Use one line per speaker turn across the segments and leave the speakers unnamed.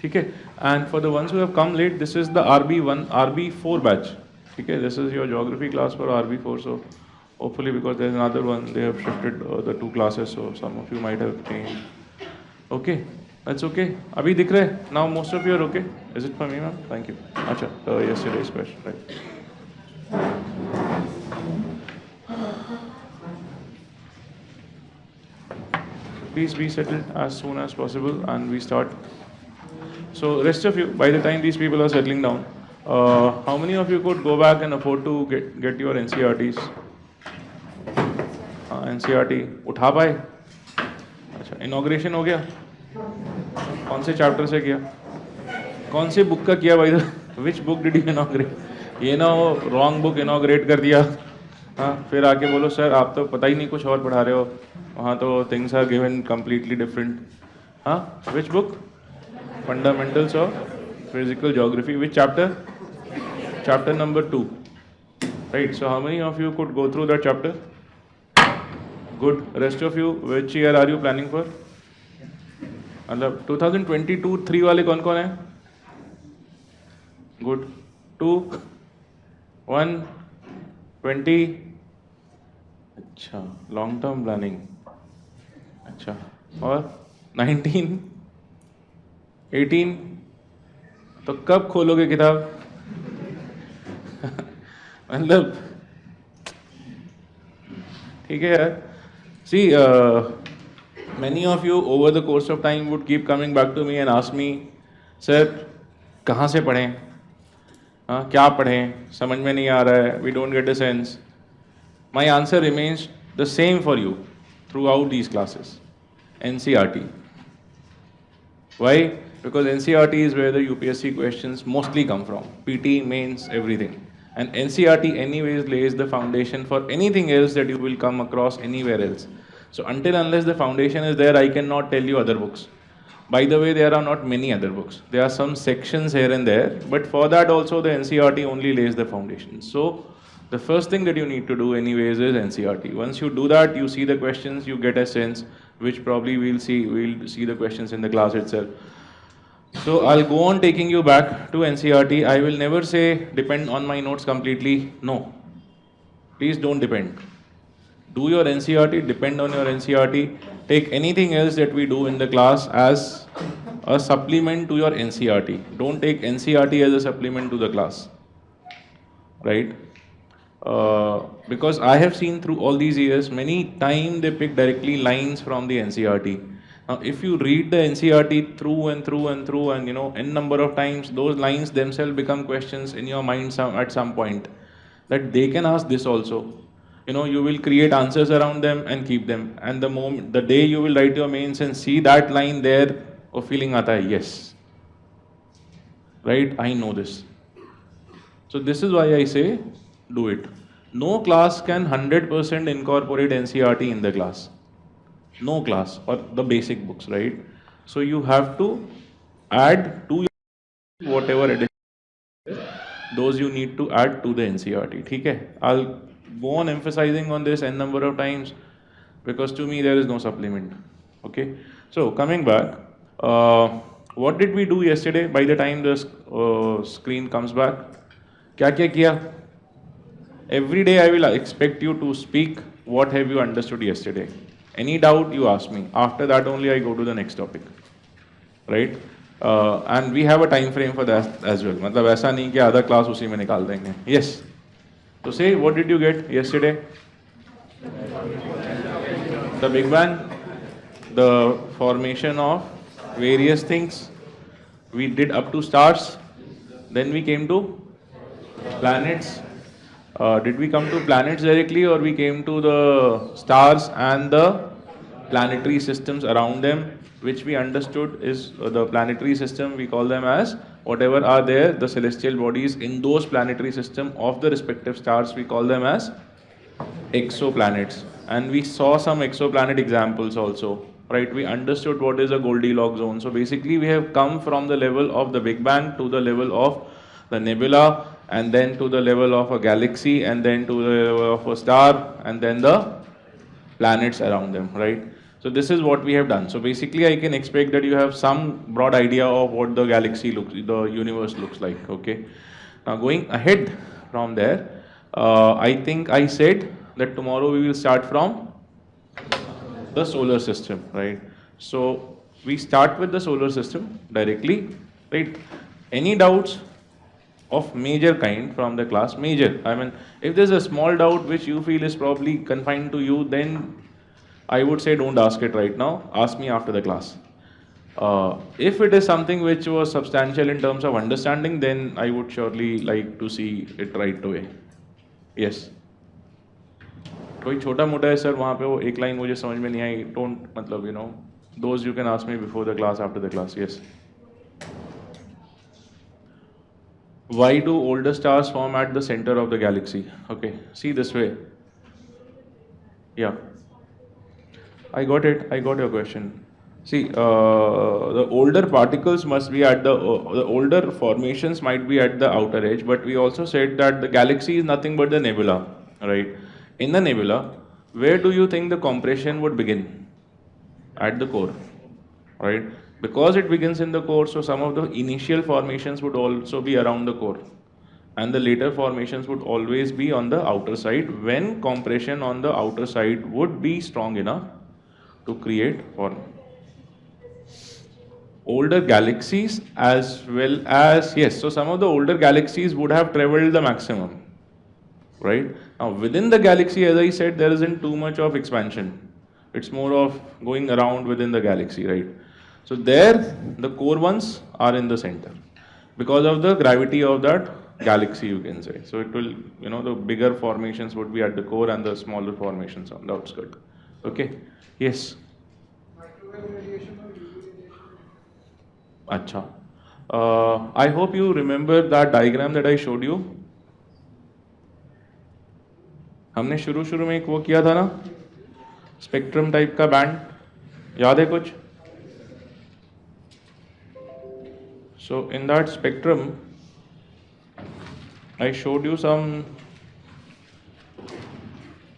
ठीक है. And for the ones who have come late, this is the RB1, RB4 batch. Okay, this is your geography class for RB4. So hopefully, because there's another one, they have shifted the two classes, so some of you might have changed. Okay, that's okay. Abhi dikh rahe? Now most of you are okay. Is it for me, ma'am? Thank you. Acha, yesterday's question, right? Please be settled as soon as possible, and we start. So rest of you, by the time these people are settling down, how many of you could go back and afford to get your NCRTs? NCRT उठा पाए? अच्छा, inauguration हो गया? कौन से chapter से किया? कौन से बुक का किया भाई? Which book did you inaugurate? ये ना हो रॉन्ग बुक इनॉग्रेट कर दिया, हाँ, फिर आके बोलो सर आप तो पता ही नहीं कुछ और पढ़ा रहे हो, वहाँ तो things are given completely different. हाँ, which book? Fundamentals of Physical Geography. Which chapter? Chapter number 2. Right. So how many of you could go through that chapter? Good. Rest of you, which year are you planning for? मतलब 2022-3 वाले कौन कौन है? Good. 2, 1, 20. अच्छा, long term planning. अच्छा, और 19. 18. तो कब खोलोगे किताब? मतलब ठीक है यार. See, many of you over the course of time would keep coming back to me and ask me, sir, कहाँ से पढ़ें? हाँ, क्या पढ़ें? समझ में नहीं आ रहा है. We don't get a sense. My answer remains the same for you throughout these classes. NCRT. Why? Because NCRT is where the UPSC questions mostly come from. PT, mains, everything. And NCRT anyways lays the foundation for anything else that you will come across anywhere else. So until unless the foundation is there, I cannot tell you other books. By the way, there are not many other books. There are some sections here and there, but for that also the NCRT only lays the foundation. So the first thing that you need to do anyways is NCRT. Once you do that, you see the questions, you get a sense, which probably we'll see the questions in the class itself. So I'll go on taking you back to NCRT. I will never say depend on my notes completely. No. Please don't depend. Do your NCRT, depend on your NCRT. Take anything else that we do in the class as a supplement to your NCRT. Don't take NCRT as a supplement to the class. Right? Because I have seen through all these years, many times they pick directly lines from the NCRT. Now, if you read the NCRT through and through and through, and n number of times, those lines themselves become questions in your mind at some point, that they can ask this also. You will create answers around them and keep them. And the day you will write your mains and see that line there, a feeling aata hai, yes, right? I know this. So this is why I say, do it. No class can 100% incorporate NCRT in the class. No class, or the basic books, right? So you have to add to your whatever addition, those you need to add to the NCRT. Okay? I'll go on emphasizing on this n number of times, because to me there is no supplement. Okay? So coming back, what did we do yesterday? By the time the screen comes back, क्या किया? Every day I will expect you to speak what have you understood yesterday. Any doubt, you ask me. After that only I go to the next topic. Right? And we have a time frame for that as well. मतलब ऐसा नहीं कि आधा class उसी में निकाल देंगे. Yes. So say, what did you get yesterday? The Big Bang, the formation of various things. We did up to stars. Then we came to planets. Did we come to planets directly, or we came to the stars and the planetary systems around them, which we understood is the planetary system? We call them as whatever are there, the celestial bodies in those planetary system of the respective stars, we call them as exoplanets. And we saw some exoplanet examples also. right? We understood what is a Goldilocks zone. So basically, we have come from the level of the Big Bang to the level of the nebula, and then to the level of a galaxy, and then to the level of a star, and then the planets around them, right? So this is what we have done. So basically, I can expect that you have some broad idea of what the galaxy looks, the universe looks like. Okay. Now going ahead from there, I think I said that tomorrow we will start from the solar system, right? So we start with the solar system directly, right? Any doubts of major kind from the class? Major. I mean, if there's a small doubt which you feel is probably confined to you, then I would say don't ask it right now. Ask me after the class. If it is something which was substantial in terms of understanding, then I would surely like to see it right away. Yes. कोई छोटा मोटा है sir वहाँ पे वो एक line मुझे समझ में नहीं आई डोंट मतलब you know those you can ask me before the class after the class yes why do older stars form at the center of the galaxy? Okay, see this way. Yeah, I got your question. See, the older particles must be at the older formations might be at the outer edge, but we also said that the galaxy is nothing but the nebula, right? In the nebula, where do you think the compression would begin? At the core, right? Because it begins in the core, so some of the initial formations would also be around the core, and the later formations would always be on the outer side when compression on the outer side would be strong enough to create form. Older galaxies as well as, yes, so some of the older galaxies would have traveled the maximum, right? Now within the galaxy, as I said, there isn't too much of expansion. It's more of going around within the galaxy, right? So there, the core ones are in the center because of the gravity of that galaxy, you can say. So it will, you know, the bigger formations would be at the core and the smaller formations on the outskirts. Okay? Yes? Microwave radiation or UV radiation? Acha. I hope you remember that diagram that I showed you. हमने शुरू में एक वो किया था ना spectrum type का band याद है कुछ so in that spectrum I showed you some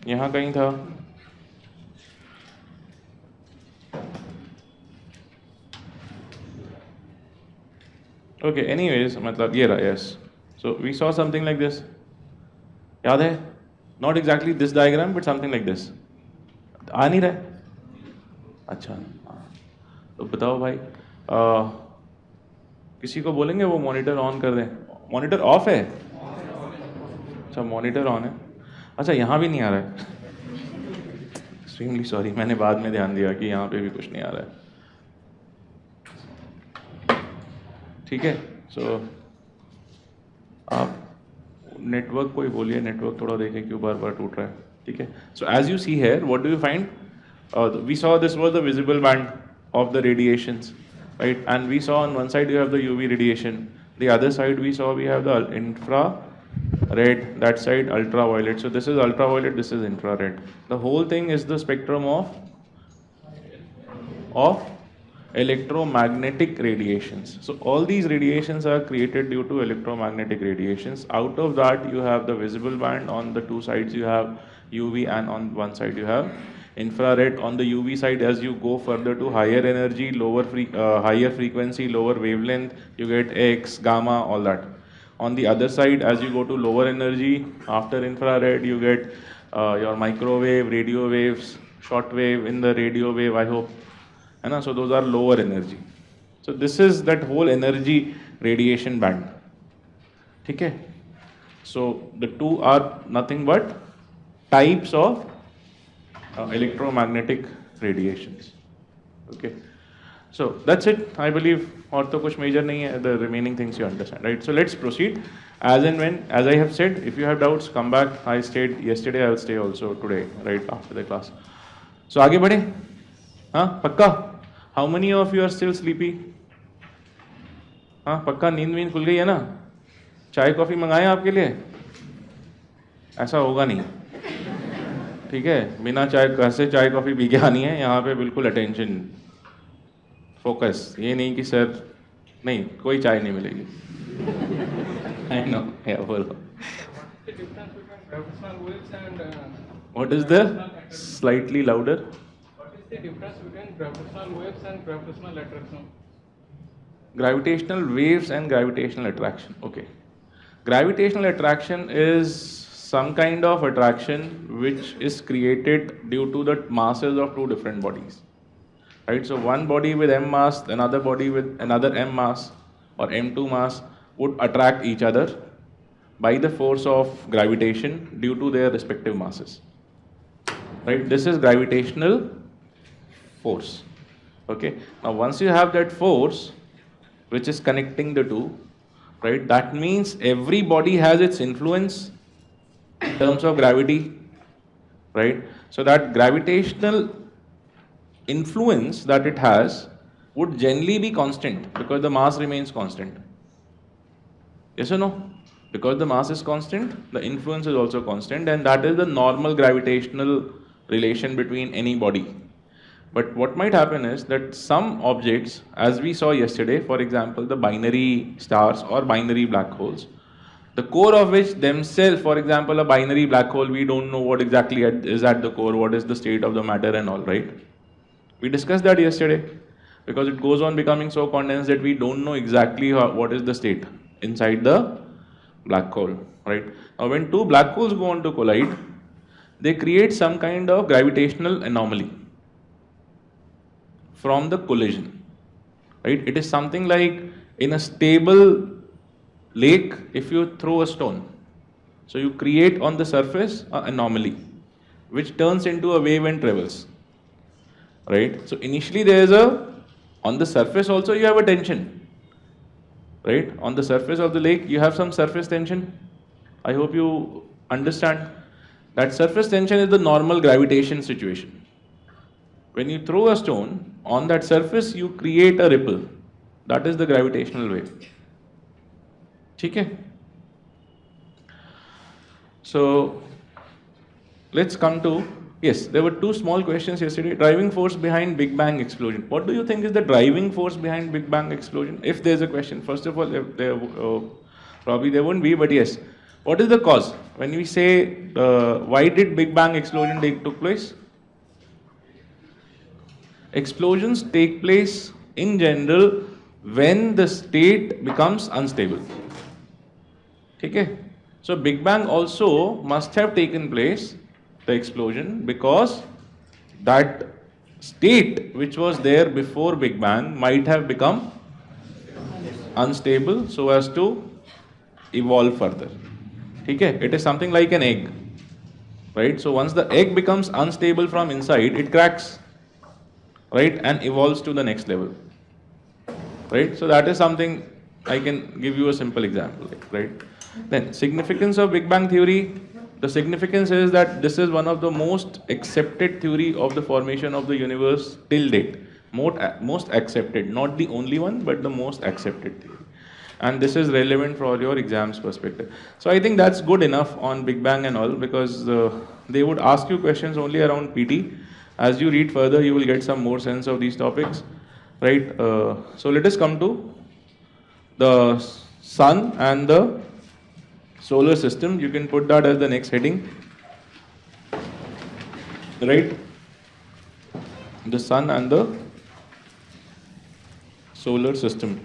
यहाँ कहीं था ओके एनीवेज मतलब ये रहा yes so we saw something like this याद है not exactly this diagram but something like this आ नहीं रहा अच्छा तो बताओ भाई किसी को बोलेंगे वो मॉनिटर ऑन कर दें मॉनिटर ऑफ है अच्छा मॉनिटर ऑन है अच्छा यहाँ भी नहीं आ रहा है एक्सट्रीमली सॉरी मैंने बाद में ध्यान दिया कि यहाँ पे भी कुछ नहीं आ रहा है ठीक है सो आप नेटवर्क को ही बोलिए नेटवर्क थोड़ा देखें क्यों बार बार टूट रहा है ठीक है so as you see here what do you find we saw this was the visible band of the radiations right, and we saw on one side you have the UV radiation, the other side we saw we have the infrared, that side ultraviolet. So this is ultraviolet, this is infrared. The whole thing is the spectrum of electromagnetic radiations. So all these radiations are created due to electromagnetic radiations. Out of that you have the visible band, on the two sides you have UV, and on one side you have infrared. On the UV side, as you go further to higher energy, higher frequency, lower wavelength, you get X, gamma, all that. On the other side, as you go to lower energy, after infrared, you get your microwave, radio waves, short wave in the radio wave, I hope. So those are lower energy. So this is that whole energy radiation band. Okay? So the two are nothing but types of electromagnetic radiations. Okay, so that's it, I believe. और तो कुछ major नहीं है. The remaining things you understand, right? So let's proceed. As and when, as I have said, if you have doubts, come back. I stayed yesterday. I will stay also today, right after the class. So आगे बढ़े? हाँ, पक्का? How many of you are still sleepy? हाँ, पक्का नींद वींद खुल गई है ना? चाय कॉफी मंगाएं आपके लिए? ऐसा होगा नहीं. ठीक है, बिना चाय घर से चाय कॉफ़ी पी के आनी है, यहाँ पे बिल्कुल अटेंशन, फोकस। ये नहीं कि सर नहीं, कोई चाय नहीं मिलेगी। आई नो, या बोलो। What is the slightly louder?
What is the difference between gravitational waves and gravitational attraction?
Gravitational waves and gravitational attraction. Okay. Gravitational attraction is some kind of attraction which is created due to the masses of two different bodies. Right? So one body with m mass, another body with another m mass or m2 mass would attract each other by the force of gravitation due to their respective masses. Right? This is gravitational force. Okay. Now once you have that force which is connecting the two, right, that means every body has its influence in terms of gravity, right? So that gravitational influence that it has would generally be constant because the mass remains constant. Yes or no? Because the mass is constant, the influence is also constant, and that is the normal gravitational relation between any body. But what might happen is that some objects, as we saw yesterday, for example, the binary stars or binary black holes, the core of which themselves, for example, a binary black hole, we don't know what exactly is at the core, what is the state of the matter and all, right? We discussed that yesterday because it goes on becoming so condensed that we don't know exactly what is the state inside the black hole, right? Now, when two black holes go on to collide, they create some kind of gravitational anomaly from the collision, right? It is something like in a stable lake, if you throw a stone, so you create on the surface an anomaly which turns into a wave and travels, right? So initially there is on the surface also you have a tension, right? On the surface of the lake you have some surface tension. I hope you understand. That surface tension is the normal gravitation situation. When you throw a stone on that surface, you create a ripple. That is the gravitational wave. Okay? So let's come to, yes, there were two small questions yesterday. Driving force behind Big Bang explosion. What do you think is the driving force behind Big Bang explosion? If there's a question, first of all, if there, probably there won't be, but yes. What is the cause? When we say, why did Big Bang explosion took place? Explosions take place in general when the state becomes unstable. Okay? So Big Bang also must have taken place, the explosion, because that state which was there before Big Bang might have become unstable so as to evolve further. Okay? It is something like an egg. Right? So once the egg becomes unstable from inside, it cracks, right, and evolves to the next level, right? So that is something I can give you a simple example, right? Then significance of Big Bang theory. The significance is that this is one of the most accepted theory of the formation of the universe till date. Most accepted, not the only one, but the most accepted theory. And this is relevant for your exams perspective. So I think that's good enough on Big Bang and all, because they would ask you questions only around PT. As you read further, you will get some more sense of these topics, right? So let us come to the sun and the solar system. You can put that as the next heading, right? The sun and the solar system.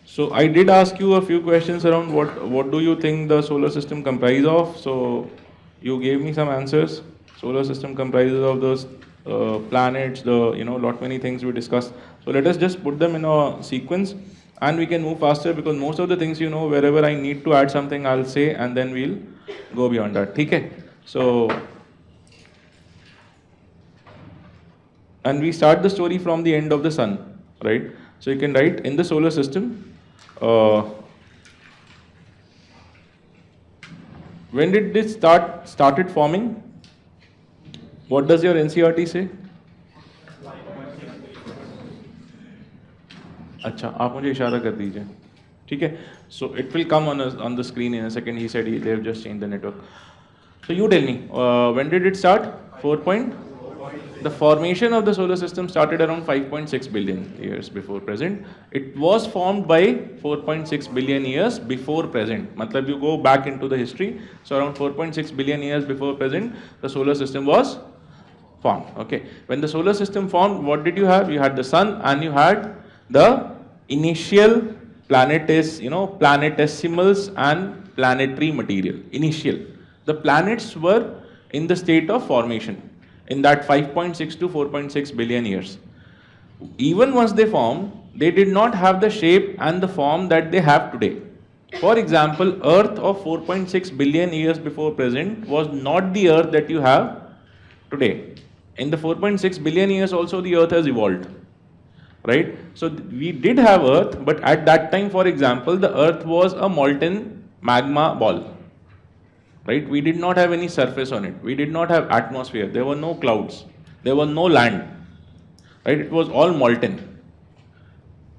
So I did ask you a few questions around what do you think the solar system comprises of. So you gave me some answers. Solar system comprises of those planets, the lot many things we discussed. So let us just put them in a sequence, and we can move faster because most of the things wherever I need to add something I'll say, and then we'll go beyond that. Okay? So and we start the story from the end of the sun, right? So you can write in the solar system. When did this started forming? What does your NCERT say? अच्छा, आप मुझे इशारा कर दीजिए, ठीक है? So it will come on the screen in a second. He said they have just changed the network. So you tell me, when did it start? 4 point? The formation of the solar system started around 5.6 billion years before present. It was formed by 4.6 billion years before present. Matlab you go back into the history. So around 4.6 billion years before present, the solar system was formed. Okay. When the solar system formed, what did you have? You had the sun and you had the initial planetesimals and planetary material. Initial. The planets were in the state of formation in that 5.6 to 4.6 billion years. Even once they formed, they did not have the shape and the form that they have today. For example, Earth of 4.6 billion years before present was not the Earth that you have today. In the 4.6 billion years also the Earth has evolved. Right? So we did have Earth, but at that time, for example, the Earth was a molten magma ball. Right? We did not have any surface on it. We did not have atmosphere. There were no clouds. There was no land. Right? It was all molten.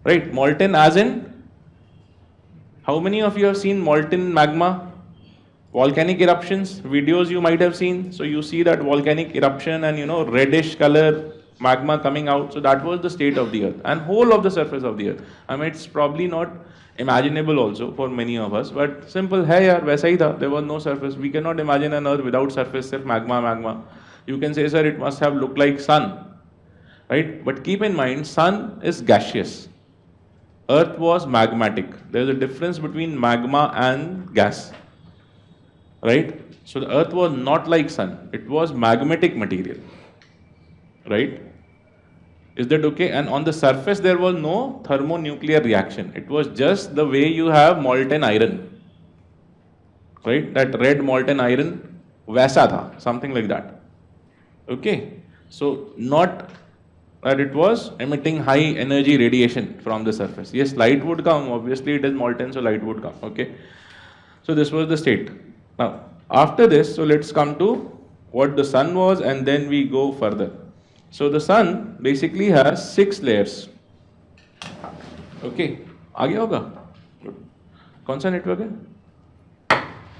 Right? Molten as in, how many of you have seen molten magma? Volcanic eruptions, videos you might have seen. So you see that volcanic eruption and reddish color magma coming out. So that was the state of the earth and whole of the surface of the earth. I mean, it's probably not imaginable also for many of us, but simple hai yaar, वैसा ही था. There was no surface. We cannot imagine an earth without surface, सिर्फ magma. You can say, sir, it must have looked like sun, right? But keep in mind, sun is gaseous. Earth was magmatic. There is a difference between magma and gas. Right? So the earth was not like sun, it was magmatic material. Right? Is that okay? And on the surface there was no thermonuclear reaction. It was just the way you have molten iron. Right? That red molten iron, वैसा था, something like that. Okay? So not that it was emitting high energy radiation from the surface. Yes, light would come, obviously it is molten, so light would come. Okay? So this was the state. Now, after this, so let's come to what the sun was and then we go further. So the sun basically has 6 layers. Okay, आ गया होगा? कौन सा network है?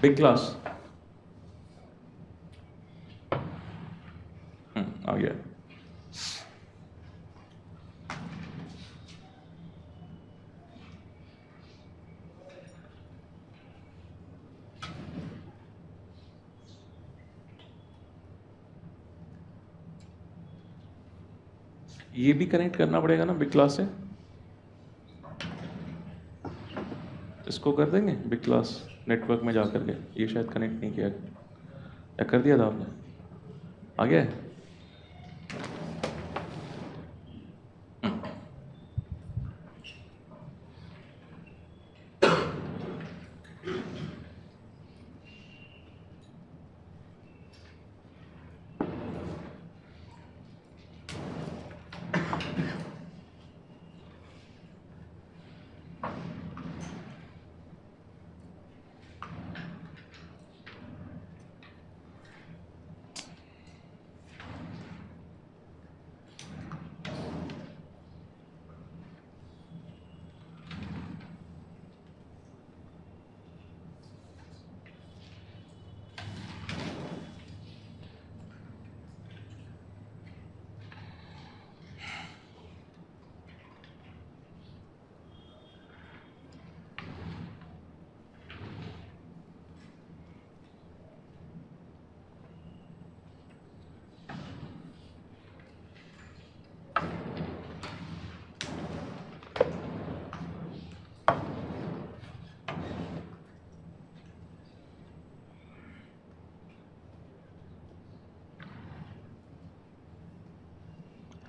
Big class. आ गया. ये भी connect करना पड़ेगा ना बिग क्लास से. इसको कर देंगे बिग क्लास नेटवर्क में जा करके. ये शायद कनेक्ट नहीं किया या कर दिया था आपने. आ गया है.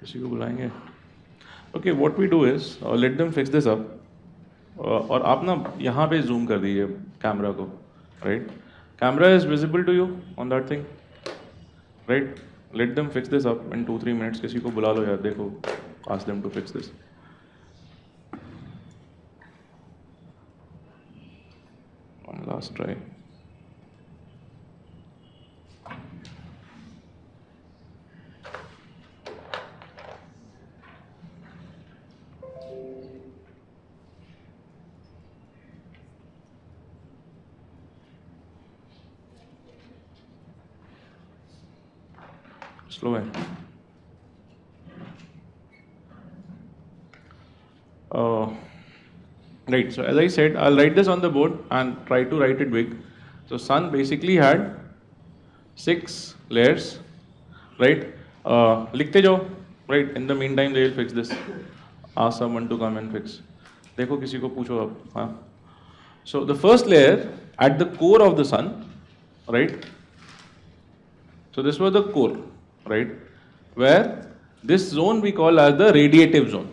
किसी को बुलाएंगे. Okay, what we do is let them fix this up. और आप ना यहाँ पे जूम कर दीजिए कैमरा को. Right? Camera is visible to you on that thing. Right? Let them fix this up in 2-3 minutes. किसी को बुला लो यार. देखो, ask them to fix this. One last try. Slow है. Right, so as I said, I'll write this on the board and try to write it big. So sun basically had 6 layers, right? लिखते जाओ, right? In the meantime, they will fix this. Ask someone to come and fix. देखो किसी को पूछो अब, हाँ. So the first layer at the core of the sun, right? So this was the core, right? Where this zone we call as the radiative zone,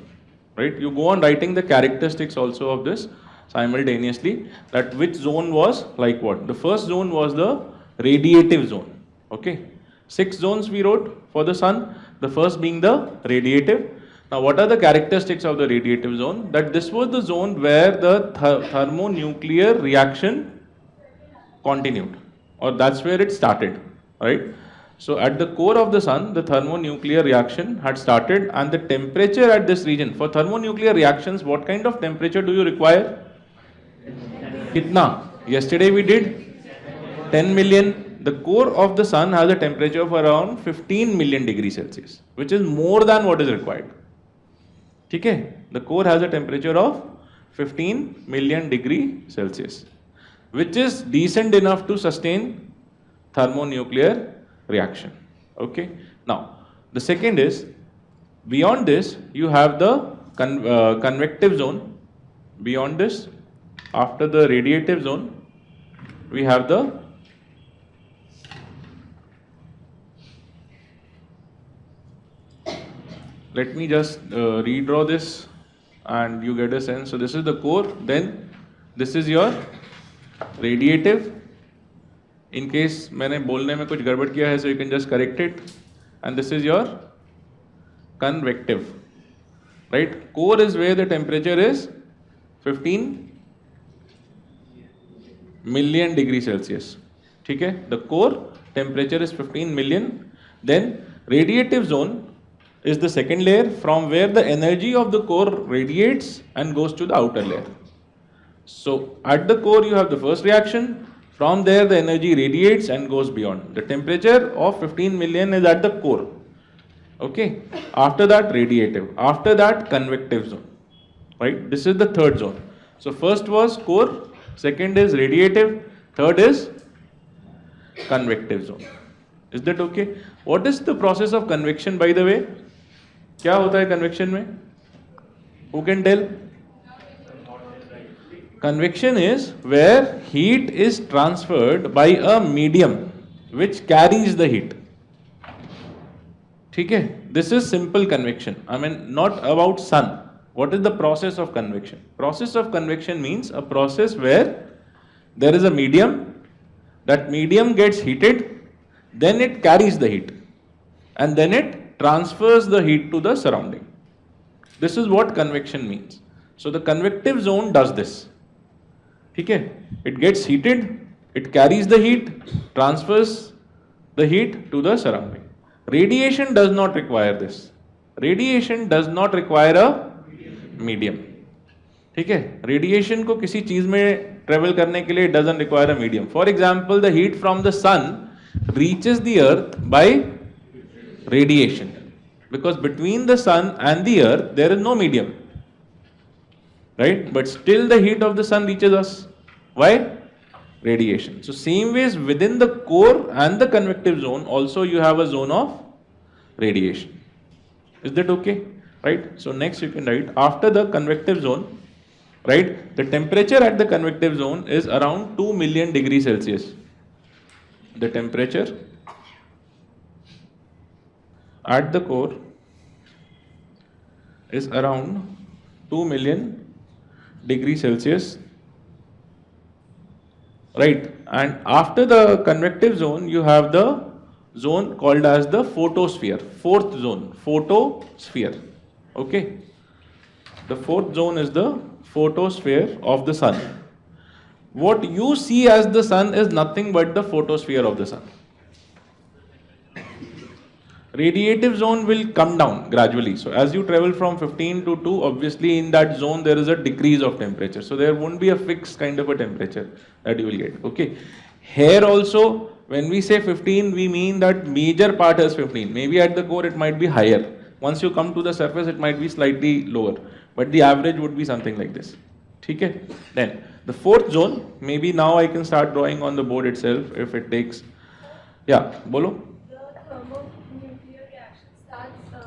right? You go on writing the characteristics also of this simultaneously, that which zone was like what. The first zone was the radiative zone, okay? 6 zones we wrote for the sun, the first being the radiative. Now what are the characteristics of the radiative zone? That this was the zone where the thermonuclear reaction continued, or that's where it started, right? So at the core of the sun, the thermonuclear reaction had started, and the temperature at this region, for thermonuclear reactions, what kind of temperature do you require? Kitna? Yesterday we did 10 million. The core of the sun has a temperature of around 15 million degrees Celsius, which is more than what is required. Okay? The core has a temperature of 15 million degree Celsius, which is decent enough to sustain thermonuclear reaction. Okay? Now, the second is, beyond this, you have the convective zone. Beyond this, after the radiative zone, we have the let me just redraw this and you get a sense. So this is the core, then this is your radiative. In case मैंने बोलने में कुछ गड़बड़ किया है, so you can just correct it. And this is your convective, right? Core is where the temperature is 15 million degrees Celsius. ठीक है? The core temperature is 15 million. Then radiative zone is the second layer from where the energy of the core radiates and goes to the outer layer. So at the core you have the first reaction, from there the energy radiates and goes beyond. The temperature of 15 million is at the core. Okay, after that radiative, after that convective zone, right? This is the third zone. So first was core, second is radiative, third is convective zone. Is that okay? What is the process of convection, by the way? क्या होता है convection में? Who can tell? Convection is where heat is transferred by a medium which carries the heat. ठीक है? This is simple convection. I mean, not about sun. What is the process of convection? Process of convection means a process where there is a medium, that medium gets heated, then it carries the heat, and then it transfers the heat to the surrounding. This is what convection means. So the convective zone does this. Okay? It gets heated, it carries the heat, transfers the heat to the surrounding. Radiation does not require this. Radiation does not require a medium. ठीक है? Radiation को किसी चीज में travel करने के लिए doesn't require a medium. For example, the heat from the sun reaches the earth by radiation, because between the sun and the earth there is no medium, right? But still the heat of the sun reaches us. Why? Radiation. So same ways within the core and the convective zone also you have a zone of radiation. Is that okay? Right? So next you can write, after the convective zone, right, the temperature at the convective zone is around 2 million degrees Celsius. The temperature at the core is around 2 million degrees Celsius, right? And after the convective zone you have the zone called as the photosphere, fourth zone, photosphere. Okay, the fourth zone is the photosphere of the sun. What you see as the sun is nothing but the photosphere of the sun. Radiative zone will come down gradually. So as you travel from 15 to 2, obviously in that zone there is a decrease of temperature. So there won't be a fixed kind of a temperature that you will get. Okay. Here also, When we say 15, we mean that major part is 15. Maybe at the core it might be higher. Once you come to the surface, it might be slightly lower. But the average would be something like this. Okay? Then, the fourth zone, maybe now I can start drawing on the board itself if it takes. Yeah, bolo?
The thermonuclear reaction starts in the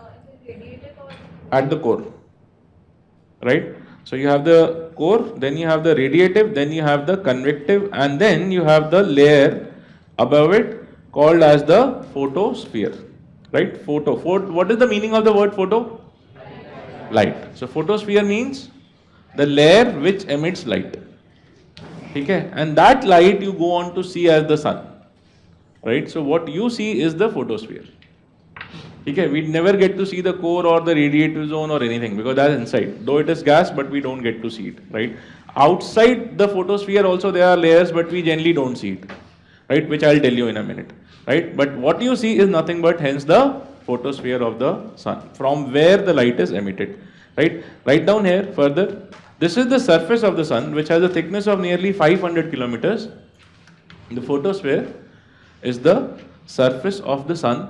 radiative or
At the core. Right? So you have the core, then you have the radiative, then you have the convective, and then you have the layer above it called as the photosphere. Right? What is the meaning of the word photo? Light. So photosphere means the layer which emits light. Okay? And that light you go on to see as the sun. Right? So what you see is the photosphere. Okay, we never get to see the core or the radiative zone or anything because that's inside. Though it is gas, but we don't get to see it, right? Outside the photosphere also there are layers, but we generally don't see it, right? Which I'll tell you in a minute, right? But what you see is nothing but hence the photosphere of the sun, from where the light is emitted, right? Write down here further. This is the surface of the sun, which has a thickness of nearly 500 kilometers. The photosphere is the surface of the sun,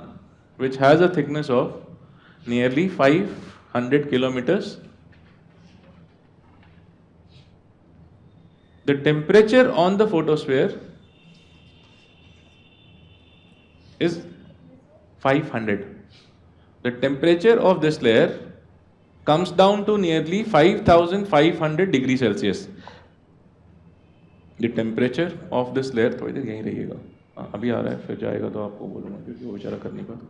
which has a thickness of nearly 500 kilometers. The temperature on the photosphere is 500. The temperature of this layer comes down to nearly 5500 degrees Celsius. The temperature of this layer, थोड़ी देर यहीं रहिएगा, अभी आ रहा है, फिर जाएगा तो आपको बोलूँगा क्योंकि वो बेचारा कर नहीं पाता.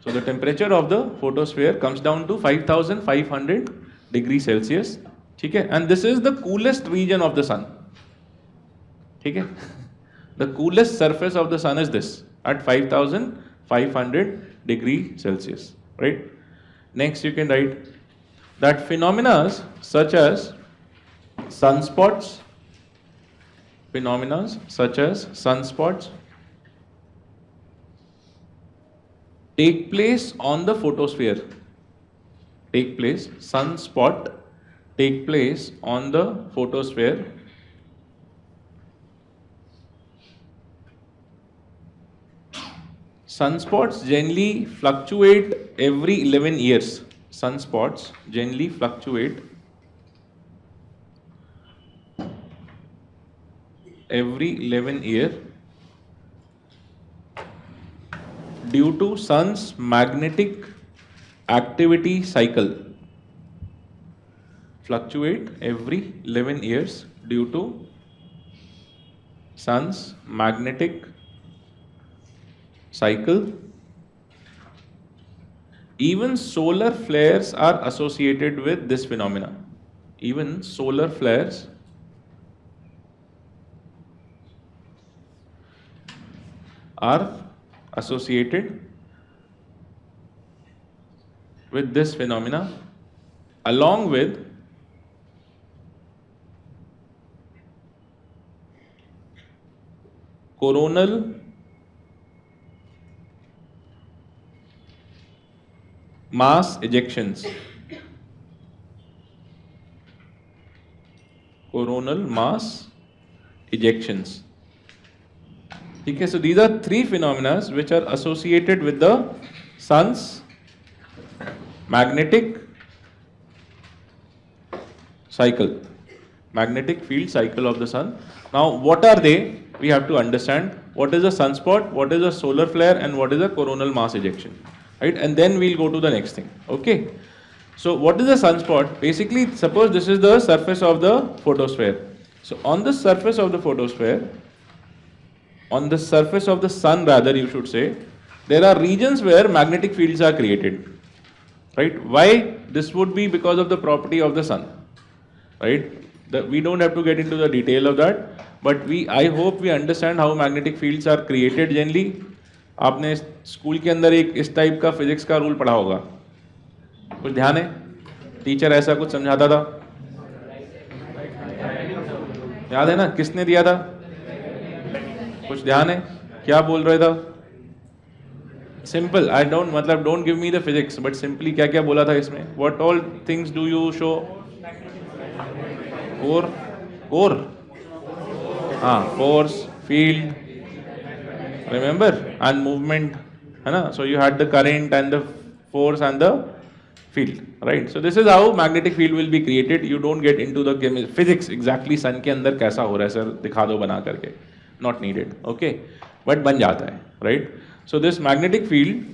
So the temperature of the photosphere comes down to 5500 degrees Celsius. ठीक है? And this is the coolest region of the sun. ठीक है? The coolest surface of the sun is this at 5500 degrees Celsius. Right? Next you can write that phenomena such as sunspots, take place on the photosphere. Sunspot take place on the photosphere Sunspots generally fluctuate every 11 years. Sunspots generally fluctuate every 11 years due to sun's magnetic activity cycle. Fluctuate every 11 years due to sun's magnetic cycle. Even solar flares are associated with this phenomena. Even solar flares are associated with this phenomena along with coronal mass ejections. Coronal mass ejections. Okay, so these are three phenomena which are associated with the sun's magnetic cycle, magnetic field cycle of the sun. Now, what are they? We have to understand what is a sunspot, what is a solar flare, and what is a coronal mass ejection. Right? And then we'll go to the next thing. Okay. So what is a sunspot? Basically, suppose this is the surface of the photosphere. So on the surface of the photosphere, on the surface of the sun rather you should say, there are regions where magnetic fields are created. Right? Why? This would be because of the property of the sun. Right? We don't have to get into the detail of that, but I hope we understand how magnetic fields are created generally. आपने school के अंदर एक इस type का physics का rule पढ़ा होगा, कुछ ध्यान है? टीचर ऐसा कुछ समझाता था, याद है ना? किसने दिया था? कुछ ध्यान है? क्या बोल रहे था? सिंपल, आई डोंट मतलब don't give me the physics, but simply क्या क्या बोला था इसमें? What all things do you show? Core, हाँ, force, field, remember, and movement, है ना? So you had the current and the force and the field, right? So this is how magnetic field will be created. You don't get into the physics exactly sun के अंदर कैसा हो रहा है sir दिखा दो बना करके, not needed, okay? But बन जाता है, right? So this magnetic field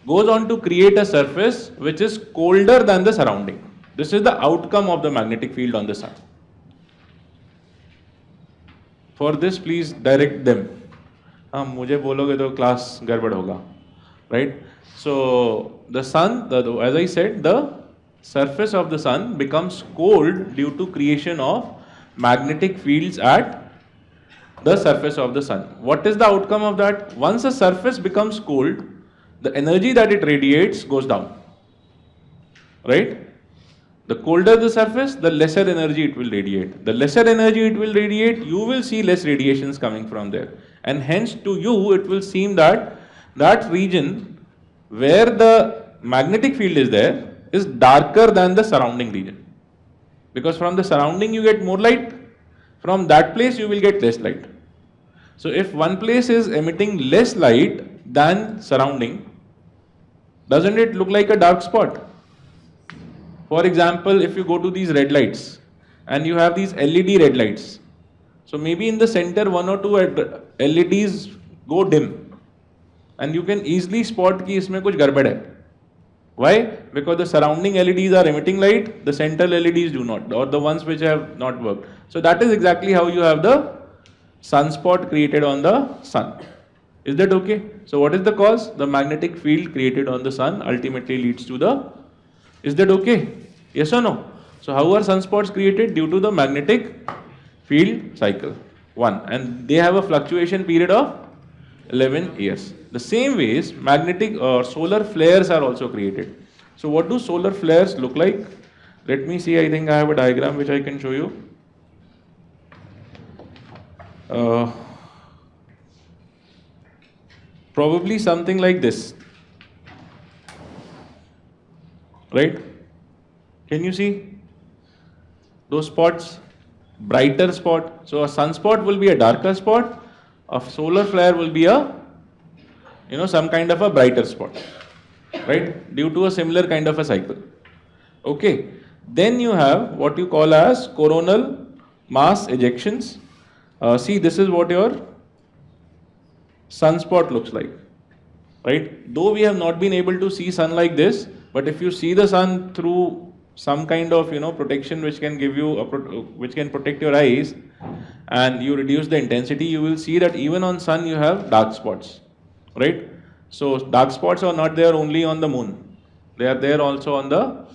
goes on to create a surface which is colder than the surrounding. This is the outcome of the magnetic field on the sun. For this, please direct them. हाँ मुझे बोलोगे तो class गड़बड़ होगा, right? So the sun, as I said, the surface of the sun becomes cold due to creation of magnetic fields at the surface of the sun. What is the outcome of that? Once a surface becomes cold, the energy that it radiates goes down, right? The colder the surface, the lesser energy it will radiate. The lesser energy it will radiate, you will see less radiations coming from there. And hence to you, it will seem that that region where the magnetic field is there is darker than the surrounding region. Because from the surrounding you get more light, from that place you will get less light. So if one place is emitting less light than surrounding, doesn't it look like a dark spot? For example, if you go to these red lights and you have these LED red lights, so maybe in the center one or two LEDs go dim and you can easily spot कि इसमें कुछ गड़बड़ है. Why? Because the surrounding LEDs are emitting light, the central LEDs do not, or the ones which have not worked. So that is exactly how you have the sunspot created on the sun. Is that okay? So what is the cause? The magnetic field created on the sun ultimately leads to the. Is that okay? Yes or no? So how are sunspots created? Due to the magnetic field cycle. One. And they have a fluctuation period of 11 years. The same ways magnetic or solar flares are also created. So what do solar flares look like? Let me see, I think I have a diagram which I can show you. Probably something like this. Right? Can you see those spots? Brighter spot. So a sunspot will be a darker spot. A solar flare will be a, some kind of a brighter spot. Right? Due to a similar kind of a cycle. Okay. Then you have what you call as coronal mass ejections. See, this is what your sunspot looks like. Right? Though we have not been able to see sun like this, but if you see the sun through some kind of protection which can give you which can protect your eyes, and you reduce the intensity, you will see that even on sun you have dark spots, right? So dark spots are not there only on the moon; they are there also on the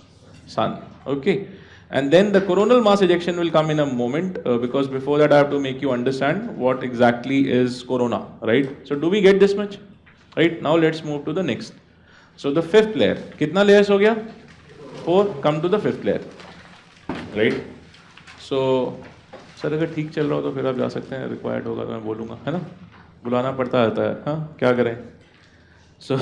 sun. Okay, and then the coronal mass ejection will come in a moment because before that I have to make you understand what exactly is corona, right? So do we get this much? Right, now let's move to the next. So the fifth layer, कितना layers हो गया? 4. Come to the fifth layer, right? So sir अगर ठीक चल रहा हो तो फिर आप जा सकते हैं, required होगा तो मैं बोलूँगा, है ना? बुलाना पड़ता रहता है, हाँ? क्या करें? So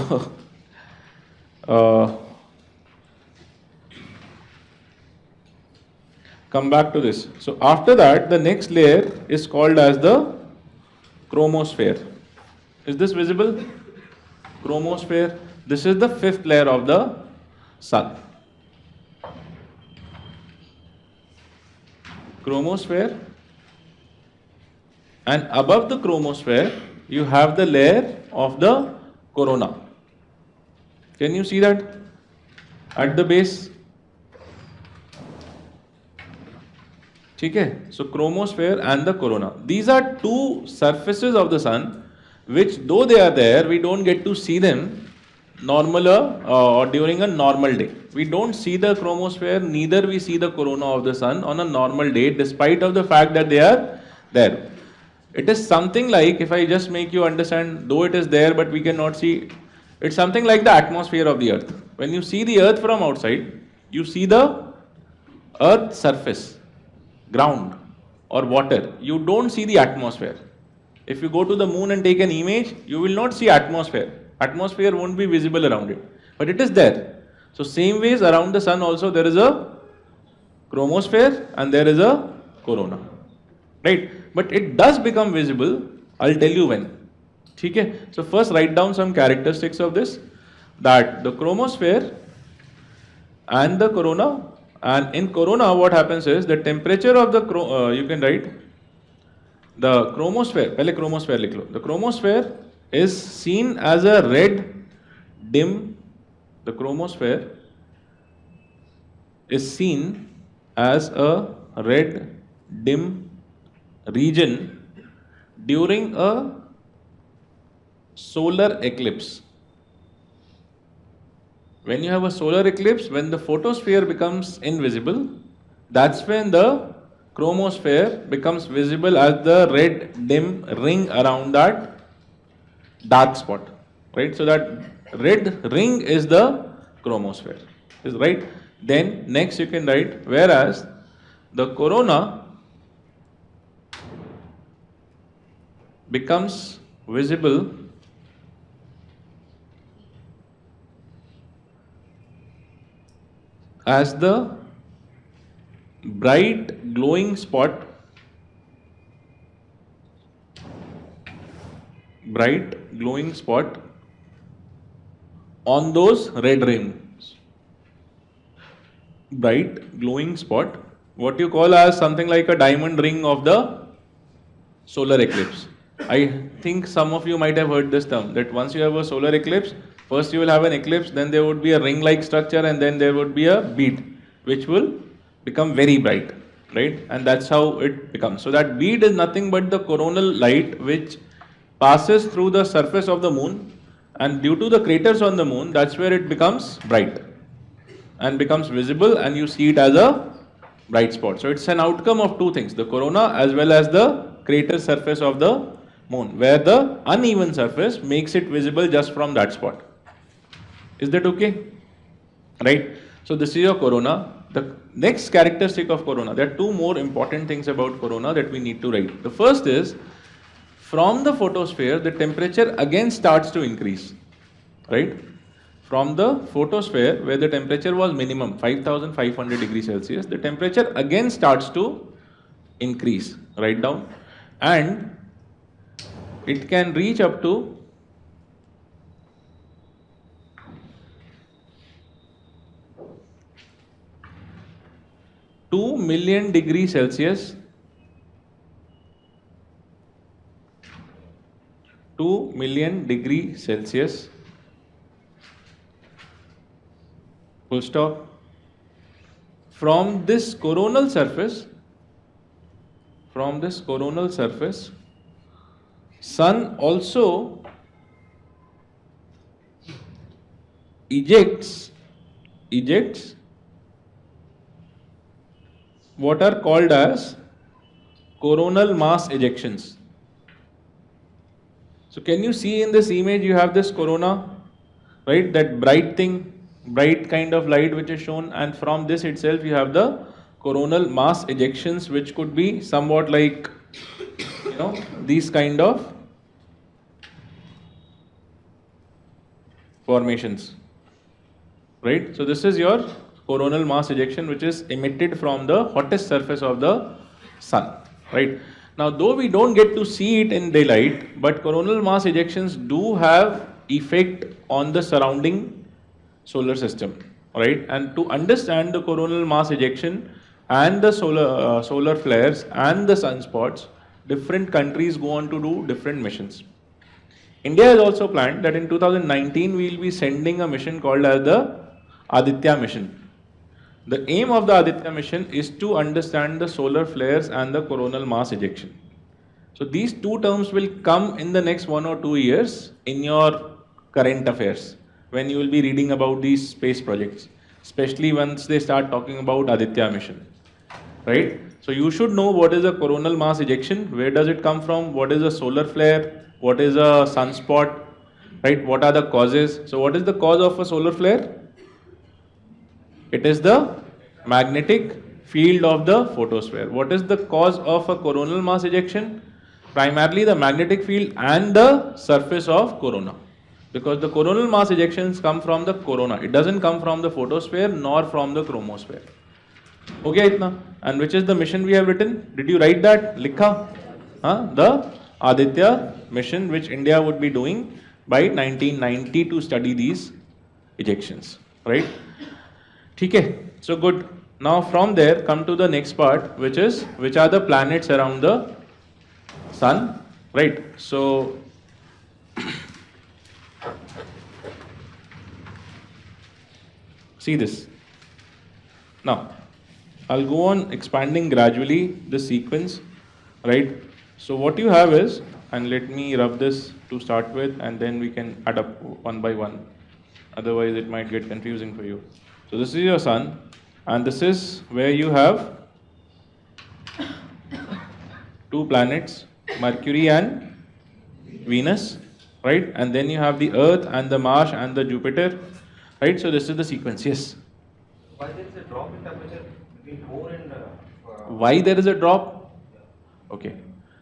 come back to this. So after that, the next layer is called as the chromosphere. Is this visible? Chromosphere. This is the fifth layer of the sun. Chromosphere. And above the chromosphere, you have the layer of the corona. Can you see that? At the base. Okay? So chromosphere and the corona. These are two surfaces of the sun which though they are there, we don't get to see them or during a normal day. We don't see the chromosphere, neither we see the corona of the sun on a normal day, despite of the fact that they are there. It is something like, if I just make you understand, though it is there but we cannot see, it's something like the atmosphere of the earth. When you see the earth from outside, you see the earth surface, ground or water. You don't see the atmosphere. If you go to the moon and take an image, you will not see atmosphere. Atmosphere won't be visible around it, but it is there. So same ways around the sun also there is a chromosphere and there is a corona, right? But it does become visible. I'll tell you when. ठीक है. So first write down some characteristics of this, that the chromosphere and the corona, and in corona what happens is the temperature of the you can write the chromosphere, पहले chromosphere लिख लो. The chromosphere is seen as a red dim, the chromosphere is seen as a red dim region during a solar eclipse. When you have a solar eclipse, when the photosphere becomes invisible, that's when the chromosphere becomes visible as the red dim ring around that dark spot, right? So that red ring is the chromosphere, is right. Then next you can write, whereas the corona becomes visible as the bright glowing spot, on those red rings. Bright glowing spot, what you call as something like a diamond ring of the solar eclipse. I think some of you might have heard this term, that once you have a solar eclipse, first you will have an eclipse, then there would be a ring-like structure, and then there would be a bead, which will become very bright, right? And that's how it becomes. So that bead is nothing but the coronal light which passes through the surface of the moon, and due to the craters on the moon, that's where it becomes bright and becomes visible, and you see it as a bright spot. So it's an outcome of two things, the corona as well as the crater surface of the moon, where the uneven surface makes it visible just from that spot. Is that okay? Right? So this is your corona. The next characteristic of corona, there are two more important things about corona that we need to write. The first is, from the photosphere, the temperature again starts to increase, right? From the photosphere, where the temperature was minimum 5500 degrees Celsius, the temperature again starts to increase, write down, and it can reach up to 2 million degrees Celsius, 2 million degrees Celsius, full stop. From this coronal surface, sun also ejects what are called as coronal mass ejections. So can you see in this image, you have this corona, right? That bright thing, bright kind of light which is shown, and from this itself you have the coronal mass ejections, which could be somewhat like, these kind of formations, right? So this is your coronal mass ejection, which is emitted from the hottest surface of the sun, right? Now, though we don't get to see it in daylight, but coronal mass ejections do have effect on the surrounding solar system, right? And to understand the coronal mass ejection and the solar flares and the sunspots, different countries go on to do different missions. India has also planned that in 2019 we will be sending a mission called as the Aditya mission. The aim of the Aditya mission is to understand the solar flares and the coronal mass ejection. So these two terms will come in the next 1 or 2 years in your current affairs, when you will be reading about these space projects, especially once they start talking about Aditya mission, right? So you should know what is a coronal mass ejection, where does it come from, what is a solar flare, what is a sunspot, right? What are the causes? So what is the cause of a solar flare? It is the magnetic field of the photosphere. What is the cause of a coronal mass ejection? Primarily the magnetic field and the surface of corona. Because the coronal mass ejections come from the corona. It doesn't come from the photosphere nor from the chromosphere. Okay, itna? And which is the mission we have written? Did you write that? Likha? The Aditya mission which India would be doing by 1990 to study these ejections, right? Okay, so good. Now from there come to the next part, which is which are the planets around the sun, right? So see this. Now I'll go on expanding gradually the sequence, right? So what you have is, and let me rub this to start with, and then we can add up one by one. Otherwise, it might get confusing for you. So this is your sun, and this is where you have two planets, Mercury and Venus, right? And then you have the Earth and the Mars and the Jupiter, right? So this is the sequence. Yes.
Why there is a drop in temperature between core and
Why there is a drop? Okay.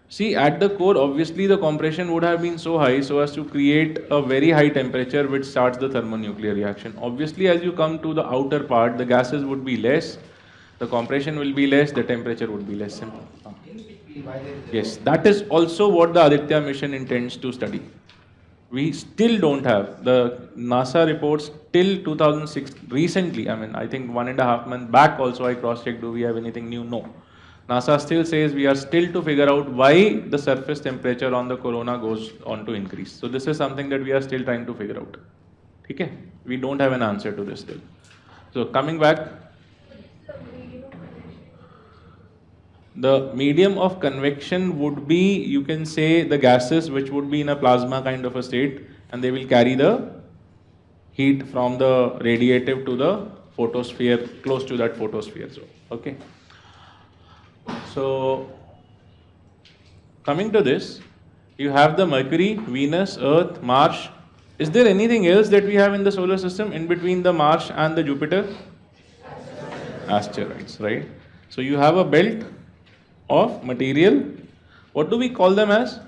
See, at the core, obviously the compression would have been so high so as to create a very high temperature which starts the thermonuclear reaction. Obviously, as you come to the outer part, the gases would be less, the compression will be less, the temperature would be less. Simple.
in between? Why there is a
Yes, that is also what the Aditya mission intends to study. We still don't have the NASA reports till 2006. Recently, I think 1.5 months back also I cross-checked, do we have anything new? No. NASA still says we are still to figure out why the surface temperature on the corona goes on to increase. So this is something that we are still trying to figure out. Okay? We don't have an answer to this still. So coming back, the medium of convection would be, you can say, the gases which would be in a plasma kind of a state, and they will carry the heat from the radiative to the photosphere, close to that photosphere zone. Okay. So coming to this, you have the Mercury, Venus, Earth, Mars. Is there anything else that we have in the solar system in between the Mars and the Jupiter? Asteroids, right? So you have a belt of material. What do we call them as?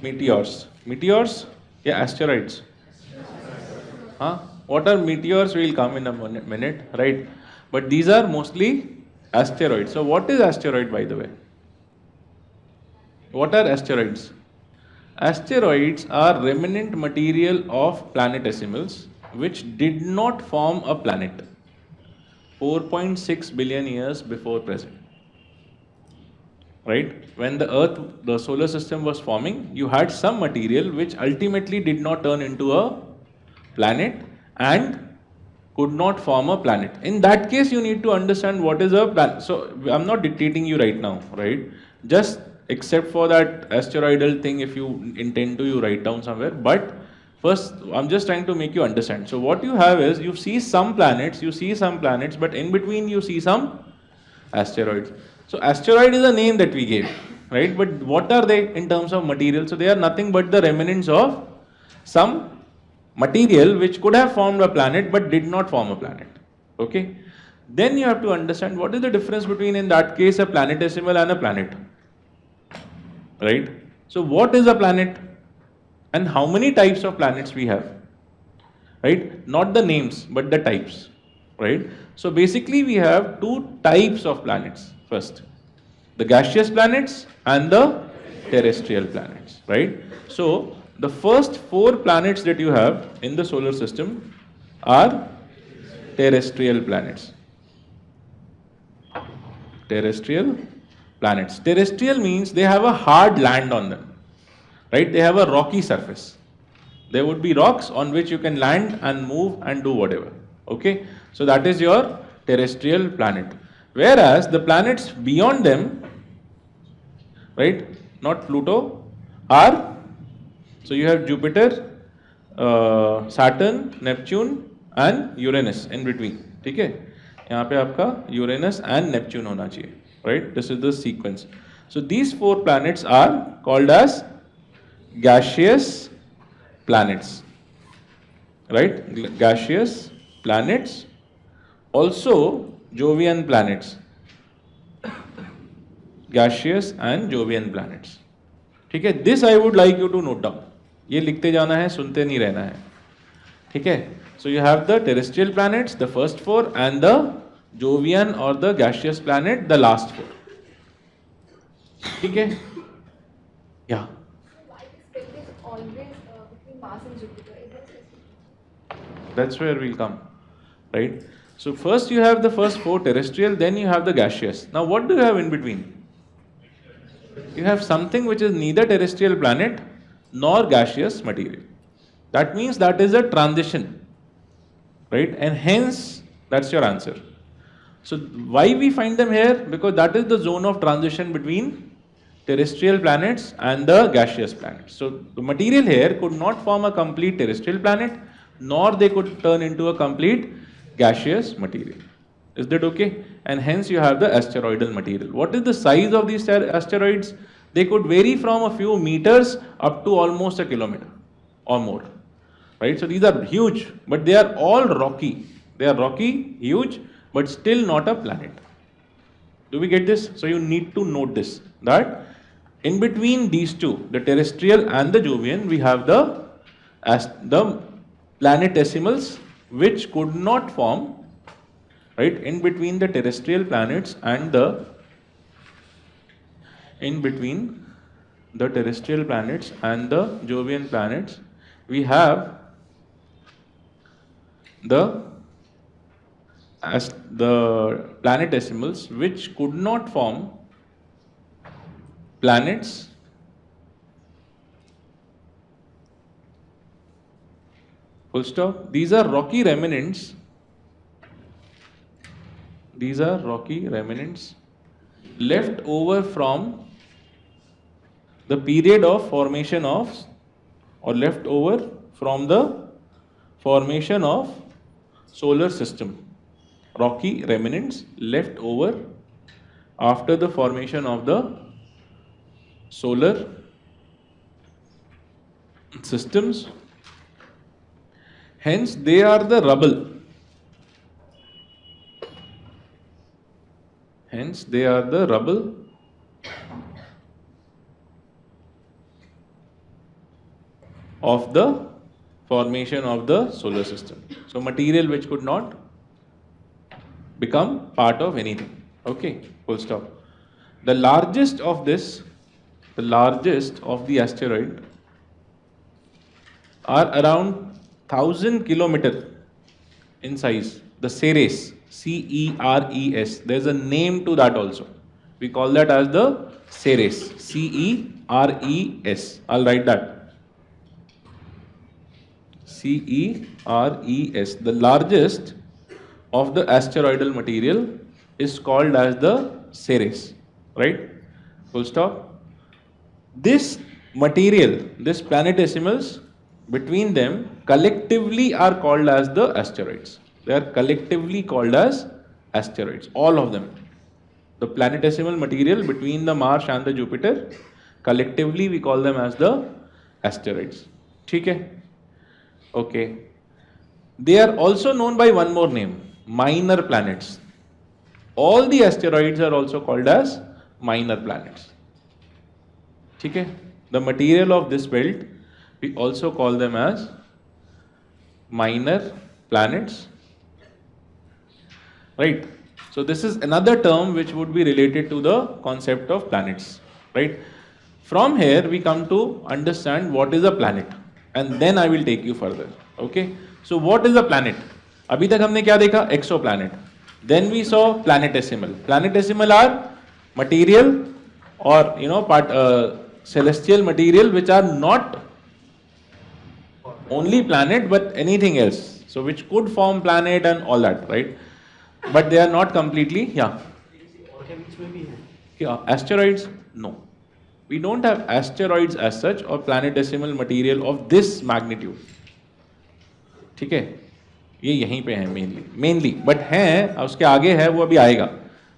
Meteors. Meteors? Yeah, asteroids. Huh? What are meteors? We'll come in a minute, right? But these are mostly asteroids. So what is asteroid, by the way? What are asteroids? Asteroids are remnant material of planetesimals which did not form a planet 4.6 billion years before present. Right? When the Earth, the solar system was forming, you had some material which ultimately did not turn into a planet and could not form a planet. In that case, you need to understand what is a planet. So I'm not dictating you right now, right? Just except for that asteroidal thing, if you intend to, you write down somewhere. But first, I'm just trying to make you understand. So what you have is, you see some planets, but in between you see some asteroids. So asteroid is a name that we gave, right? But what are they in terms of material? So they are nothing but the remnants of some material which could have formed a planet but did not form a planet. Okay? Then you have to understand what is the difference between, in that case, a planetesimal and a planet. Right? So what is a planet and how many types of planets we have? Right? Not the names but the types. Right? So basically we have two types of planets. First, the gaseous planets and the terrestrial planets. Right? So the first 4 planets that you have in the solar system are terrestrial planets. Terrestrial planets. Terrestrial means they have a hard land on them. Right? They have a rocky surface. There would be rocks on which you can land and move and do whatever. Okay? So that is your terrestrial planet. Whereas the planets beyond them, right, not Pluto, are, so you have Jupiter, Saturn, Neptune and Uranus in between. ठीक है? यहाँ पे आपका Uranus and Neptune होना चाहिए. Right? This is the sequence. So these 4 planets are called as gaseous planets. Right? Gaseous planets. Also Jovian planets. Gaseous and Jovian planets. ठीक है? This I would like you to note down. ये लिखते जाना है, सुनते नहीं रहना है. ठीक है? So you have the terrestrial planets, the first 4, and the Jovian or the gaseous planet, the last 4. ठीक है? Yeah.
So why this tilt is always between Mars and Jupiter? Is there specific?
That's where we'll come, right? So first you have the first four terrestrial, then you have the gaseous. Now what do you have in between? You have something which is neither terrestrial planet nor gaseous material. That means that is a transition, right? And hence that's your answer. So why we find them here? Because that is the zone of transition between terrestrial planets and the gaseous planets. So the material here could not form a complete terrestrial planet, nor they could turn into a complete gaseous material. Is that okay? And hence you have the asteroidal material. What is the size of these asteroids? They could vary from a few meters up to almost a kilometer or more. Right? So these are huge, but they are all rocky. They are rocky, huge, but still not a planet. Do we get this? So you need to note this, that in between these two, the terrestrial and the Jovian, we have the planetesimals which could not form, right, in between the terrestrial planets and the Jovian planets, we have the planetesimals which could not form planets full stop. These are rocky remnants. These are rocky remnants left over from the period of formation of, or left over from the formation of solar system. Rocky remnants left over after the formation of the solar systems. Hence, they are the rubble. Hence, they are the rubble of the formation of the solar system. So, material which could not become part of anything. Okay, full stop. The largest of this, the largest of the asteroid are around 1,000 kilometer in size. The Ceres, Ceres. There's a name to that also. We call that as the Ceres, Ceres. I'll write that. Ceres. The largest of the asteroidal material is called as the Ceres, right? Full stop. This material, this planetesimals, between them collectively are called as the asteroids. They are collectively called as asteroids, all of them. The planetesimal material between the Mars and the Jupiter, collectively we call them as the asteroids. Okay? Okay. They are also known by one more name, minor planets. All the asteroids are also called as minor planets. Okay? The material of this belt, we also call them as minor planets. Right? So this is another term which would be related to the concept of planets. Right? From here we come to understand what is a planet, and then I will take you further. Okay? So what is a planet? अभी तक हमने क्या देखा? Exoplanet. Then we saw planetesimal. Planetesimal are material or celestial material which are not only planet but anything else. So which could form planet and all that, right? But they are not completely, yeah. Yeah, asteroids, no. We don't have asteroids as such or planetesimal material of this magnitude. ठीक है, ये यहीं पे है mainly but है उसके आगे है, वो अभी आएगा,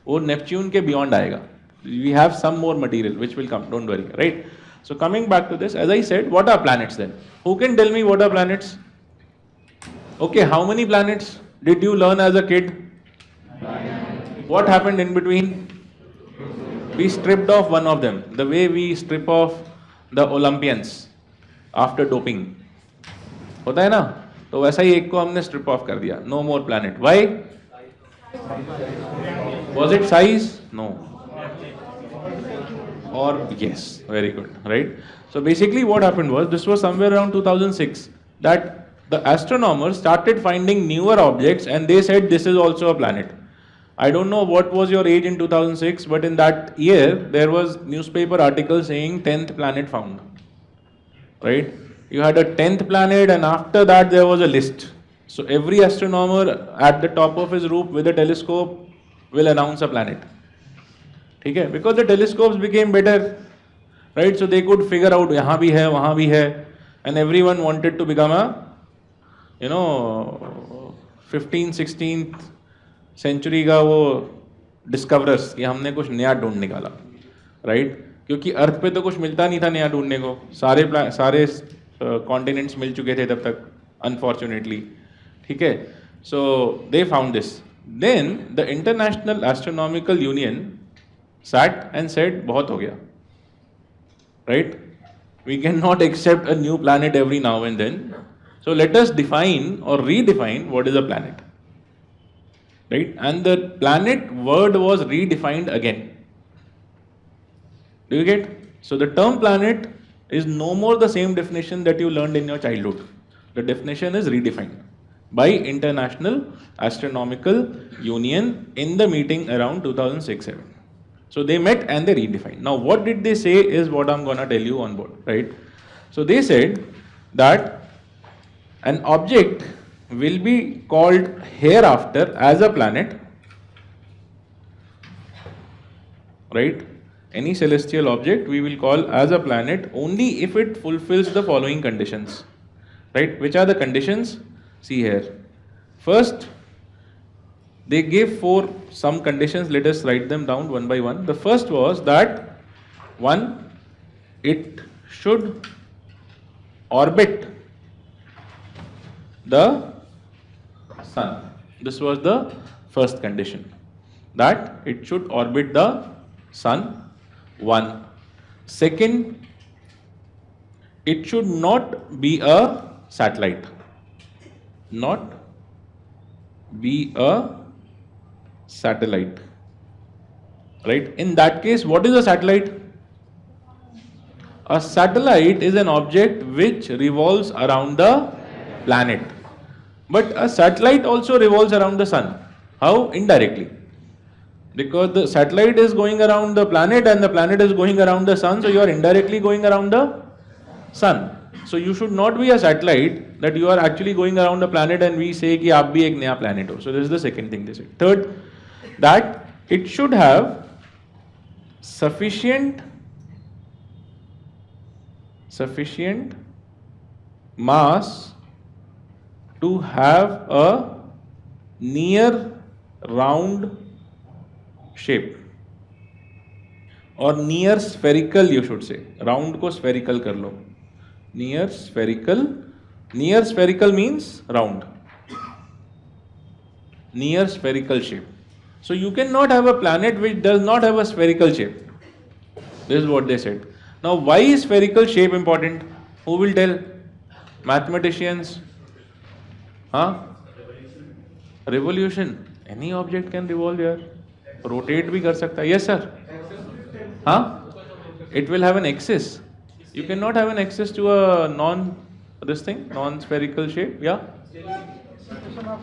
वो नेपच्यून के बियॉन्ड आएगा. We have some more material which will come, don't worry, right? So coming back to this, as I said, what are planets then? Who can tell me what are planets? Okay, how many planets did you learn as a kid? What happened in between? We stripped off one of them, the way we strip off the Olympians after doping. होता है ना? तो वैसा ही एक को हमने strip off कर दिया. No more planet. Why? Was it size? No. or yes, very good, right? So basically what happened was, this was somewhere around 2006, that the astronomers started finding newer objects and they said this is also a planet. I don't know what was your age in 2006, but in that year there was newspaper article saying 10th planet found, right? You had a 10th planet and after that there was a list. So every astronomer at the top of his roof with a telescope will announce a planet. Okay? Because the telescopes became better, right? So they could figure out यहाँ भी है, वहाँ भी है, and everyone wanted to become a, 15th 16th century का वो discoverers कि हमने कुछ नया ढूंढ निकाला, राइट? क्योंकि अर्थ पे तो कुछ मिलता नहीं था नया ढूंढने को, सारे कॉन्टिनेंट्स मिल चुके थे तब तक, अनफॉर्चुनेटली, ठीक है? So they found this, then the International Astronomical Union sat and said बहुत हो गया, right? We cannot accept a new planet every now and then. So let us define or redefine what is a planet, right? And the planet word was redefined again. Do you get? So the term planet is no more the same definition that you learned in your childhood. The definition is redefined by International Astronomical Union in the meeting around 2006-7. So they met and they redefined. Now what did they say is what I'm gonna tell you on board, right? So they said that an object will be called hereafter as a planet, right? Any celestial object we will call as a planet only if it fulfills the following conditions, right? Which are the conditions? See here. First, they gave some conditions. Let us write them down one by one. The first was that, one, it should orbit the sun. This was the first condition, that it should orbit the sun. One. Second, it should not be a satellite. Not be a satellite, right? In that case, what is a satellite? A satellite is an object which revolves around the planet. But a satellite also revolves around the sun. How? Indirectly. Because the satellite is going around the planet and the planet is going around the sun, so you are indirectly going around the sun. So you should not be a satellite that you are actually going around the planet and we say कि आप भी एक नया planet हो. So this is the second thing they said. Third, that it should have sufficient mass to have a near round shape, or near spherical, you should say. Round को spherical कर लो. Near spherical means round. Near spherical shape. So you cannot have a planet which does not have a spherical shape. This is what they said. Now why is spherical shape important? Who will tell? Mathematicians? Huh? Revolution. Any object can revolve here. Rotate भी कर सकता है. Yes sir. Huh? It will have an axis. You cannot have an axis to a non-spherical shape. Yeah?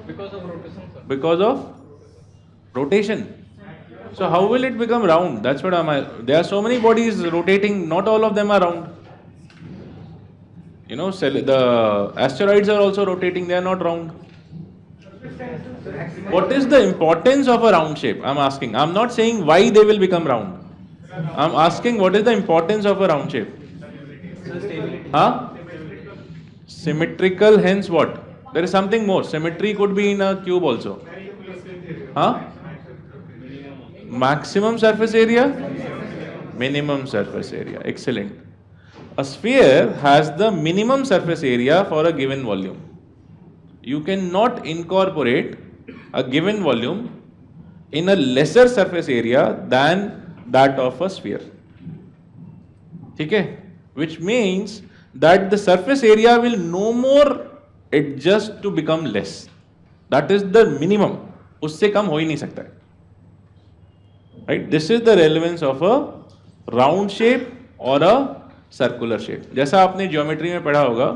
Because of rotation, sir.
Because of rotation. So how will it become round? That's what there are so many bodies rotating, not all of them are round. The asteroids are also rotating, they are not round. What is the importance of a round shape? I'm asking. I'm not saying why they will become round. I'm asking what is the importance of a round shape? Huh? Symmetrical, hence what? There is something more. Symmetry could be in a cube also. Huh? Maximum surface area? Minimum surface area. Excellent. A sphere has the minimum surface area for a given volume. You cannot incorporate a given volume in a lesser surface area than that of a sphere. Okay? Which means that the surface area will no more adjust to become less. That is the minimum. उससे कम हो ही नहीं सकता है. Right? This is the relevance of a round shape और a circular shape. जैसा आपने geometry में पढ़ा होगा,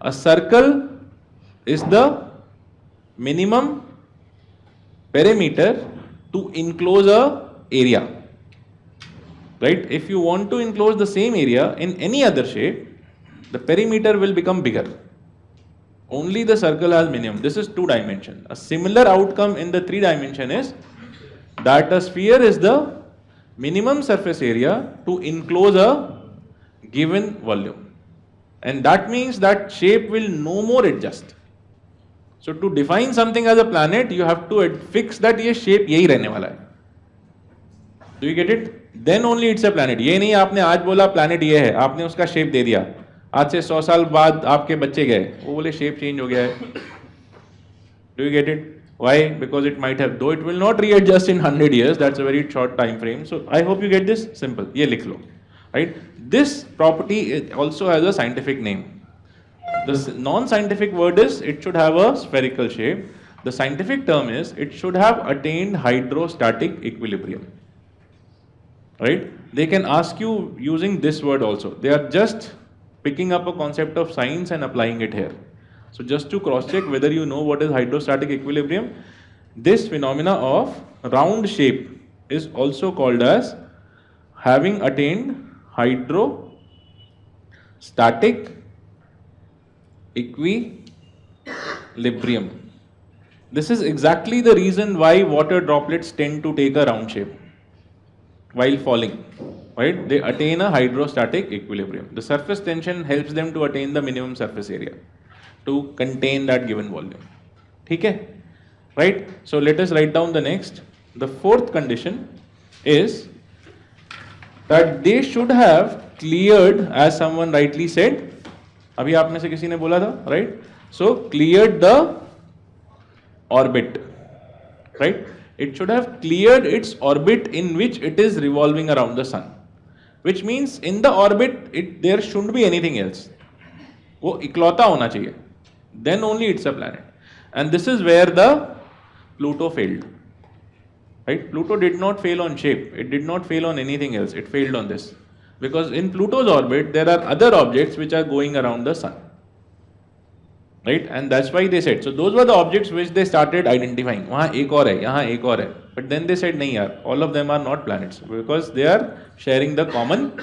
a circle is the minimum perimeter to enclose a area, right? If you want to enclose the same area in any other shape, the perimeter will become bigger. Only the circle has minimum. This is 2 dimension. A similar outcome in the 3 dimension is that a sphere is the minimum surface area to enclose a given volume, and that means that shape will no more adjust. So to define something as a planet, you have to fix that ये shape यही रहने वाला है. Do you get it? Then only it's a planet. ये नहीं आपने आज बोला planet ये है, आपने उसका shape दे दिया. आज से 100 साल बाद आपके बच्चे गए, वो बोले shape change हो गया है. Do you get it? Why? Because it might have, though it will not readjust in 100 years. That's a very short time frame. So I hope you get this. Simple. ये लिख लो. Right? This property also has a scientific name. The non-scientific word is it should have a spherical shape. The scientific term is it should have attained hydrostatic equilibrium. Right? They can ask you using this word also. They are just picking up a concept of science and applying it here. So just to cross-check whether you know what is hydrostatic equilibrium, this phenomena of round shape is also called as having attained hydrostatic equilibrium. This is exactly the reason why water droplets tend to take a round shape while falling, right? They attain a hydrostatic equilibrium. The surface tension helps them to attain the minimum surface area to contain that given volume. Okay? Right? So let us write down the next. The fourth condition is that they should have cleared, as someone rightly said, अभी आप में से किसी ने बोला था, right? So cleared the orbit, right? It should have cleared its orbit in which it is revolving around the sun, which means in the orbit there shouldn't be anything else. वो इकलौता होना चाहिए. Then only it's a planet. And this is where the Pluto failed. Right? Pluto did not fail on shape. It did not fail on anything else. It failed on this. Because in Pluto's orbit, there are other objects which are going around the sun. Right? And that's why they said. So those were the objects which they started identifying. वहाँ एक और है, यहाँ एक और है. But then they said, नहीं यार, all of them are not planets because they are sharing the common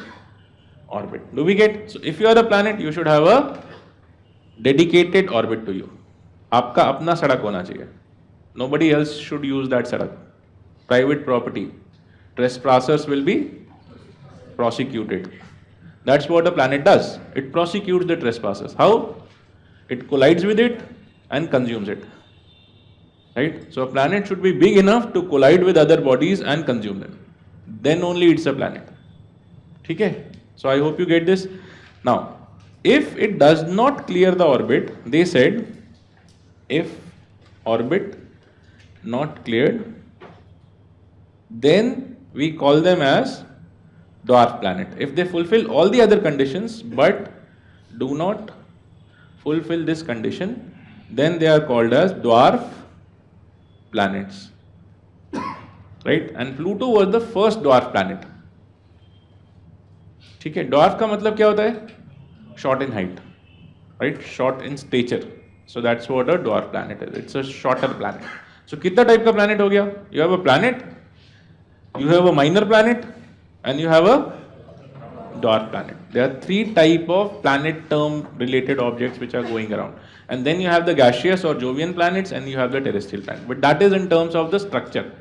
orbit. Do we get? So if you are a planet, you should have a dedicated orbit to you. आपका अपना सड़क होना चाहिए. Nobody else should use that सड़क. Private property. Trespassers will be prosecuted. That's what a planet does. It prosecutes the trespassers. How? It collides with it and consumes it. Right? So a planet should be big enough to collide with other bodies and consume them. Then only it's a planet. Okay? So I hope you get this. Now, if it does not clear the orbit, they said, if orbit not cleared, then we call them as dwarf planet. If they fulfill all the other conditions but do not fulfill this condition, then they are called as dwarf planets. Right? And Pluto was the first dwarf planet. ठीक है, dwarf का मतलब क्या होता है? Short in height, right? Short in stature. So that's what a dwarf planet is. It's a shorter planet. So कितना type का planet हो गया? You have a planet, you have a minor planet, and you have a dwarf planet. There are 3 type of planet term related objects which are going around. And then you have the gaseous or Jovian planets and you have the terrestrial planet. But that is in terms of the structure.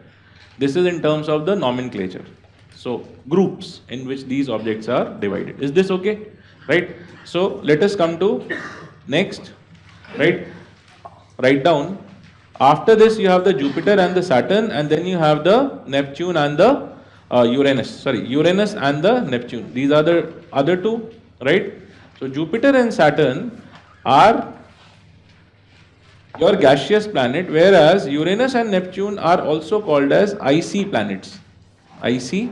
This is in terms of the nomenclature. So groups in which these objects are divided. Is this okay? Right? So let us come to next. Right? Write down. After this you have the Jupiter and the Saturn, and then you have the Neptune and the Uranus and the Neptune. These are the other 2, right? So Jupiter and Saturn are your gaseous planet, whereas Uranus and Neptune are also called as icy planets. Icy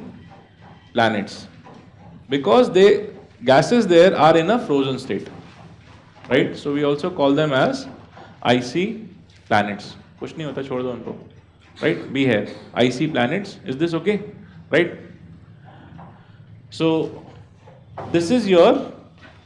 planets. Because the gases there are in a frozen state. Right? So we also call them as icy planets. कुछ नहीं होता, छोड़ दो उनको. Right? Be here. Icy planets. Is this okay? Right? So this is your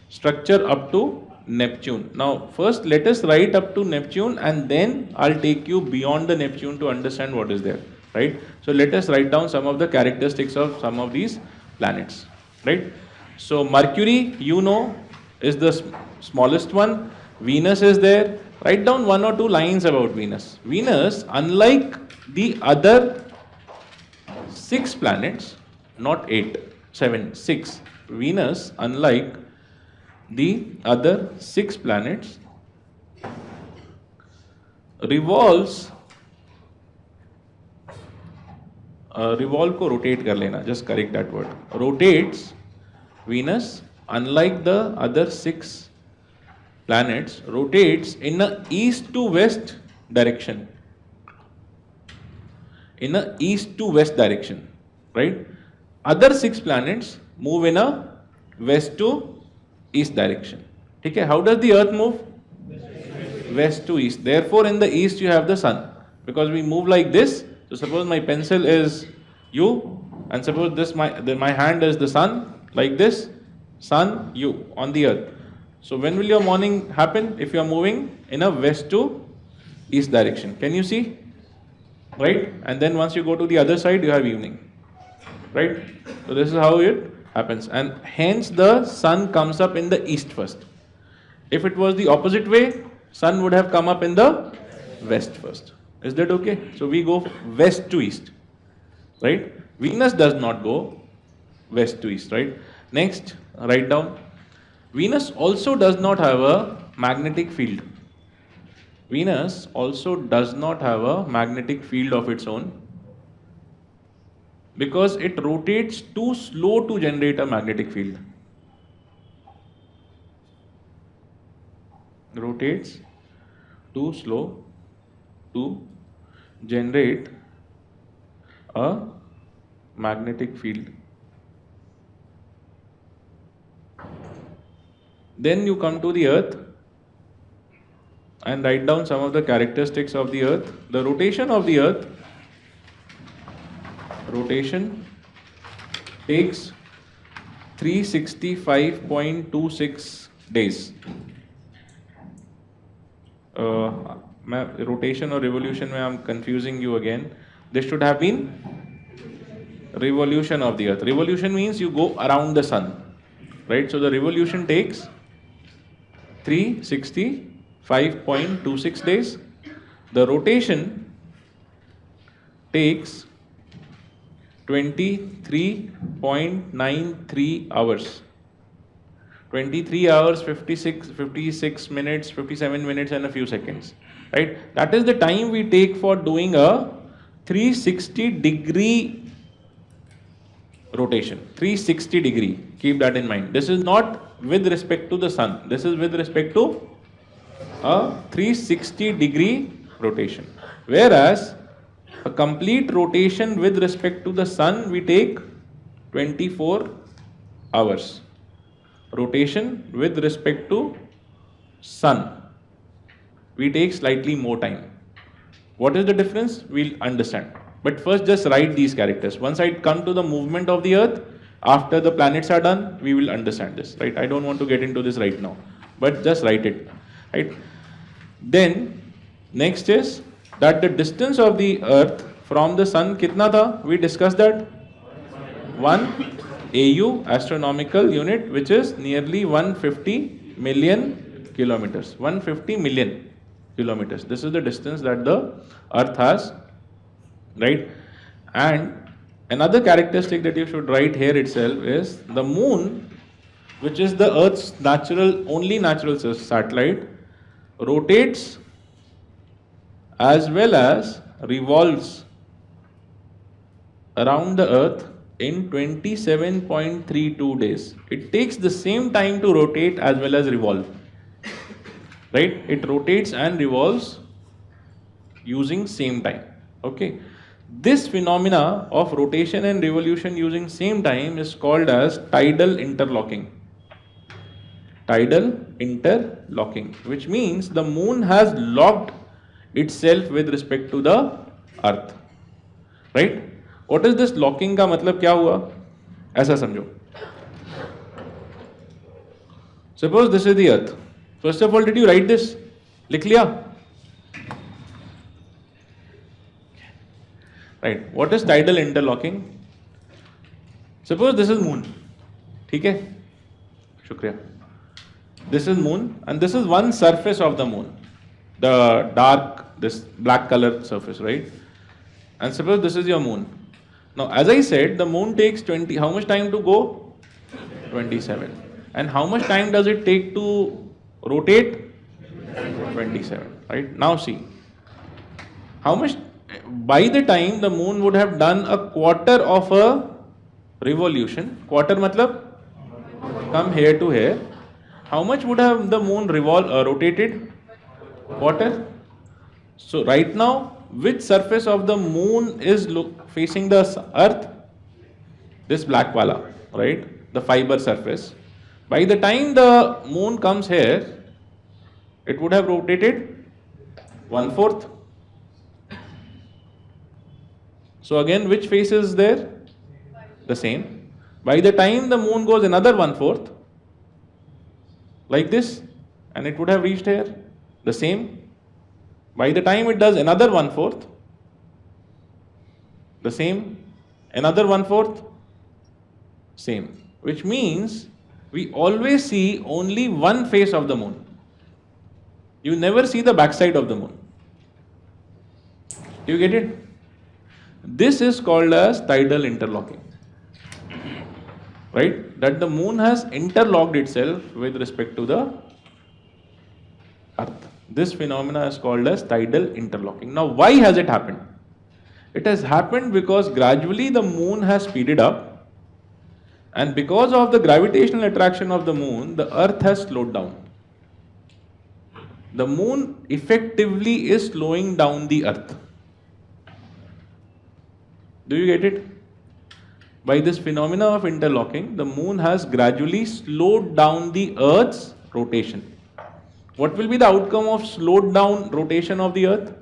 structure up to Neptune. Now first let us write up to Neptune and then I'll take you beyond the Neptune to understand what is there, right? So let us write down some of the characteristics of some of these planets, right? So Mercury, you know, is the smallest one. Venus is there. Write down one or two lines about Venus. Venus, unlike the other 6 planets, not 8, 7, 6. Venus, unlike the other 6 planets, revolves, revolve को rotate कर लेना, just correct that word. Rotates, Venus, unlike the other 6 planets, rotates in a east to west direction. In a east to west direction, right? Other 6 planets move in a west to east direction. Okay, how does the earth move? West to east. Therefore, in the east you have the sun. Because we move like this. So suppose my pencil is you, and suppose this my hand is the sun, like this, sun, you on the earth. So when will your morning happen? If you are moving in a west to east direction. Can you see? Right? And then once you go to the other side, you have evening. Right? So this is how it happens. And hence the sun comes up in the east first. If it was the opposite way, sun would have come up in the west first. Is that okay? So we go west to east. Right? Venus does not go west to east. Right? Next, write down. Venus also does not have a magnetic field. Venus also does not have a magnetic field of its own because it rotates too slow to generate a magnetic field. Rotates too slow to generate a magnetic field. Then you come to the Earth and write down some of the characteristics of the Earth. The rotation of the Earth, rotation takes 365.26 days. Rotation or revolution, I am confusing you again. This should have been revolution of the Earth. Revolution means you go around the sun, right? So the revolution takes 365.26 days. The rotation takes 23.93 hours. 23 hours, 56 minutes, 57 minutes and a few seconds. Right? That is the time we take for doing a 360-degree rotation. 360-degree. Keep that in mind. This is not with respect to the sun. This is with respect to a 360-degree rotation. Whereas a complete rotation with respect to the sun, we take 24 hours. Rotation with respect to sun, we take slightly more time. What is the difference? We'll understand. But first just write these characters. Once I come to the movement of the earth, after the planets are done, we will understand this, right? I don't want to get into this right now, but just write it, right? Then, next is that the distance of the earth from the sun, kitna tha? We discussed that. 1 AU, astronomical unit, which is nearly 150 million kilometers. 150 million kilometers. This is the distance that the earth has, right? And another characteristic that you should write here itself is the moon, which is the earth's only natural satellite, rotates as well as revolves around the earth in 27.32 days. It takes the same time to rotate as well as revolve. Right? It rotates and revolves using same time. Okay. This phenomena of rotation and revolution using same time is called as tidal interlocking. Tidal interlocking, which means the moon has locked itself with respect to the earth. Right? What is this locking का मतलब क्या हुआ? ऐसा समझो. Suppose this is the earth. First of all, did you write this? लिख लिया? Right. What is tidal interlocking? Suppose this is moon. ठीक है? शुक्रिया. This is moon and this is one surface of the moon. The dark, this black colored surface, right? And suppose this is your moon. Now, as I said, the moon takes 20, how much time to go? 27. And how much time does it take to rotate? 27, right? Now see, how much, by the time the moon would have done a quarter of a revolution, quarter matlab, come here to here, how much would have the moon rotated? Quarter. So right now, which surface of the moon is facing the earth? This black wala, right? The fiber surface. By the time the moon comes here, it would have rotated 1/4. So again, which face is there? The same. By the time the moon goes another 1/4, like this, and it would have reached here, the same. By the time it does another 1/4, the same, another 1/4, same. Which means we always see only one face of the moon. You never see the backside of the moon. Do you get it? This is called as tidal interlocking. Right? That the moon has interlocked itself with respect to the earth. This phenomena is called as tidal interlocking. Now, why has it happened? It has happened because gradually the moon has speeded up, and because of the gravitational attraction of the moon, the earth has slowed down. The moon effectively is slowing down the earth. Do you get it? By this phenomena of interlocking, the moon has gradually slowed down the earth's rotation. What will be the outcome of slowed down rotation of the earth?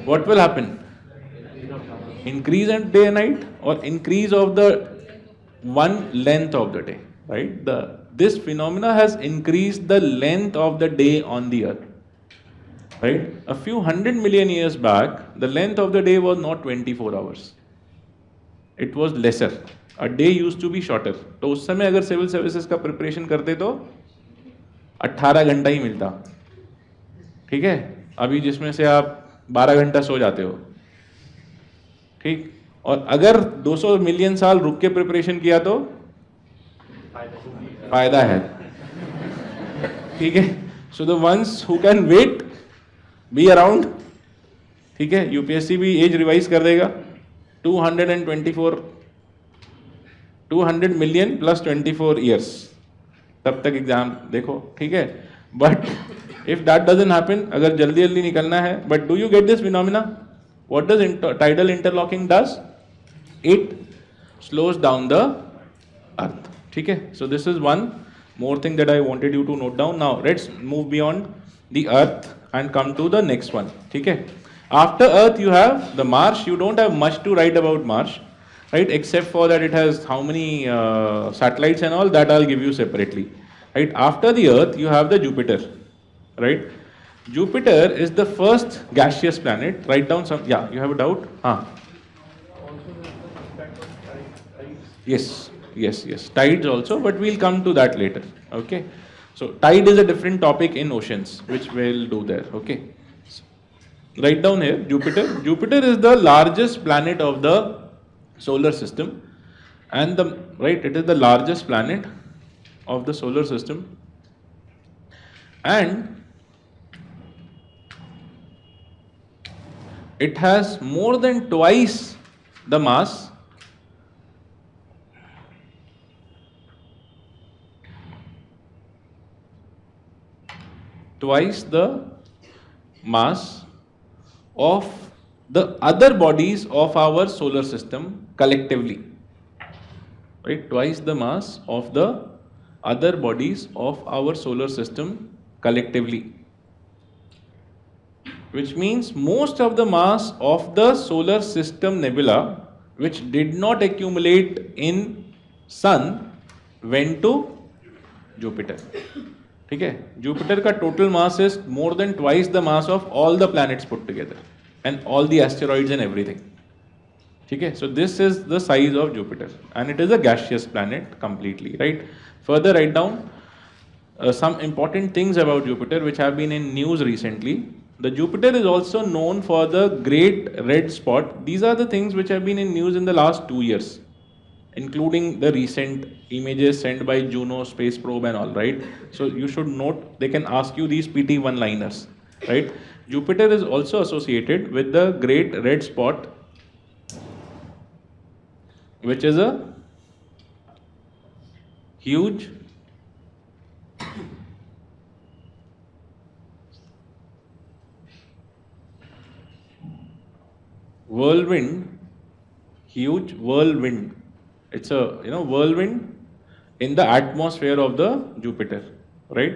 What will happen? Increase in day and night, or increase of the one length of the day, right? This phenomena has increased the length of the day on the earth, right? A few 100 million years back, the length of the day was not 24 hours. It was lesser. A day used to be shorter. तो उस समय अगर civil services का preparation करते तो 18 घंटा ही मिलता, ठीक है? अभी जिसमें से आप 12 घंटा सो जाते हो, ठीक? और अगर 200 मिलियन साल रुक के प्रिपरेशन किया तो फायदा है, ठीक है? So the ones who can wait be around, ठीक है? यूपीएससी भी एज रिवाइज कर देगा. 200 मिलियन प्लस 24 ईयर्स, तब तक एग्जाम देखो, ठीक है? But if that doesn't happen, अगर जल्दी जल्दी निकलना है, but do you get this phenomena? What does tidal interlocking does? It slows down the earth. ठीक है? So this is one more thing that I wanted you to note down. Now let's move beyond the earth and come to the next one. ठीक है? After earth you have the Mars. You don't have much to write about Mars, right? Except for that it has how many satellites and all that I'll give you separately. Right? After the earth you have the Jupiter, right? Jupiter is the first gaseous planet. Write down some. Yeah, you have a doubt? Yes. Tides also, but we'll come to that later. Okay. So tide is a different topic in oceans, which we'll do there. Okay. So, write down here Jupiter. Jupiter is the largest planet of the solar system, and it is the largest planet of the solar system, and it has more than twice the mass of the other bodies of our solar system collectively, right? Twice the mass of the other bodies of our solar system collectively, which means most of the mass of the solar system nebula which did not accumulate in sun went to Jupiter. ठीक है, Jupiter का total mass is more than twice the mass of all the planets put together and all the asteroids and everything. ठीक है, so this is the size of Jupiter and it is a gaseous planet completely, right? Further write down some important things about Jupiter which have been in news recently. The Jupiter is also known for the great red spot. These are the things which have been in news in the last 2 years, including the recent images sent by Juno space probe and all, right? So you should note, they can ask you these PT one-liners, right? Jupiter is also associated with the great red spot, which is a huge whirlwind, huge whirlwind. It's a whirlwind in the atmosphere of the Jupiter, right?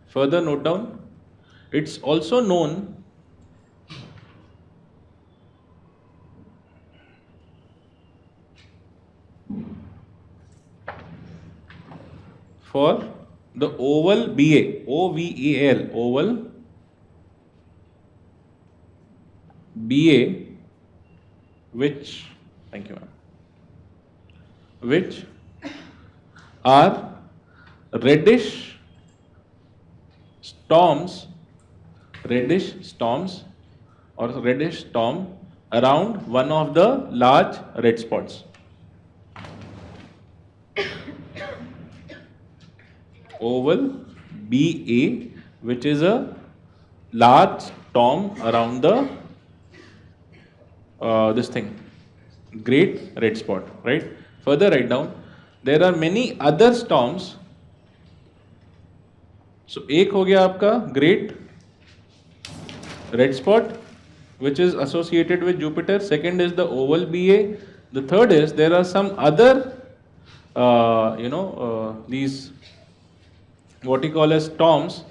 Further note down, it's also known for the oval BA, OVAL, oval BA, which, thank you ma'am, which are reddish storms or reddish storm around one of the large red spots. Oval BA, which is a large storm around the this thing, great red spot, right? Further write down, there are many other storms. So एक हो गया आपका great red spot which is associated with Jupiter. Second is the oval BA. The third is there are some other these what you call as storms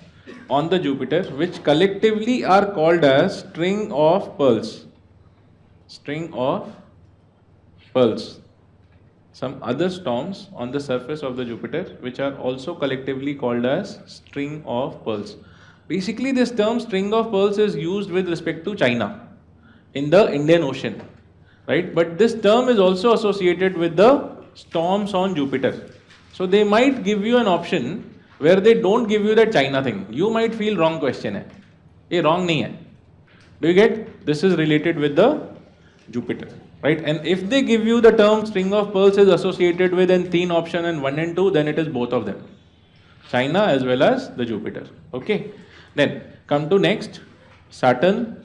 on the Jupiter, which collectively are called as string of pearls. String of pearls. Some other storms on the surface of the Jupiter which are also collectively called as string of pearls. Basically this term string of pearls is used with respect to China in the Indian Ocean, right? But this term is also associated with the storms on Jupiter. So they might give you an option where they don't give you that China thing. You might feel wrong question hai. Ye wrong nahi hai. Do you get? This is related with the Jupiter, right? And if they give you the term string of pearls is associated with an thin option and 1 and 2, then it is both of them, China as well as the Jupiter. Okay, then come to next, Saturn.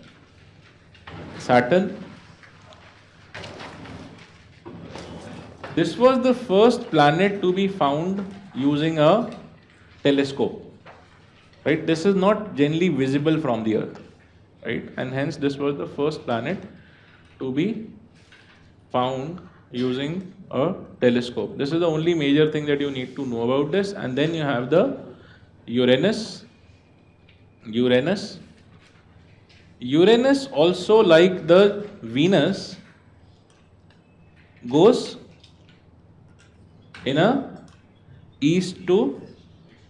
This was the first planet to be found using a telescope, right? This is not generally visible from the Earth, right? And hence this was the first planet to be found using a telescope. This is the only major thing that you need to know about this. And then you have the Uranus. Uranus also, like the Venus, goes in a east to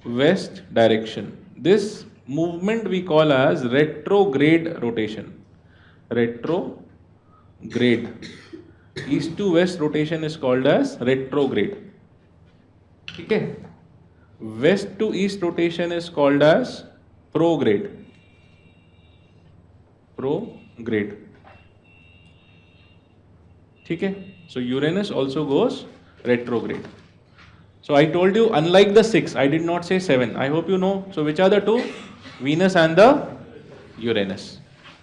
west direction. This movement we call as retrograde rotation. Retrograde. East to west rotation is called as retrograde. Okay. West to east rotation is called as prograde. Okay. So Uranus also goes retrograde. So I told you, unlike the 6, I did not say 7. I hope you know. So which are the two? Venus and the Uranus.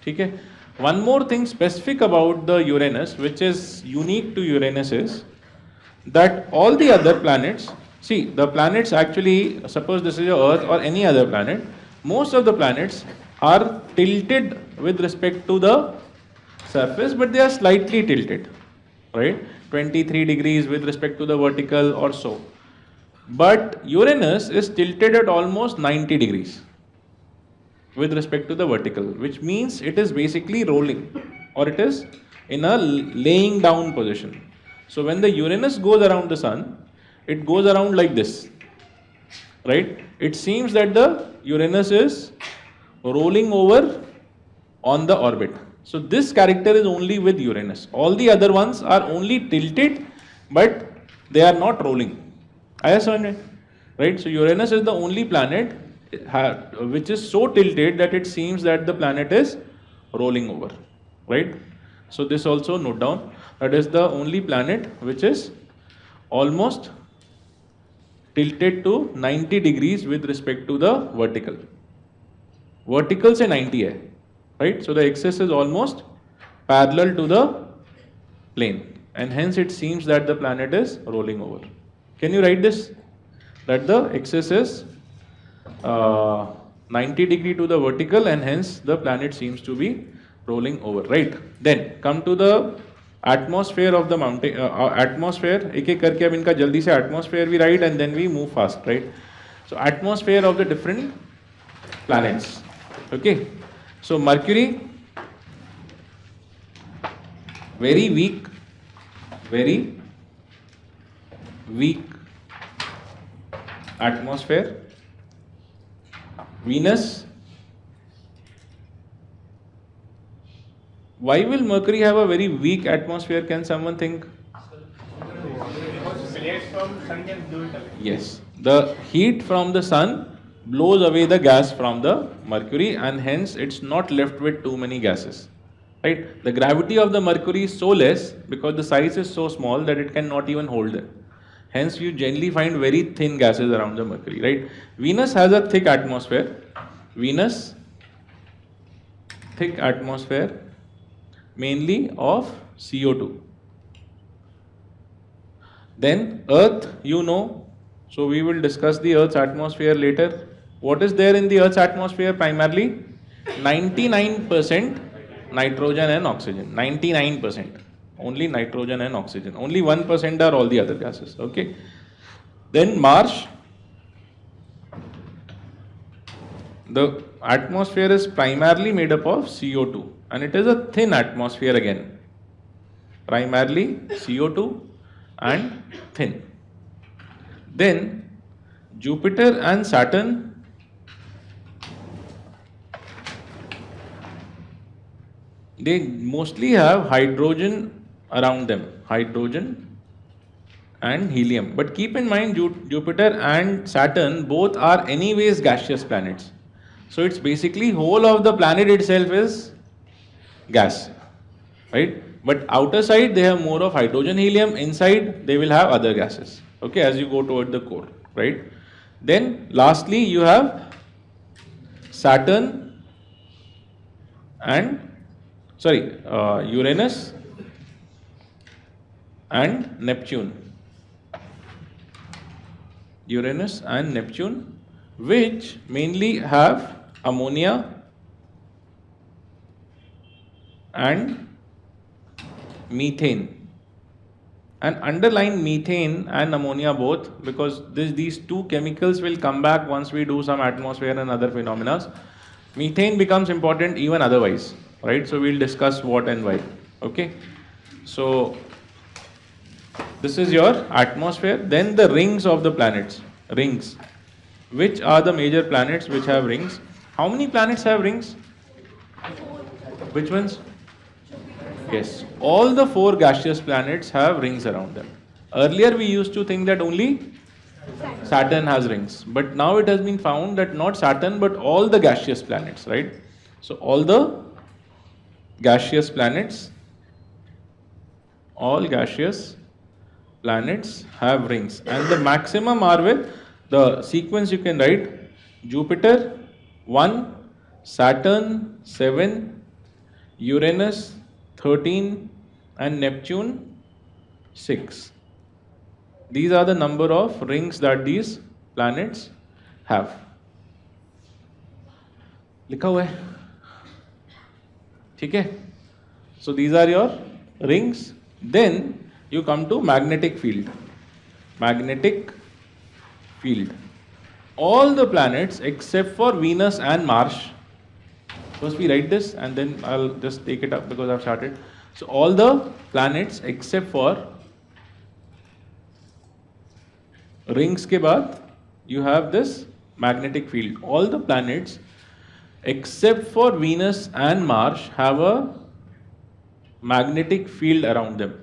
Okay. One more thing specific about the Uranus, which is unique to Uranus, is that all the other planets, see, the planets actually, suppose this is your Earth or any other planet, most of the planets are tilted with respect to the surface, but they are slightly tilted, right? 23 degrees with respect to the vertical or so. But Uranus is tilted at almost 90 degrees with respect to the vertical, which means it is basically rolling or it is in a laying down position. So when the Uranus goes around the sun, it goes around like this, right? It seems that the Uranus is rolling over on the orbit. So this character is only with Uranus. All the other ones are only tilted, but they are not rolling. I understand it, right? So Uranus is the only planet which is so tilted that it seems that the planet is rolling over, right? So this also note down. That is the only planet which is almost tilted to 90 degrees with respect to the vertical. Vertical से 90 है, right? So the axis is almost parallel to the plane, and hence it seems that the planet is rolling over. Can you write this? That the axis is 90 degree to the vertical, and hence the planet seems to be rolling over, right? Then come to the atmosphere of the mountain. Atmosphere, एक एक करके अब इनका जल्दी से atmosphere we write and then we move fast, right? So atmosphere of the different planets. Okay, so Mercury, very weak atmosphere. Venus, why will Mercury have a very weak atmosphere? Can someone think?
Because plates from sun can do it away.
Yes, the heat from the sun blows away the gas from the Mercury, and hence it's not left with too many gases, right? The gravity of the Mercury is so less because the size is so small that it cannot even hold them. Hence you generally find very thin gases around the Mercury, right? Venus has a thick atmosphere. Venus, thick atmosphere, mainly of CO2. Then Earth, you know, so we will discuss the Earth's atmosphere later. What is there in the Earth's atmosphere primarily? 99% nitrogen and oxygen. 99%. Only nitrogen and oxygen. Only 1% are all the other gases. Okay. Then Mars. The atmosphere is primarily made up of CO2, and it is a thin atmosphere again. Primarily CO2 and thin. Then Jupiter and Saturn, they mostly have hydrogen around them, hydrogen and helium. But keep in mind, Jupiter and Saturn both are anyways gaseous planets. So it's basically whole of the planet itself is gas, right? But outer side they have more of hydrogen, helium. Inside they will have other gases. Okay, as you go toward the core, right? Then lastly you have Saturn and Uranus and Neptune. Uranus and Neptune, which mainly have ammonia and methane. And underline methane and ammonia both, because these two chemicals will come back once we do some atmosphere and other phenomena. Methane becomes important even otherwise, right? So we'll discuss what and why. Okay, so this is your atmosphere. Then the rings of the planets. Rings. Which are the major planets which have rings? How many planets have rings? Which ones? Yes, all the 4 gaseous planets have rings around them. Earlier we used to think that only Saturn has rings, but now it has been found that not Saturn but all the gaseous planets, right? So all the gaseous planets, all gaseous planets have rings, and the maximum are with the sequence you can write: Jupiter 1, Saturn 7, Uranus 13 and Neptune 6. These are the number of rings that these planets have. लिखा हुआ है, ठीक है? So these are your rings. Then you come to magnetic field. Magnetic field. All the planets except for Venus and Mars. First we write this and then I'll just take it up because I've started. So all the planets except for rings के बाद you have this magnetic field. All the planets except for Venus and Mars have a magnetic field around them.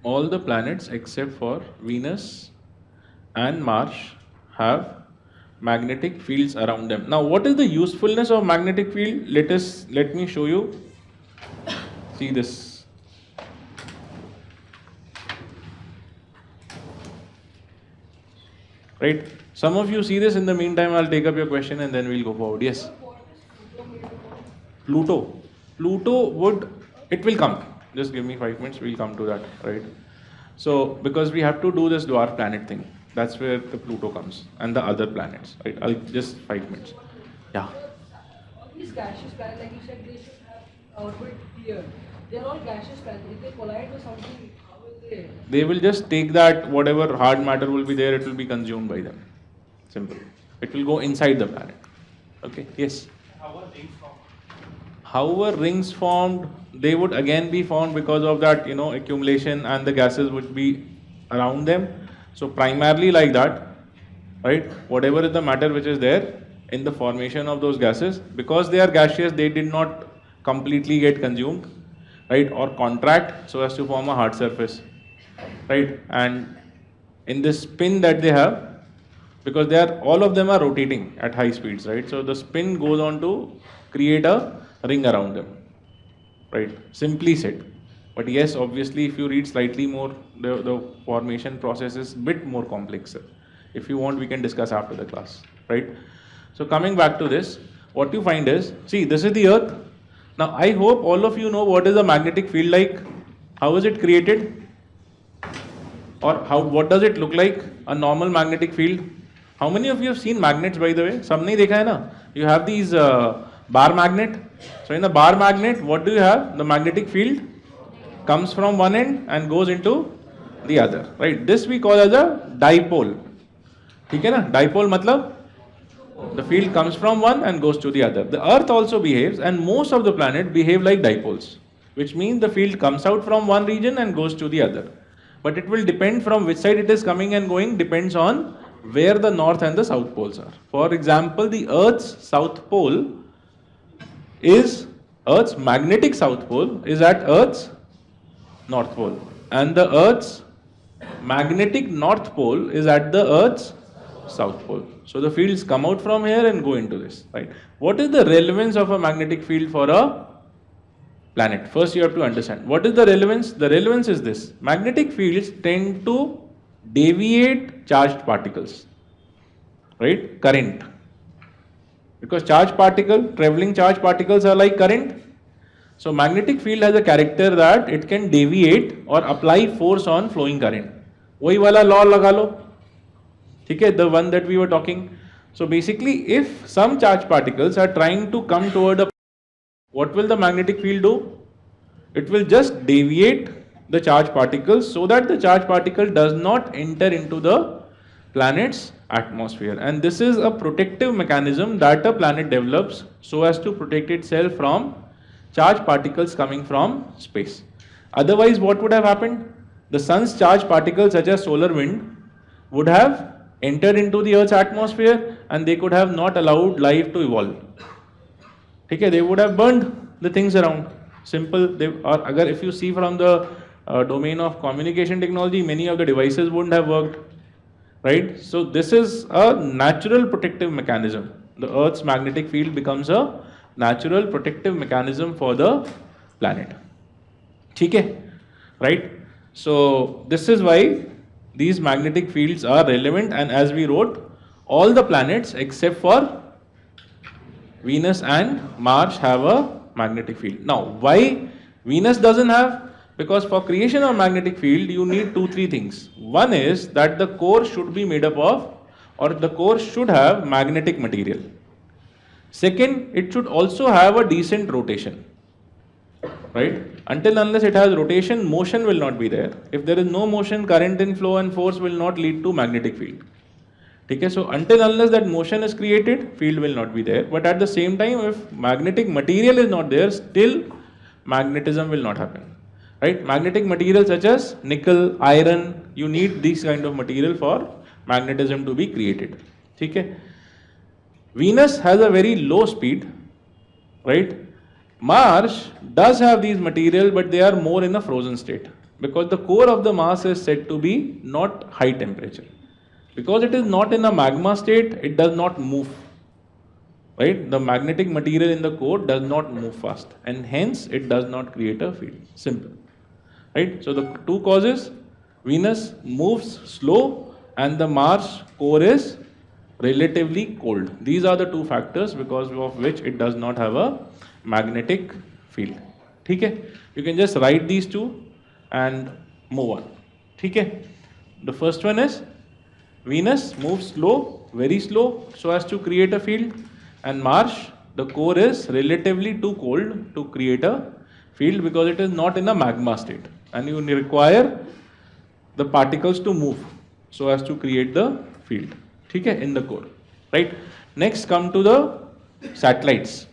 All the planets except for Venus and Mars have magnetic fields around them. Now, what is the usefulness of magnetic field? Let me show you. See this. Right? Some of you see this. In the meantime, I'll take up your question and then we'll go forward. Yes. Pluto. Pluto would, it will come. Just give me 5 minutes, we'll come to that, right? So, because we have to do this dwarf planet thing, that's where the Pluto comes and the other planets, right? I'll just 5 minutes. Yeah.
All these gaseous planets, like you said, they should have orbit here. They're all gaseous planets. If they collide with something, how will they?
They will just take that, whatever hard matter will be there, it will be consumed by them. Simple. It will go inside the planet. Okay, yes? However rings formed, they would again be formed because of that, accumulation, and the gases would be around them. So primarily like that, right? Whatever is the matter which is there in the formation of those gases, because they are gaseous, they did not completely get consumed, right? Or contract so as to form a hard surface, right? And in this spin that they have, because all of them are rotating at high speeds, right? So the spin goes on to create a ring around them, right? Simply said. But yes, obviously, if you read slightly more, the formation process is a bit more complex. If you want, we can discuss after the class, right? So coming back to this, what you find is, see, this is the Earth. Now, I hope all of you know what is the magnetic field like. How is it created? Or what does it look like? A normal magnetic field. How many of you have seen magnets, by the way? Some nahi dekha hai na? You have these bar magnet. So in a bar magnet, what do you have? The magnetic field comes from one end and goes into the other, right? This we call as a dipole. ठीक है ना? Dipole matlab the field comes from one and goes to the other. The Earth also behaves, and most of the planet behave like dipoles, which means the field comes out from one region and goes to the other. But it will depend from which side it is coming and going, depends on where the north and the south poles are. For example, the Earth's south pole is, Earth's magnetic south pole is at Earth's north pole, and the Earth's magnetic north pole is at the Earth's south pole. So the fields come out from here and go into this, right? What is the relevance of a magnetic field for a planet? First you have to understand. What is the relevance? The relevance is this. Magnetic fields tend to deviate charged particles, right? Current. Because traveling charged particles are like current. So magnetic field has a character that it can deviate or apply force on flowing current. वही वाला law लगा लो. ठीक है, the one that we were talking. So basically, if some charged particles are trying to come toward a, what will the magnetic field do? It will just deviate the charged particles so that the charged particle does not enter into the planet's atmosphere. And this is a protective mechanism that a planet develops so as to protect itself from charged particles coming from space. Otherwise, what would have happened? The sun's charged particles such as solar wind would have entered into the Earth's atmosphere and they could have not allowed life to evolve. Okay, they would have burned the things around. Simple. If you see from the domain of communication technology, many of the devices wouldn't have worked. Right? So this is a natural protective mechanism. The Earth's magnetic field becomes a natural protective mechanism for the planet. Okay? Right? So this is why these magnetic fields are relevant, and as we wrote, all the planets except for Venus and Mars have a magnetic field. Now, why Venus doesn't have? Because for creation of magnetic field, you need 2-3 things. One is that the core should be made up of, or the core should have magnetic material. Second, it should also have a decent rotation. Right? Until unless it has rotation, motion will not be there. If there is no motion, current in flow and force will not lead to magnetic field. ठीक है. So until unless that motion is created, field will not be there. But at the same time, if magnetic material is not there, still magnetism will not happen, right? Magnetic material such as nickel, iron, you need this kind of material for magnetism to be created. ठीक है. Venus has a very low speed, right? Mars does have these material, but they are more in a frozen state because the core of the Mars is said to be not high temperature. Because it is not in a magma state, it does not move, right? The magnetic material in the core does not move fast, and hence it does not create a field. Simple, right? So the two causes: Venus moves slow and the Mars core is relatively cold. These are the two factors because of which it does not have a magnetic field. ठीक है? You can just write these two and move on. ठीक है? The first one is Venus moves slow, very slow, so as to create a field, and Mars, the core is relatively too cold to create a field because it is not in a magma state, and you require the particles to move so as to create the field. ठीक है? In the core, right? Next, come to the satellites.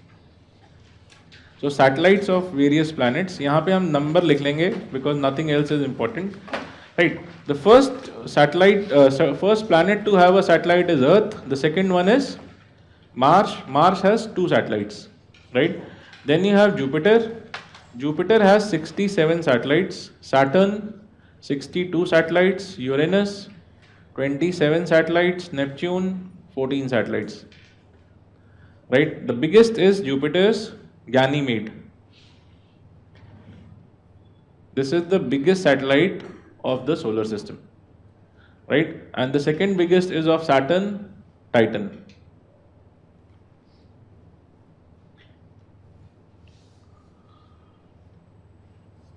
So satellites of various planets. यहाँ पे हम number लिख लेंगे because nothing else is important, right? The first satellite, first planet to have a satellite is Earth. The second one is Mars. Mars has 2 satellites, right? Then you have Jupiter. Jupiter has 67 satellites. Saturn, 62 satellites. Uranus, 27 satellites. Neptune, 14 satellites, right? The biggest is Jupiter's Ganymede. This is the biggest satellite of the solar system, right? And the second biggest is of Saturn, Titan.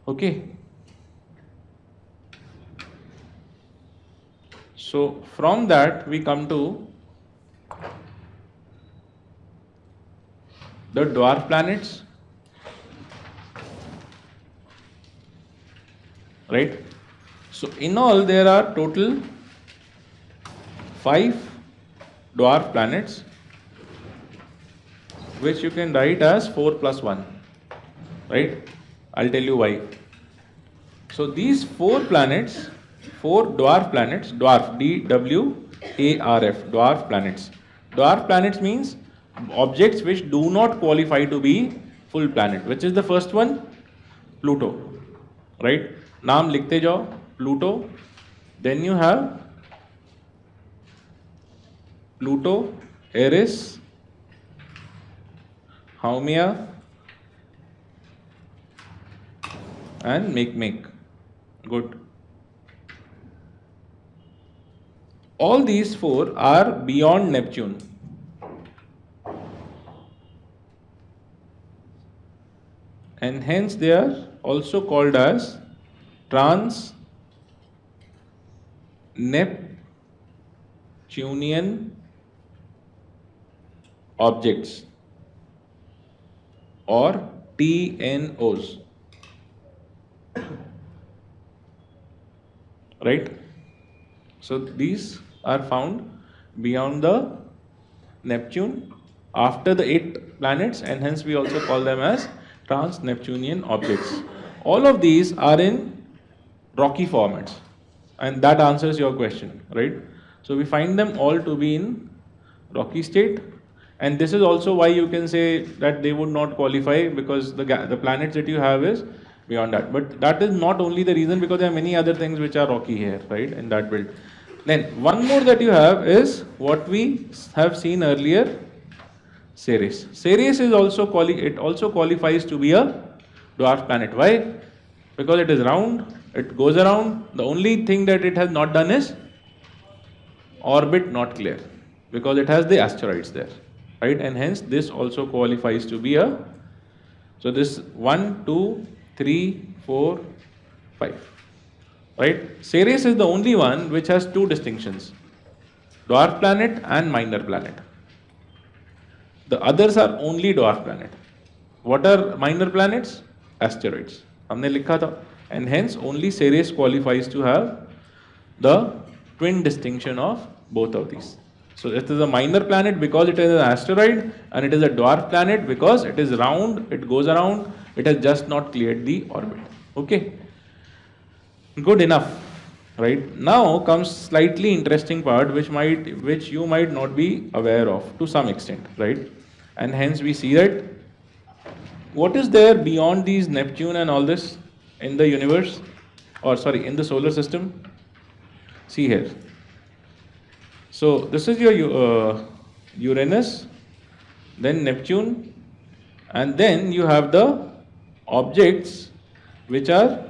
Okay. So from that we come to the dwarf planets, right? So in all there are total 5 dwarf planets, which you can write as 4 plus 1, right? I'll tell you why. So these 4 planets, 4 dwarf planets, dwarf, D-W-A-R-F, dwarf planets. Dwarf planets means objects which do not qualify to be full planet. Which is the first one? Pluto, right? नाम लिखते जाओ, Pluto. Then you have Pluto, Eris, Haumea, and Makemake. Good. All these 4 are beyond Neptune. And hence they are also called as trans-Neptunian objects or TNOs, right? So these are found beyond the Neptune after the 8 planets, and hence we also call them as trans-Neptunian objects. All of these are in rocky formats, and that answers your question, right? So we find them all to be in rocky state, and this is also why you can say that they would not qualify because the planets that you have is beyond that. But that is not only the reason, because there are many other things which are rocky here, right, in that build. Then one more that you have is what we have seen earlier, Ceres. Ceres is also qualifies to be a dwarf planet. Why? Because it is round, it goes around. The only thing that it has not done is orbit not clear, because it has the asteroids there, right? And hence this also qualifies to be a, so this 1, 2, 3, 4, 5, right? Ceres is the only one which has 2 distinctions, dwarf planet and minor planet. The others are only dwarf planet. What are minor planets? Asteroids. हमने लिखा था, and hence only Ceres qualifies to have the twin distinction of both of these. So it is a minor planet because it is an asteroid, and it is a dwarf planet because it is round, it goes around, it has just not cleared the orbit. Okay, good enough. Right now comes slightly interesting part which you might not be aware of to some extent, right? And hence we see that what is there beyond these Neptune and all this in the universe, or sorry, in the solar system? See here. So this is your Uranus, then Neptune, and then you have the objects which are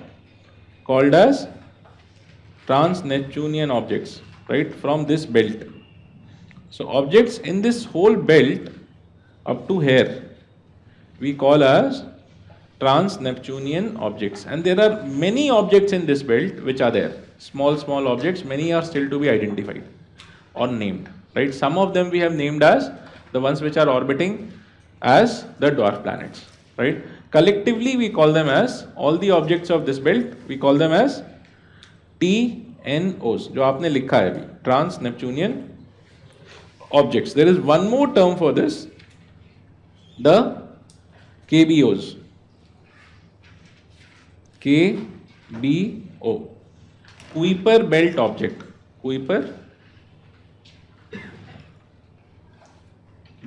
called as trans-Neptunian objects, right, from this belt. So objects in this whole belt up to here we call as trans-Neptunian objects, and there are many objects in this belt which are there, small objects, many are still to be identified or named, right? Some of them we have named as the ones which are orbiting as the dwarf planets, right? Collectively we call them as, all the objects of this belt we call them as TNOs, जो आपने लिखा है अभी, trans-Neptunian objects. There is one more term for this, the KBOs. KBO, Kuiper belt object. Kuiper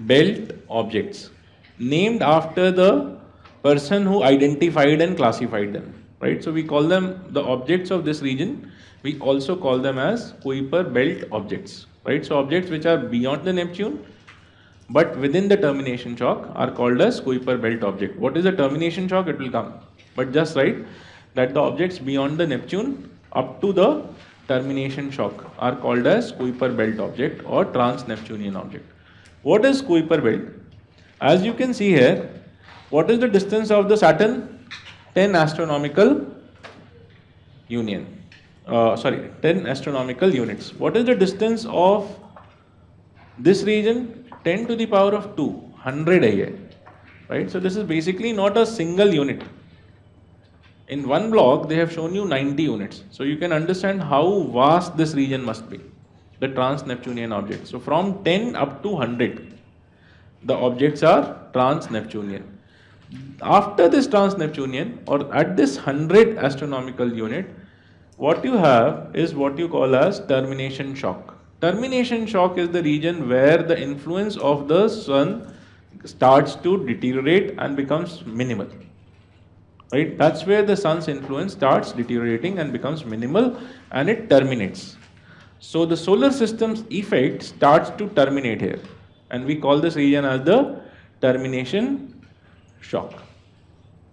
belt objects, named after the person who identified and classified them, right? So we call them the objects of this region. We also call them as Kuiper belt objects, right? So objects which are beyond the Neptune but within the termination shock are called as Kuiper belt object. What is the termination shock? It will come, but just write that the objects beyond the Neptune up to the termination shock are called as Kuiper belt object or trans-Neptunian object. What is Kuiper belt? As you can see here, what is the distance of the Saturn? 10 astronomical 10 astronomical units. What is the distance of this region? 10 to the power of 2, 100 है ये, right? So this is basically not a single unit. In one block, they have shown you 90 units. So you can understand how vast this region must be, the trans-Neptunian objects. So from 10 up to 100, the objects are trans-Neptunian. After this trans-Neptunian, or at this 100 astronomical unit, what you have is what you call as termination shock. Termination shock is the region where the influence of the sun starts to deteriorate and becomes minimal. Right? That's where the sun's influence starts deteriorating and becomes minimal, and it terminates. So the solar system's effect starts to terminate here, and we call this region as the termination shock.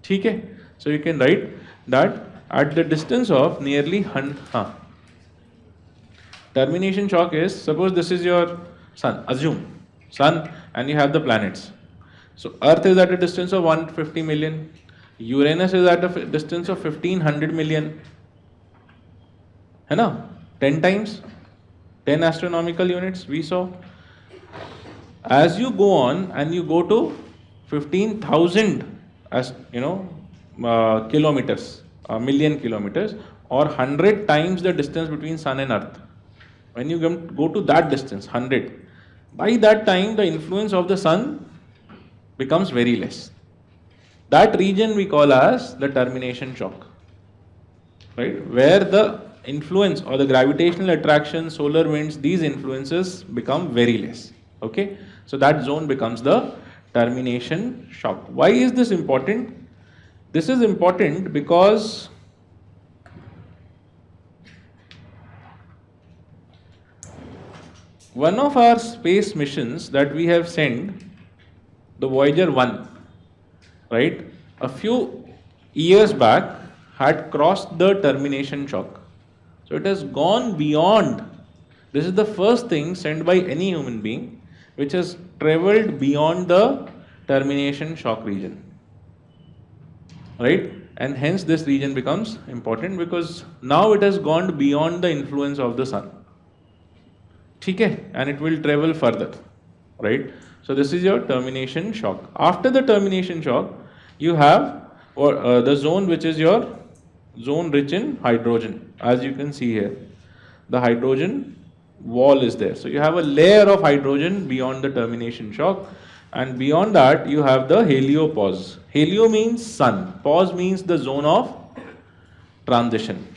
Okay? So you can write that at the distance of nearly termination shock is, suppose this is your sun, assume sun, and you have the planets. So Earth is at a distance of 150 million, Uranus is at a distance of 1500 million, है ना? 10 times, 10 astronomical units we saw. As you go on and you go to 15,000 as kilometers, a million kilometers, or 100 times the distance between sun and earth. When you go to that distance, 100, by that time the influence of the sun becomes very less. That region we call as the termination shock, right? Where the influence or the gravitational attraction, solar winds, these influences become very less. Okay, so that zone becomes the termination shock. Why is this important? This is important because one of our space missions that we have sent, the Voyager 1, right, a few years back had crossed the termination shock. So it has gone beyond. This is the first thing sent by any human being which has traveled beyond the termination shock region, right? And hence this region becomes important because now it has gone beyond the influence of the sun. Okay? And it will travel further, right? So this is your termination shock. After the termination shock, you have the zone which is your zone rich in hydrogen, as you can see here. The hydrogen wall is there. So you have a layer of hydrogen beyond the termination shock, and beyond that you have the heliopause. Helio means sun, pause means the zone of transition,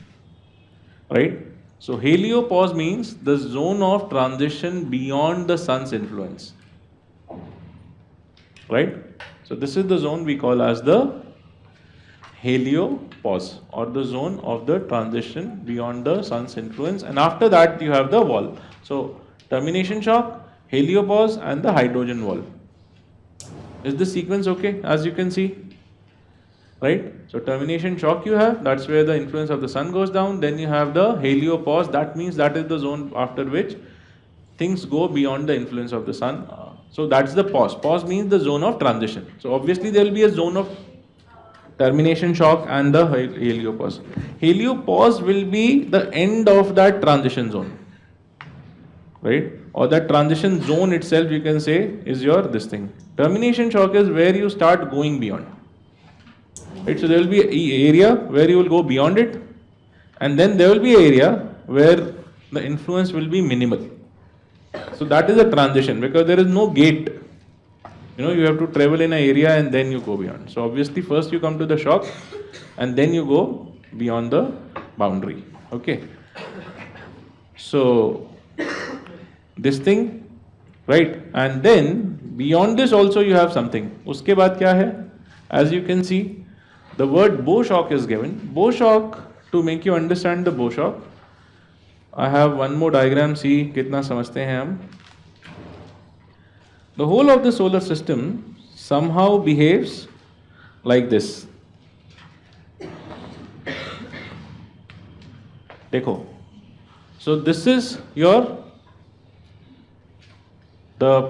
right? So heliopause means the zone of transition beyond the sun's influence, right? So this is the zone we call as the heliopause, or the zone of the transition beyond the sun's influence, and after that you have the wall. So termination shock, heliopause, and the hydrogen wall. Is this sequence okay, as you can see? Right? So termination shock you have, that's where the influence of the sun goes down. Then you have the heliopause, that means that is the zone after which things go beyond the influence of the sun. So that's the pause. Pause means the zone of transition. So obviously there will be a zone of termination shock and the heliopause. Heliopause will be the end of that transition zone, right? Or that transition zone itself, you can say, is your this thing. Termination shock is where you start going beyond, right? So there will be an area where you will go beyond it, and then there will be an area where the influence will be minimal. So that is a transition, because there is no gate. You have to travel in an area and then you go beyond. So obviously first you come to the shock and then you go beyond the boundary. Okay. So this thing, right? And then beyond this also you have something. Uske baad kya hai? As you can see, the word bow shock is given. Bow shock, to make you understand the bow shock, I have one more diagram. See kitna samajhte hain hum. The whole of the solar system somehow behaves like this. Dekho. So this is the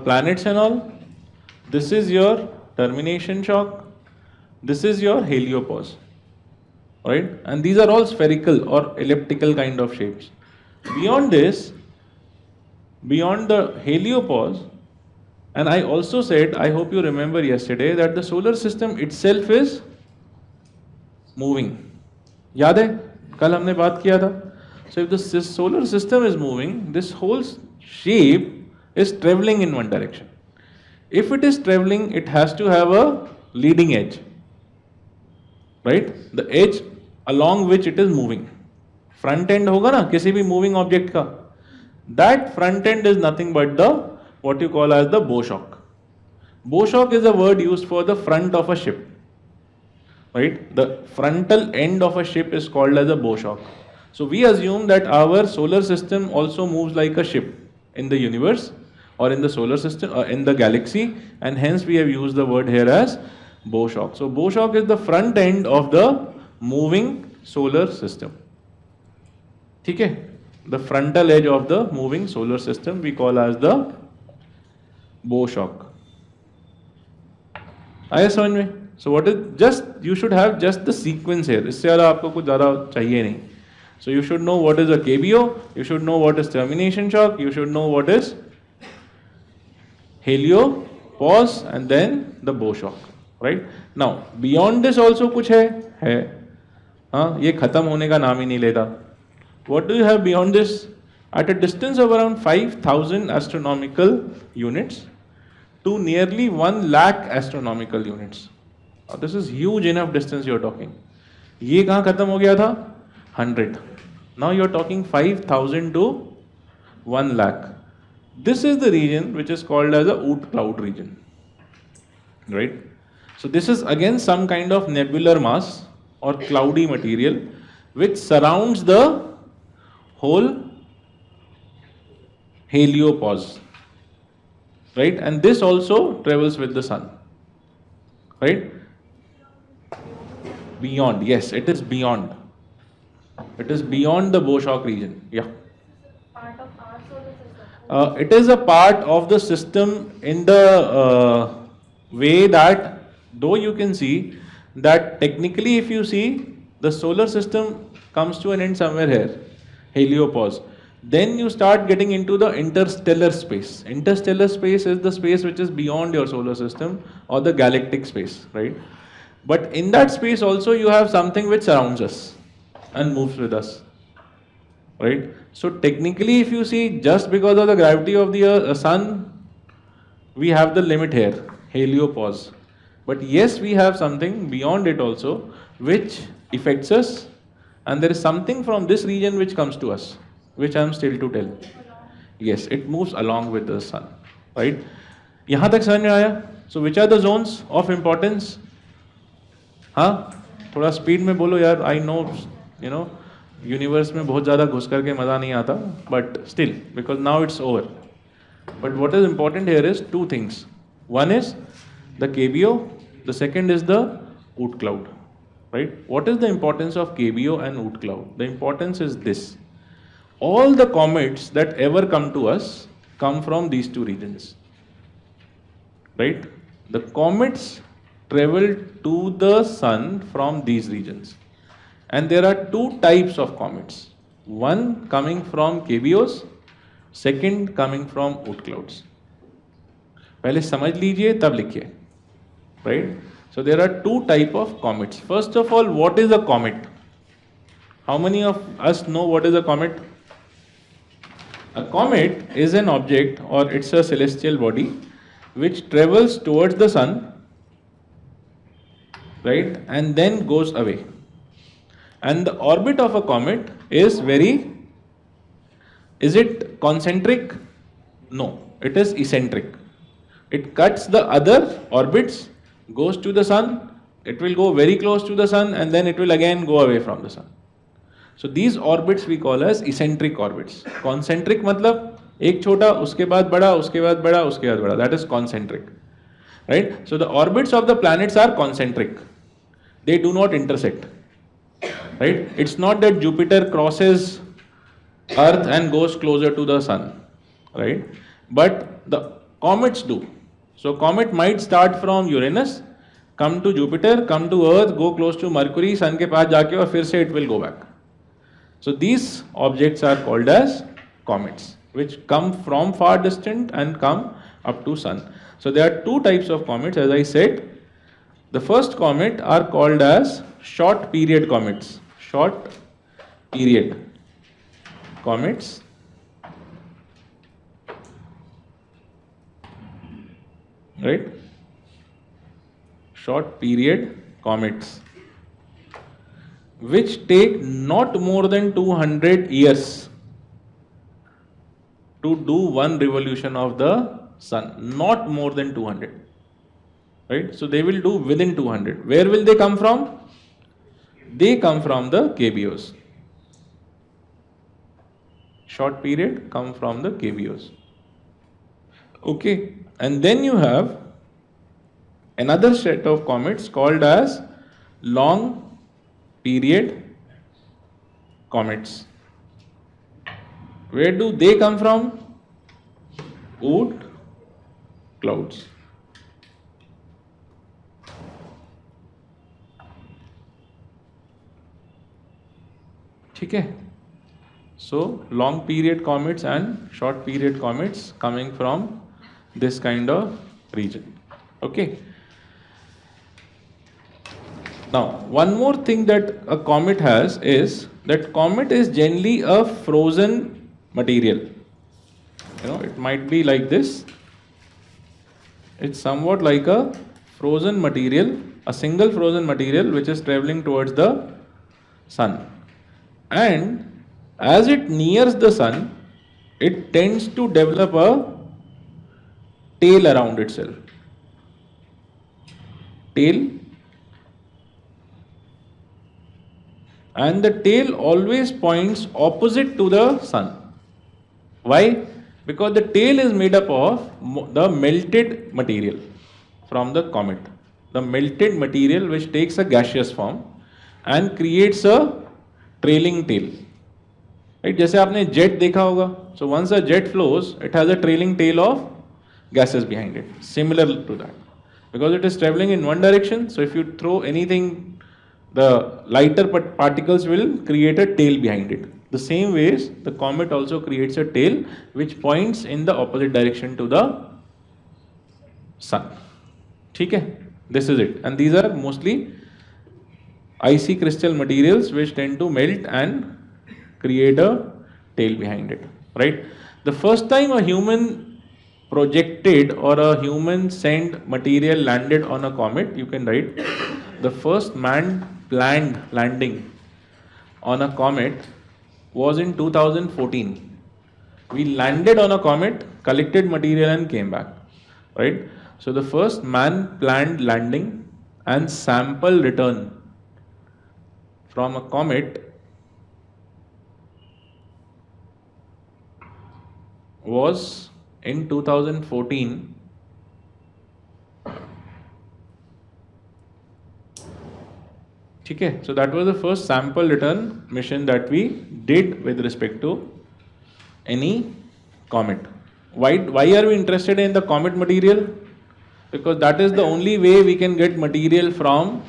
planets and all. This is your termination shock. This is your heliopause. Right? And these are all spherical or elliptical kind of shapes. Beyond this, beyond the heliopause, and I also said, I hope you remember yesterday, that the solar system itself is moving. याद है? कल हमने बात किया था. So if the solar system is moving, this whole shape is traveling in one direction. If it is traveling, it has to have a leading edge, right? The edge along which it is moving. Front end होगा ना किसी भी moving object का. That front end is nothing but the what you call as the bow shock. Bow shock is a word used for the front of a ship, right? The frontal end of a ship is called as a bow shock. So we assume that our solar system also moves like a ship in the universe, or in the solar system, or in the galaxy, and hence we have used the word here as bow shock. So bow shock is the front end of the moving solar system. ठीक है? The frontal edge of the moving solar system we call as the bow shock. आया समझ में? So what is, just you should have just the sequence here. इससे ज़्यादा आपको कुछ ज़्यादा चाहिए नहीं. So you should know what is a KBO, you should know what is termination shock, you should know what is helio, pause, and then the bow shock, right? Now beyond this also कुछ है हाँ ये खत्म होने का नाम ही नहीं लेता. What do you have beyond this? At a distance of around 5,000 astronomical units to nearly 1 lakh astronomical units. Now, this is huge enough distance you're talking. ये कहाँ खत्म हो गया था? 100. Now you're talking 5,000 to 1 lakh. This is the region which is called as a Oort cloud region, right? So this is again some kind of nebular mass or cloudy material which surrounds the whole heliopause, right? And this also travels with the sun, right? Beyond, yes, it is beyond. It is beyond the bow shock region. Yeah.
Part of our solar system.
It is a part of the system in the way that, though you can see that technically, if you see, the solar system comes to an end somewhere here, heliopause. Then you start getting into the interstellar space. Interstellar space is the space which is beyond your solar system, or the galactic space, right? But in that space also you have something which surrounds us and moves with us, right? So technically, if you see, just because of the gravity of the sun, we have the limit here, heliopause. But yes, we have something beyond it also, which affects us, and there is something from this region which comes to us, which I am still to tell. Yes, it moves along with the sun, right? यहाँ तक समझ में आया? So which are the zones of importance? हाँ, थोड़ा speed में बोलो यार. I know, you know, universe में बहुत ज़्यादा घुस करके मज़ा नहीं आता, but still, because now it's over. But what is important here is two things. One is the KBO, the second is the Oort cloud. Right? What is the importance of KBO and Oort cloud? The importance is this. All the comets that ever come to us come from these two regions. Right? The comets travel to the sun from these regions. And there are two types of comets. One coming from KBOs, second coming from Oort clouds. पहले समझ लीजिए तब लिखिए. Right? So there are two type of comets. First of all, what is a comet? How many of us know what is a comet? A comet is an object, or it's a celestial body which travels towards the sun, right, and then goes away. And the orbit of a comet is is it concentric? No, it is eccentric. It cuts the other orbits, goes to the sun, it will go very close to the sun, and then it will again go away from the sun. So these orbits we call as eccentric orbits. Concentric मतलब एक छोटा, उसके बाद बड़ा, उसके बाद बड़ा, उसके बाद बड़ा. That is concentric. Right? So the orbits of the planets are concentric. They do not intersect. Right? It's not that Jupiter crosses Earth and goes closer to the sun. Right? But the comets do. So comet might start from Uranus, come to Jupiter, come to Earth, go close to Mercury, sun के पास जाके और फिर से it will go back. So these objects are called as comets, which come from far distant and come up to sun. So there are two types of comets, as I said. The first comet are called as short period comets. Short period comets. Right? Short period comets, which take not more than 200 years to do one revolution of the sun. Not more than 200. Right? So they will do within 200. Where will they come from? They come from the KBOs. Short period come from the KBOs. Okay. And then you have another set of comets called as long period comets. Where do they come from? Oort clouds. ठीक है? So long period comets and short period comets coming from this kind of region. Okay. Now, one more thing that a comet has is that comet is generally a frozen material. You know, it might be like this. It's somewhat like a frozen material, a single frozen material which is traveling towards the sun. And as it nears the sun, it tends to develop a tail around itself. Tail. And the tail always points opposite to the sun. Why? Because the tail is made up of the melted material from the comet. The melted material which takes a gaseous form and creates a trailing tail. Right? जैसे आपने jet देखा होगा. So once a jet flows, it has a trailing tail of gases behind it. Similar to that. Because it is traveling in one direction, so if you throw anything, the lighter particles will create a tail behind it. The same ways, the comet also creates a tail which points in the opposite direction to the sun. ठीक है? This is it. And these are mostly icy crystal materials which tend to melt and create a tail behind it, right? The first time a human projected or a human sent material landed on a comet, you can write the first man planned landing on a comet was in 2014. We landed on a comet, collected material and came back, right? So the first man planned landing and sample return from a comet was in 2014. Okay, so that was the first sample return mission that we did with respect to any comet. Why are we interested in the comet material? Because that is the only way we can get material from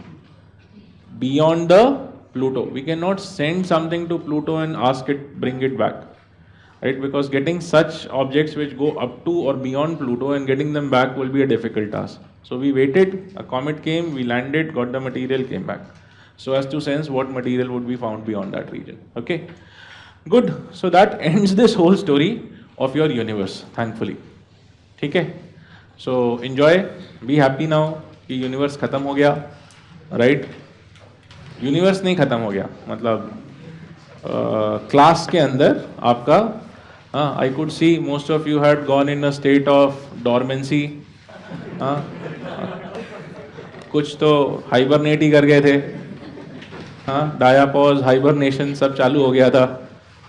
beyond the Pluto. We cannot send something to Pluto and ask it, bring it back, right? Because getting such objects which go up to or beyond Pluto and getting them back will be a difficult task. So we waited, a comet came, we landed, got the material, came back. So as to sense what material would be found beyond that region. Okay, good. So that ends this whole story of your universe, thankfully. Okay, so enjoy, be happy now कि universe खत्म हो गया, right? Universe नहीं खत्म हो गया, मतलब class के अंदर आपका I could see most of you had gone in a state of dormancy. कुछ तो हाइबरनेट ही कर गए थे. डायापॉज हाइबरनेशन सब चालू हो गया था.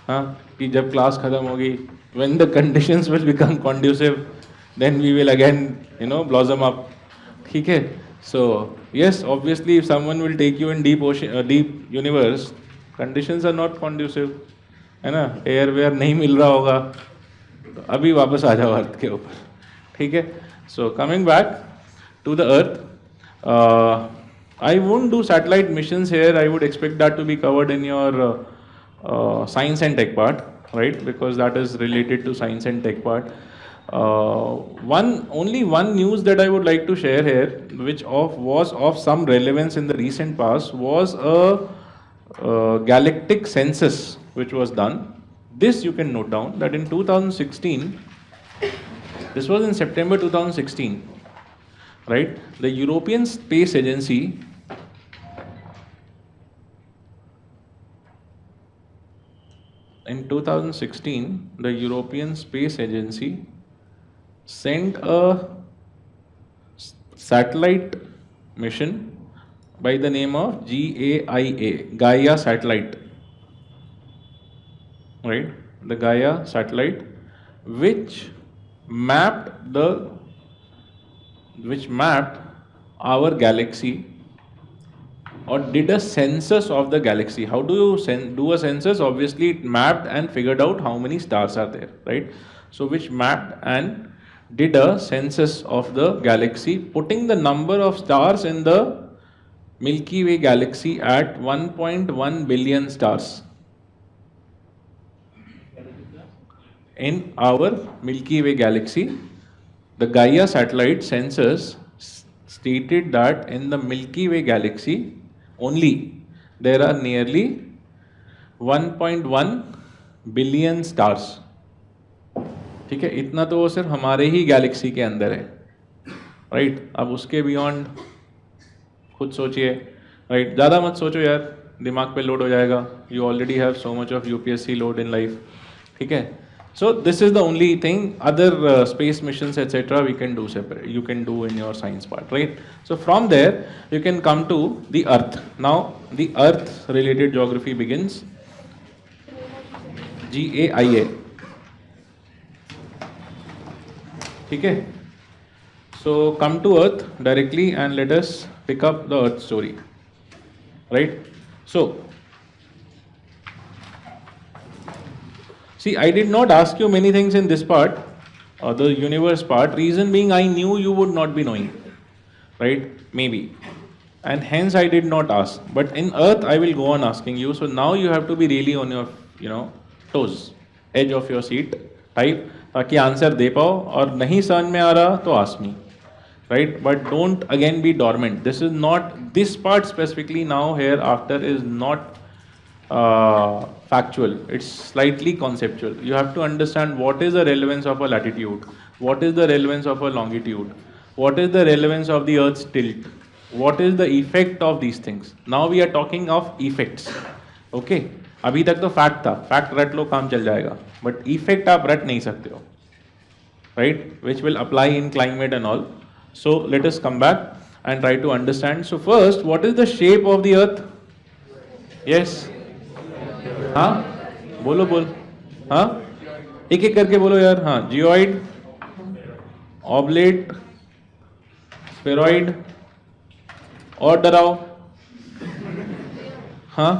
कि जब क्लास खत्म होगी, when the conditions will become conducive, then we will again blossom up. ठीक है. So yes, obviously if someone will take you in deep ocean, deep universe, conditions are not conducive, है ना. एयर वेयर नहीं मिल रहा होगा, तो अभी वापस आ जाओ अर्थ के ऊपर. ठीक है. So coming back to the earth, I won't do satellite missions here. I would expect that to be covered in your science and tech part, right? Because that is related to science and tech part. Only one news that I would like to share here, which was of some relevance in the recent past, was a galactic census which was done. This you can note down that in 2016, this was in September 2016, right? The European Space Agency in 2016, the European Space Agency sent a satellite mission by the name of GAIA, Gaia satellite, right? The Gaia satellite, which mapped our galaxy, or did a census of the galaxy. How do you do a census? Obviously, it mapped and figured out how many stars are there, right? So, which mapped and did a census of the galaxy, putting the number of stars in the Milky Way galaxy at 1.1 billion stars. In our Milky Way galaxy, the Gaia satellite census stated that in the Milky Way galaxy only there are nearly 1.1 billion stars. ठीक है, इतना तो वो सिर्फ हमारे ही Galaxy के अंदर है, राइट? अब उसके बियॉन्ड खुद सोचिए, राइट? ज़्यादा मत सोचो यार, दिमाग पे लोड हो जाएगा. You already have so much of UPSC load in life. ठीक है. So this is the only thing. Other space missions etc. we can do separate. You can do in your science part, right? So from there you can come to the Earth. Now the Earth related geography begins. GAIA. ठीक है. So come to Earth directly and let us pick up the Earth story, right? So see, I did not ask you many things in this part, the universe part. Reason being, I knew you would not be knowing, right? Maybe. And hence I did not ask. But in Earth, I will go on asking you. So now you have to be really on your, toes, edge of your seat type, ताकि answer दे पाओ. और नहीं समझ में आ रहा तो ask me, right? But don't again be dormant. This is not, this part specifically now here after is not factual, it's slightly conceptual. You have to understand what is the relevance of a latitude, what is the relevance of a longitude, what is the relevance of the Earth's tilt, what is the effect of these things. Now we are talking of effects. Okay, अभी तक तो fact था, fact रट लो काम चल जाएगा, but effect आप रट नहीं सकते हो, right, which will apply in climate and all. So let us come back and try to understand. So first, what is the shape of the earth? Yes, हाँ बोलो बोल, हाँ एक एक करके बोलो यार. हाँ, जियोइड, ऑब्लेट, स्फेरॉइड, और डराओ. हाँ,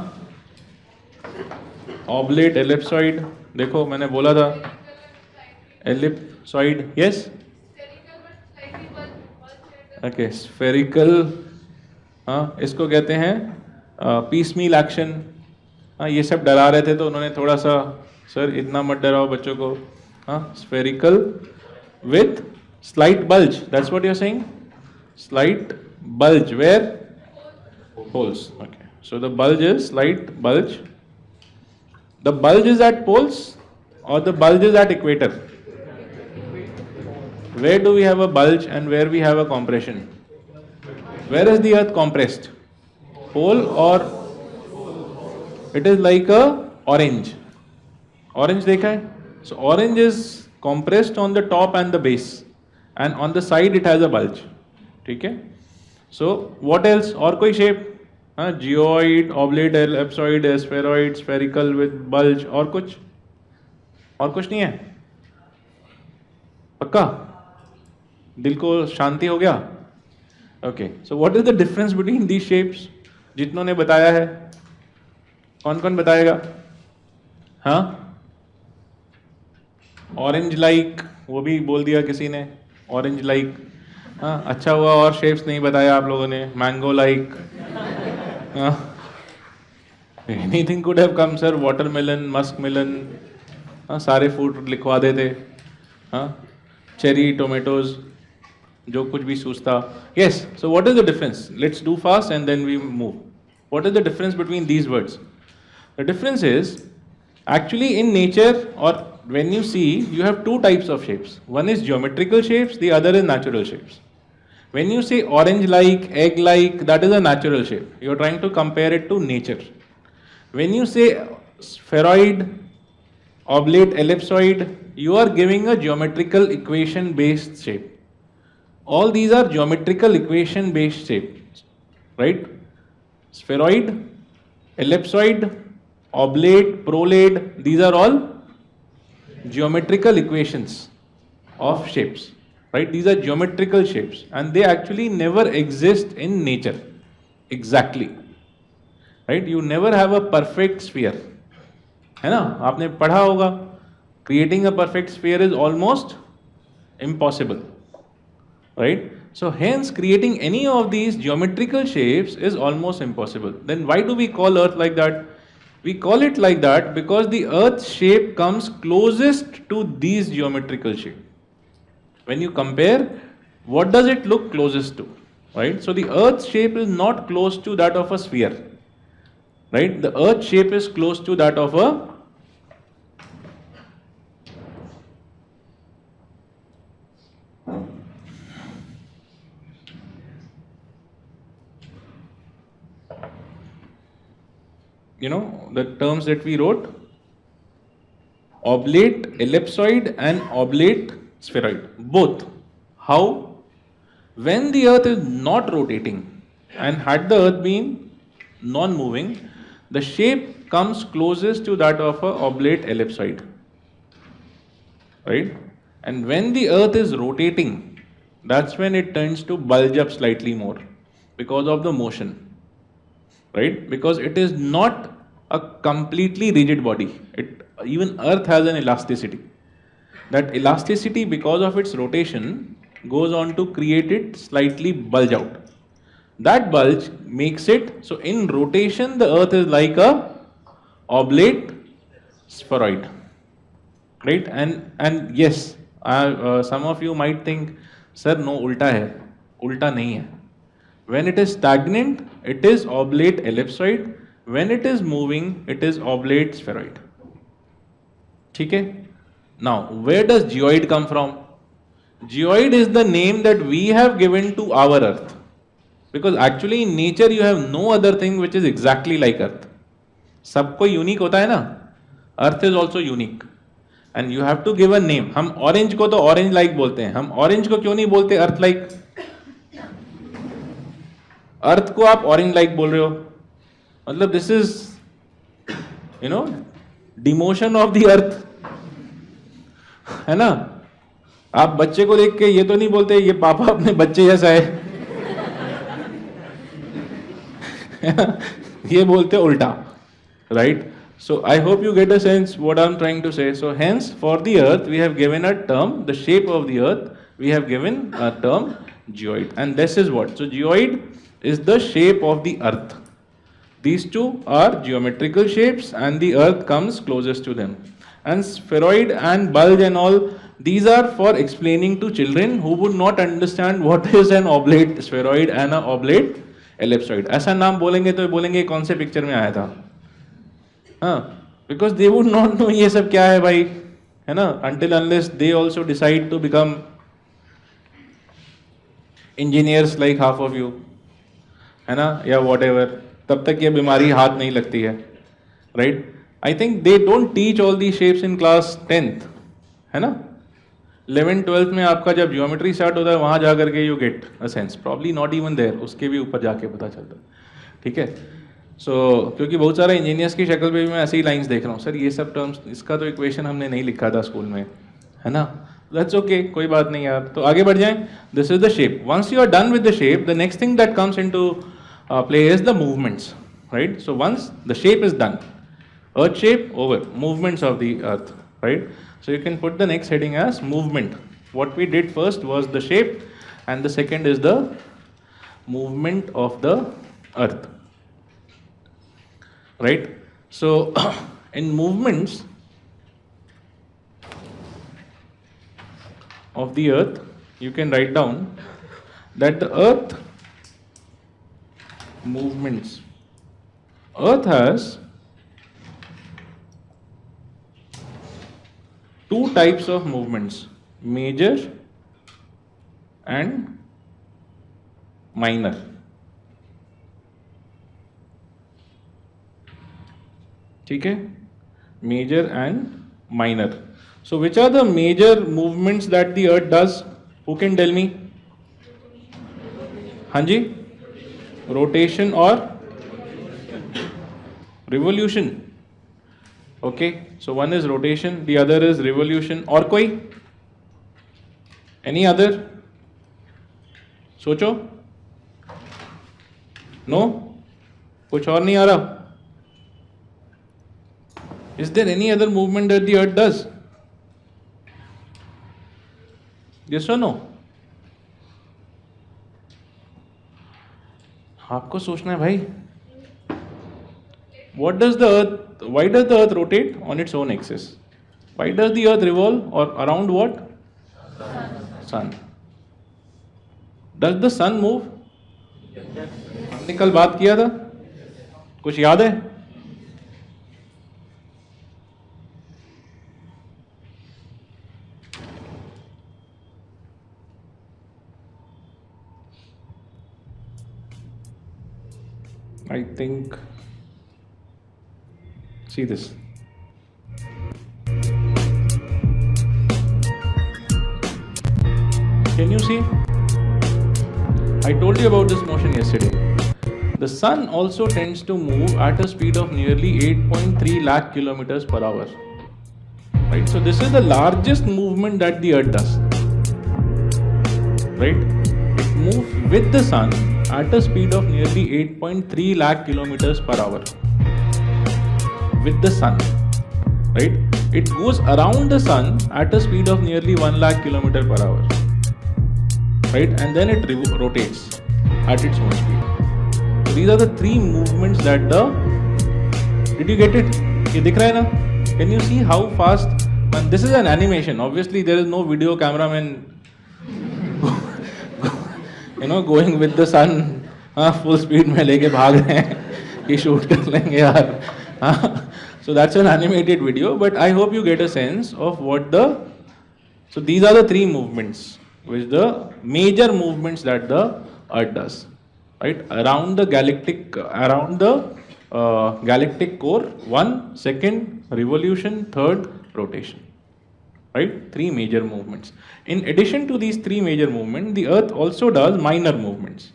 ऑब्लेट, एलिप्सॉइड, देखो मैंने बोला था एलिप्सॉइड. Yes, okay, spherical. हाँ, इसको कहते हैं पीस मील एक्शन. हाँ, ये सब डरा रहे थे तो उन्होंने थोड़ा सा, सर इतना मत डराओ बच्चों को. हाँ, spherical with slight bulge, that's what you are saying. Slight bulge, where? Poles. Okay, so the bulge is slight bulge. The bulge is at poles or the bulge is at equator? Where do we have a bulge and where we have a compression? Where is the earth compressed? Pole, or it is like a orange. Orange देखा है? So orange is compressed on the top and the base, and on the side it has a bulge. ठीक है? So what else? और कोई shape? हाँ, geoid, oblate, ellipsoid, spheroid, spherical with bulge, और कुछ? और कुछ नहीं है? पक्का? दिल को शांति हो गया? Okay. So what is the difference between these shapes? जितनों ने बताया है, कौन कौन बताएगा? हाँ? ऑरेंज लाइक, वो भी बोल दिया किसी ने, ऑरेंज लाइक. हाँ, अच्छा हुआ और शेप्स नहीं बताया आप लोगों ने. Mango like, anything could have come sir. Watermelon, musk melon, हाँ सारे फूड लिखवा देते. हाँ, चेरी, टोमेटोज, जो कुछ भी सूझता. Yes, so what is the difference? Let's do fast and then we move. What is the difference between these words? The difference is actually in nature, or when you see, you have two types of shapes. One is geometrical shapes, the other is natural shapes. When you say orange like, egg like, that is a natural shape. You are trying to compare it to nature. When you say spheroid, oblate, ellipsoid, you are giving a geometrical equation based shape. All these are geometrical equation based shapes, right? Spheroid, ellipsoid, oblate, prolate, these are all geometrical equations of shapes, right? These are geometrical shapes and they actually never exist in nature exactly, right? You never have a perfect sphere, है ना? आपने पढ़ा होगा, creating a perfect sphere is almost impossible, right? So hence creating any of these geometrical shapes is almost impossible. Then why do we call earth like that? We call it like that because the earth's shape comes closest to these geometrical shapes. When you compare, what does it look closest to, right? So the earth's shape is not close to that of a sphere, right? The earth's shape is close to that of a the terms that we wrote, oblate, ellipsoid and oblate spheroid, both. How? When the earth is not rotating and had the earth been non-moving, the shape comes closest to that of a oblate ellipsoid, right? And when the earth is rotating, that's when it tends to bulge up slightly more because of the motion, right? Because it is not a completely rigid body. Even earth has an elasticity. That elasticity, because of its rotation, goes on to create it slightly bulge out. That bulge makes it, so in rotation the earth is like a oblate spheroid, right? And yes, some of you might think, sir, no, ulta hai. Ulta nahi hai. When it is stagnant, it is oblate ellipsoid. when it is moving it is oblate spheroid. ठीक है? Now where does geoid come from? Geoid is the name that we have given to our earth, because actually in nature you have no other thing which is exactly like earth. सबको unique होता है ना, earth is also unique and you have to give a name. हम orange को तो orange like बोलते हैं, हम ऑरेंज को क्यों नहीं बोलते अर्थ लाइक? अर्थ को आप ऑरेंज लाइक बोल रहे हो, मतलब this is you know demotion of the earth, है ना. आप बच्चे को देख के ये तो नहीं बोलते ये पापा अपने बच्चे जैसा है, ये बोलते उल्टा, right? So I hope you get a sense what I'm trying to say. So hence for the earth we have given a term, the shape of the earth we have given a term geoid, and this is what. So geoid is the shape of the earth. These two are geometrical shapes and the earth comes closest to them. And spheroid and bulge and all, these are for explaining to children who would not understand what is an oblate spheroid and an oblate ellipsoid. ऐसा नाम बोलेंगे तो बोलेंगे कौन से picture में आया था, हाँ, because they would not know ये सब क्या है भाई, है ना, until unless they also decide to become engineers like half of you, है ना, या whatever, तब तक ये बीमारी हाथ नहीं लगती है, right? I think they don't teach all these shapes in class 10th, है ना. 11th 12th में आपका जब ज्योमेट्री स्टार्ट होता है वहाँ जा करके you get a sense, probably not even there, उसके भी ऊपर जाके पता चलता है, ठीक है. सो क्योंकि बहुत सारे इंजीनियर्स की शक्ल पे भी मैं ऐसे ही लाइंस देख रहा हूँ, सर ये सब टर्म्स, इसका तो इक्वेशन हमने नहीं लिखा था स्कूल में, है ना. दैट्स ओके, कोई बात नहीं यार, तो आगे बढ़ जाएं. This is the shape. Once you are done with the shape, the next thing that comes into play is the movements, right. So once the shape is done, earth shape over, movements of the earth, right? So you can put the next heading as movement. What we did first was the shape and the second is the movement of the earth, right? So in movements of the earth you can write down that the earth movements, earth has two types of movements, major and minor. ठीक है, major and minor. So which are the major movements that the earth does? Who can tell me? हाँ जी, rotation or revolution. Okay, so one is rotation, the other is revolution. और कोई? Any other? सोचो. No? कुछ और नहीं आ रहा? Is there any other movement that the earth does? Yes or no? आपको सोचना है भाई. What does the earth, why does the earth rotate on its own axis? Why does the earth revolve or around what? Sun. Does the sun move? हमने कल बात किया था, कुछ याद है? I think, see this. Can you see? I told you about this motion yesterday. The sun also tends to move at a speed of nearly 8.3 lakh kilometers per hour. Right? So this is the largest movement that the earth does. Right? It moves with the sun at a speed of nearly 8.3 lakh kilometers per hour. With the sun, right? It goes around the sun at a speed of nearly 1 lakh kilometer per hour, right? And then it rotates at its own speed. So these are the three movements that the. Did you get it? ये दिख रहा है ना? Can you see how fast? And this is an animation. Obviously, there is no video cameraman, going with the sun, full speed में लेके भाग रहे हैं. कि शूट कर लेंगे यार. So that's an animated video, but I hope you get a sense of what the. So these are the three movements, which the major movements that the Earth does, right? Around the galactic core, one, second, revolution, third, rotation, right? Three major movements. In addition to these three major movements, the Earth also does minor movements,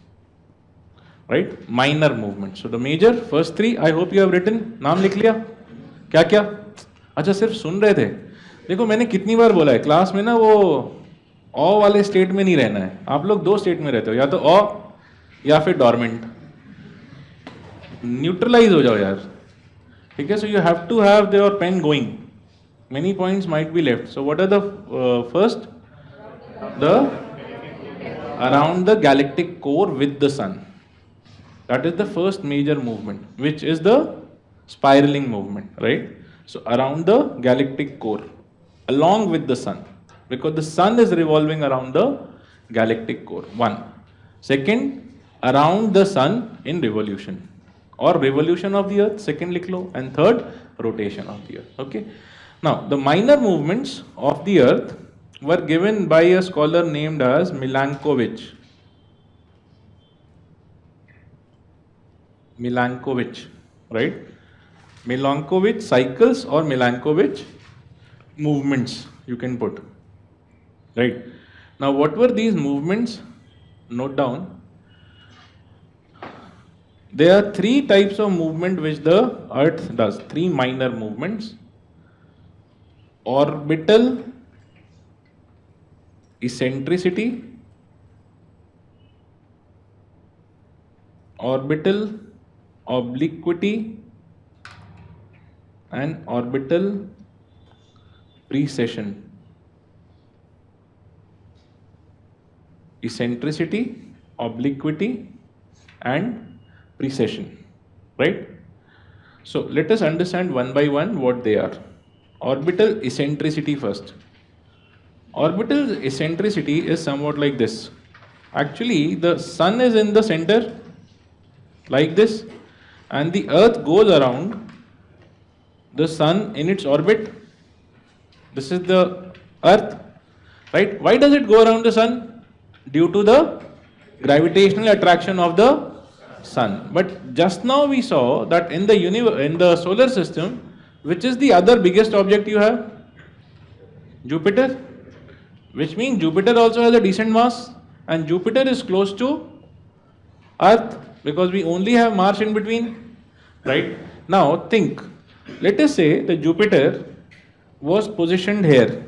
right? Minor movements. So the major, first three, I hope you have written. नाम लिख लिया? क्या क्या? अच्छा सिर्फ सुन रहे थे. देखो मैंने कितनी बार बोला है क्लास में ना, वो ऑ वाले स्टेट में नहीं रहना है. आप लोग दो स्टेट में रहते हो, या तो ऑ या फिर डॉर्मेंट. न्यूट्रलाइज हो जाओ यार. ठीक है. So you have to have your pen going. Many points might be left. So what are the first? The around the galactic core with the sun. That is the first major movement, which is the spiraling movement, right? So around the galactic core, along with the sun, because the sun is revolving around the galactic core. One. Second, around the sun in revolution, or revolution of the earth, second likh lo, and third, rotation of the earth. Okay. Now, the minor movements of the earth were given by a scholar named as Milankovitch. Right? Milankovitch cycles or Milankovitch movements, you can put. Right? Now, what were these movements? Note down. There are three types of movement which the earth does, three minor movements. Orbital eccentricity, orbital obliquity, and orbital precession. Eccentricity, obliquity, and precession. Right? So let us understand one by one what they are. Orbital eccentricity first. Orbital eccentricity is somewhat like this. Actually, the sun is in the center, like this, and the earth goes around the sun in its orbit. This is the earth, right? Why does it go around the sun? Due to the gravitational attraction of the sun. But just now we saw that in the solar system, which is the other biggest object you have? Jupiter. Which means Jupiter also has a decent mass, and Jupiter is close to Earth because we only have Mars in between. Right? Now think. Let us say that Jupiter was positioned here.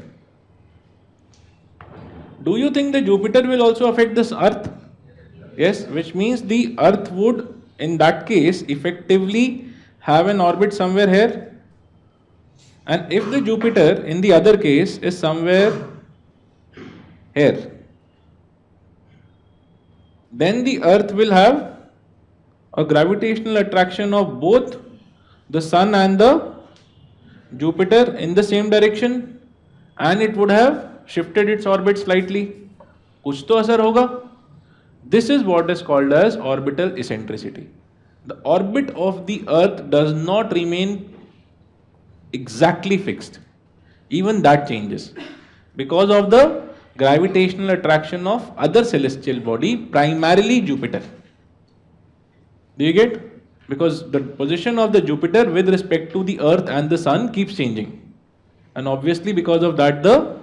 Do you think the Jupiter will also affect this Earth? Yes, which means the Earth would, in that case, effectively have an orbit somewhere here. And if the Jupiter in the other case is somewhere here, then the Earth will have a gravitational attraction of both the Sun and the Jupiter in the same direction, and it would have shifted its orbit slightly. कुछ तो असर होगा. This is what is called as orbital eccentricity. The orbit of the Earth does not remain exactly fixed. Even that changes because of the gravitational attraction of other celestial body, primarily Jupiter. Do you get? Because the position of the Jupiter with respect to the Earth and the Sun keeps changing, and obviously because of that the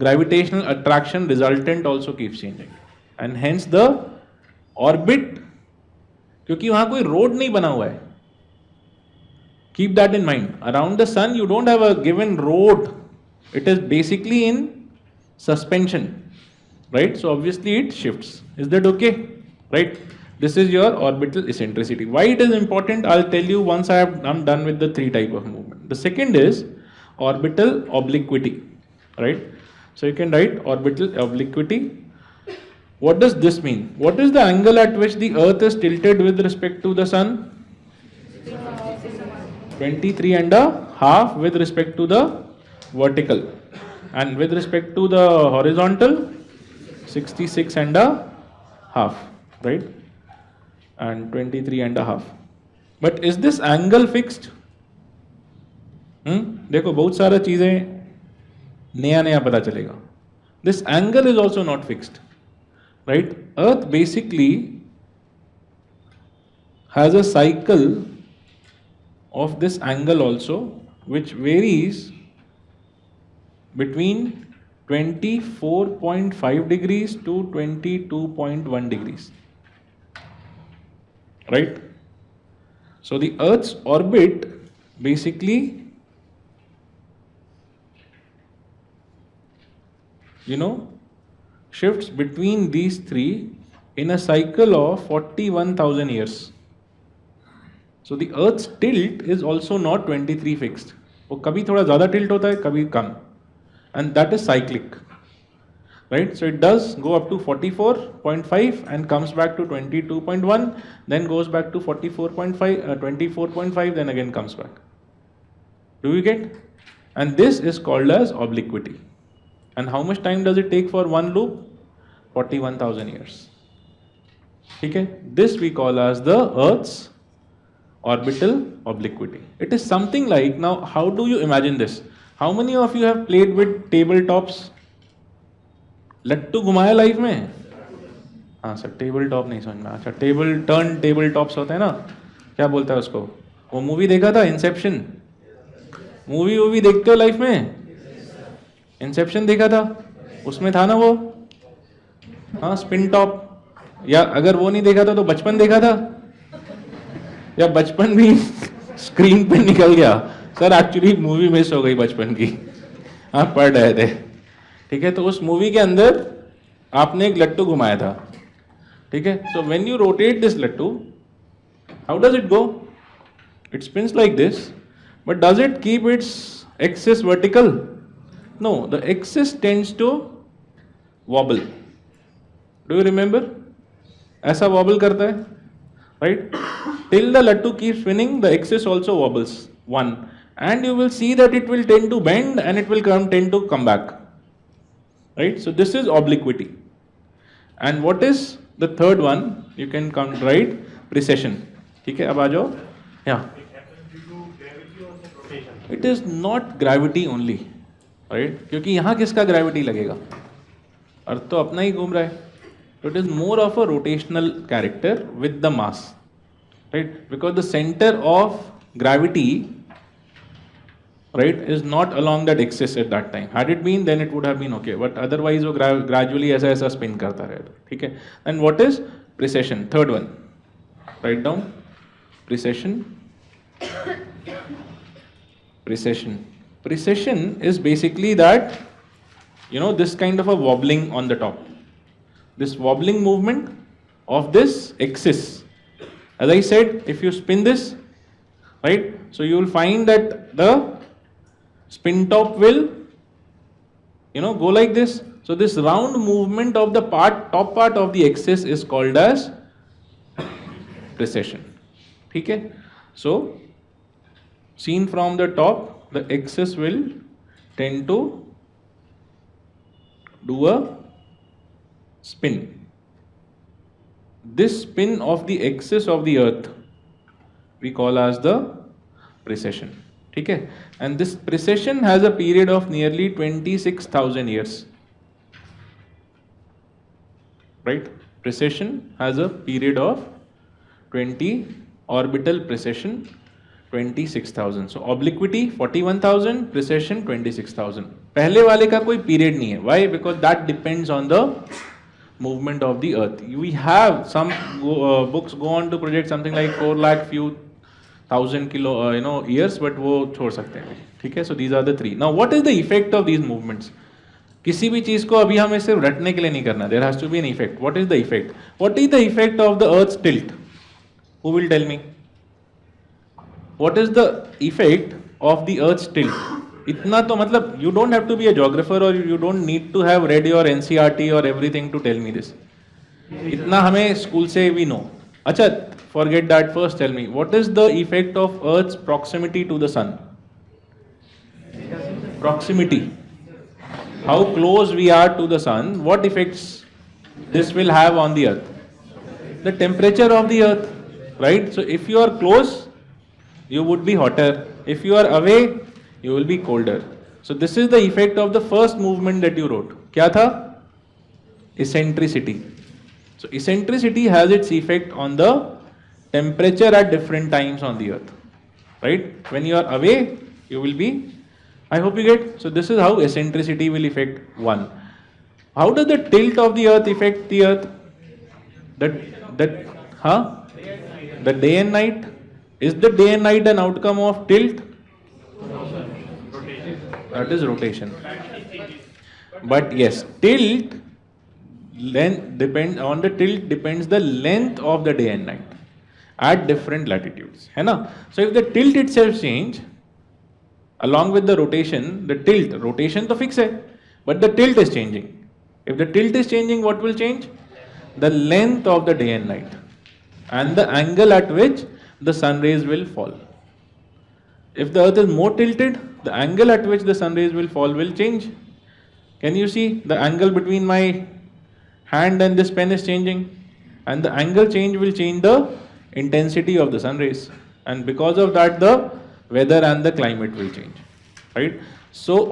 gravitational attraction resultant also keeps changing, and hence the orbit, क्योंकि वहां कोई road नहीं बना हुआ है. Keep that in mind. Around the sun, you don't have a given road. It is basically in suspension, right? So obviously it shifts. Is that okay? Right? This is your orbital eccentricity. Why it is important, I'll tell you once I'm done with the three type of movement. The second is orbital obliquity, right? So you can write orbital obliquity. What does this mean? What is the angle at which the earth is tilted with respect to the sun? 23.5 with respect to the vertical, and with respect to the horizontal 66.5, right? And 23.5. But is this angle fixed? देखो बहुत सारा चीजें नया नया पता चलेगा. This angle is also not fixed, right? Earth basically has a cycle of this angle also, which varies between 24.5 degrees to 22.1 degrees, right? So the Earth's orbit basically, shifts between these three in a cycle of 41,000 years. So the Earth's tilt is also not 23 fixed. वो कभी थोड़ा ज़्यादा tilt होता है, कभी कम, and that is cyclic, right? So it does go up to 44.5 and comes back to 22.1, then goes back to 44.5, 24.5, then again comes back. Do you get? And this is called as obliquity. And how much time does it take for one loop? 41,000 years. Okay? This we call as the Earth's orbital obliquity. It is something like, now how do you imagine this? How many of you have played with tabletops? लट्टू घुमाया life में? हाँ sir, table top नहीं समझ में. अच्छा, table tops होते हैं ना, क्या बोलता है उसको? वो मूवी देखा था इंसेप्शन? मूवी देखते हो लाइफ में? इंसेप्शन देखा था? उसमें था ना वो, हाँ, स्पिन टॉप. या अगर वो नहीं देखा था तो बचपन देखा था, या बचपन भी स्क्रीन पे निकल गया? सर एक्चुअली मूवी मिस हो गई बचपन की, आप पढ़ रहे थे, ठीक है? तो उस मूवी के अंदर आपने एक लट्टू घुमाया था, ठीक है? So when you rotate this लट्टू, how does it go? It spins like this, but does it keep its axis vertical? No, the axis tends to wobble. Do you remember? ऐसा वॉबल करता है, right? Till the lattu keeps spinning, the axis also wobbles one, and you will see that it will tend to bend and it will tend to come back, right? So this is obliquity. And what is the third one? You can come right, precession. ठीक है, अब आ जाओ. Yeah. It is not gravity only, right? क्योंकि यहाँ किसका gravity लगेगा? अर्थ तो अपना ही घूम रहा है. So it is more of a rotational character with the mass, right? Because the center of gravity, right, is not along that axis at that time. Had it been, then it would have been okay. But otherwise, वो gradually ऐसा spin करता रहेगा, ठीक है? And what is precession? Third one. Write down. Precession. Precession. Precession is basically that, this kind of a wobbling on the top. This wobbling movement of this axis. As I said, if you spin this, right, so you will find that the spin top will, go like this. So this round movement of the top part of the axis is called as precession. Okay? So, seen from the top, the axis will tend to do a spin. This spin of the axis of the earth we call as the precession. ठीक है? And this precession has a period of nearly 26,000 years. Right? Precession has a period of 20, orbital precession 26,000. So obliquity 41,000, precession 26,000. पहले वाले का कोई period नहीं है. Why? Because that depends on the movement of the earth. We have some books go on to project something like 4 lakh few thousand years, but वो छोड़ सकते हैं, ठीक है? So these are the three. Now what is the effect of these movements? किसी भी चीज को अभी हमें सिर्फ रटने के लिए नहीं करना. There has to be an effect. What is the effect? What is the effect of the earth's tilt? Who will tell me? What is the effect of the earth's tilt? इतना तो मतलब you don't have to be a geographer or you don't need to have read your NCERT or everything to tell me this. इतना हमें school से we know. अच्छा, forget that. First tell me, what is the effect of Earth's proximity to the sun? Proximity. How close we are to the sun, what effects this will have on the earth? The temperature of the earth, right? So if you are close, you would be hotter. If you are away, you will be colder. So this is the effect of the first movement that you wrote. क्या था? Eccentricity. So eccentricity has its effect on the temperature at different times on the earth. Right? When you are away, you will be, I hope you get. So this is how eccentricity will affect one. How does the tilt of the earth affect the earth? That, huh? The day and night. Is the day and night an outcome of tilt? That is rotation. But yes, tilt length depend on the tilt depends the length of the day and night at different latitudes. है ना? So if the tilt itself change along with the rotation, rotation तो fix है, but the tilt is changing. If the tilt is changing, what will change? The length of the day and night and the angle at which the sun rays will fall. If the earth is more tilted, the angle at which the sun rays will fall will change. Can you see the angle between my hand and this pen is changing? And the angle change will change the intensity of the sun rays. And because of that, the weather and the climate will change. Right? So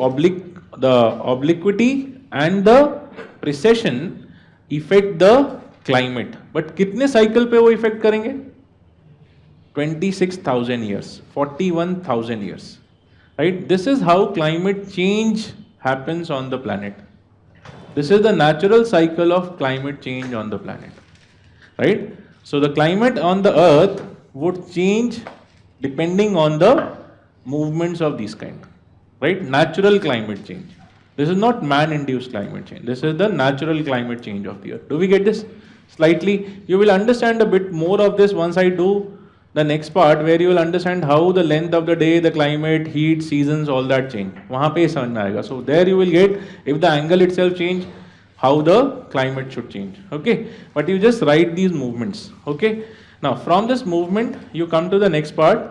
the obliquity and the precession affect the climate. But कितने cycle पे वो affect करेंगे? 26,000 years, 41,000 years. Right? This is how climate change happens on the planet. This is the natural cycle of climate change on the planet. Right? So the climate on the earth would change depending on the movements of these kind. Right? Natural climate change. This is not man-induced climate change. This is the natural climate change of the earth. Do we get this? Slightly. You will understand a bit more of this once I do the next part, where you will understand how the length of the day, the climate, heat, seasons, all that change. वहाँ पे समझ में आएगा. So there you will get, if the angle itself change, how the climate should change. Okay, but you just write these movements. Okay. Now from this movement, you come to the next part,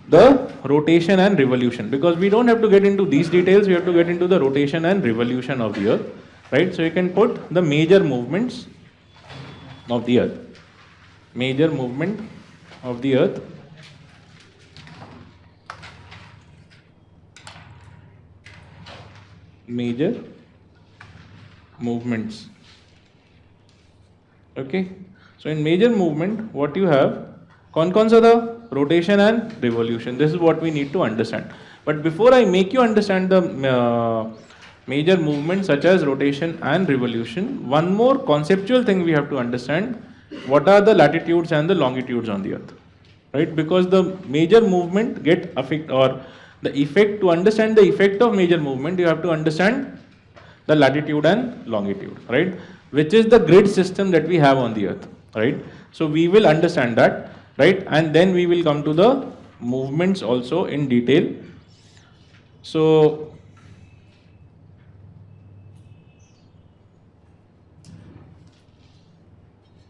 the rotation and revolution. Because we don't have to get into these details, we have to get into the rotation and revolution of the earth. Right. So you can put the major movements of the earth. Major movement of the earth. Major movements. Okay. So in major movement, what you have, कौन कौन सा था? Rotation and revolution. This is what we need to understand. But before I make you understand the major movements such as rotation and revolution, one more conceptual thing we have to understand. What are the latitudes and the longitudes on the earth? Right? Because the major movement get affect, or the effect, to understand the effect of major movement, you have to understand the latitude and longitude, right? Which is the grid system that we have on the earth, right? So we will understand that, right? And then we will come to the movements also in detail. So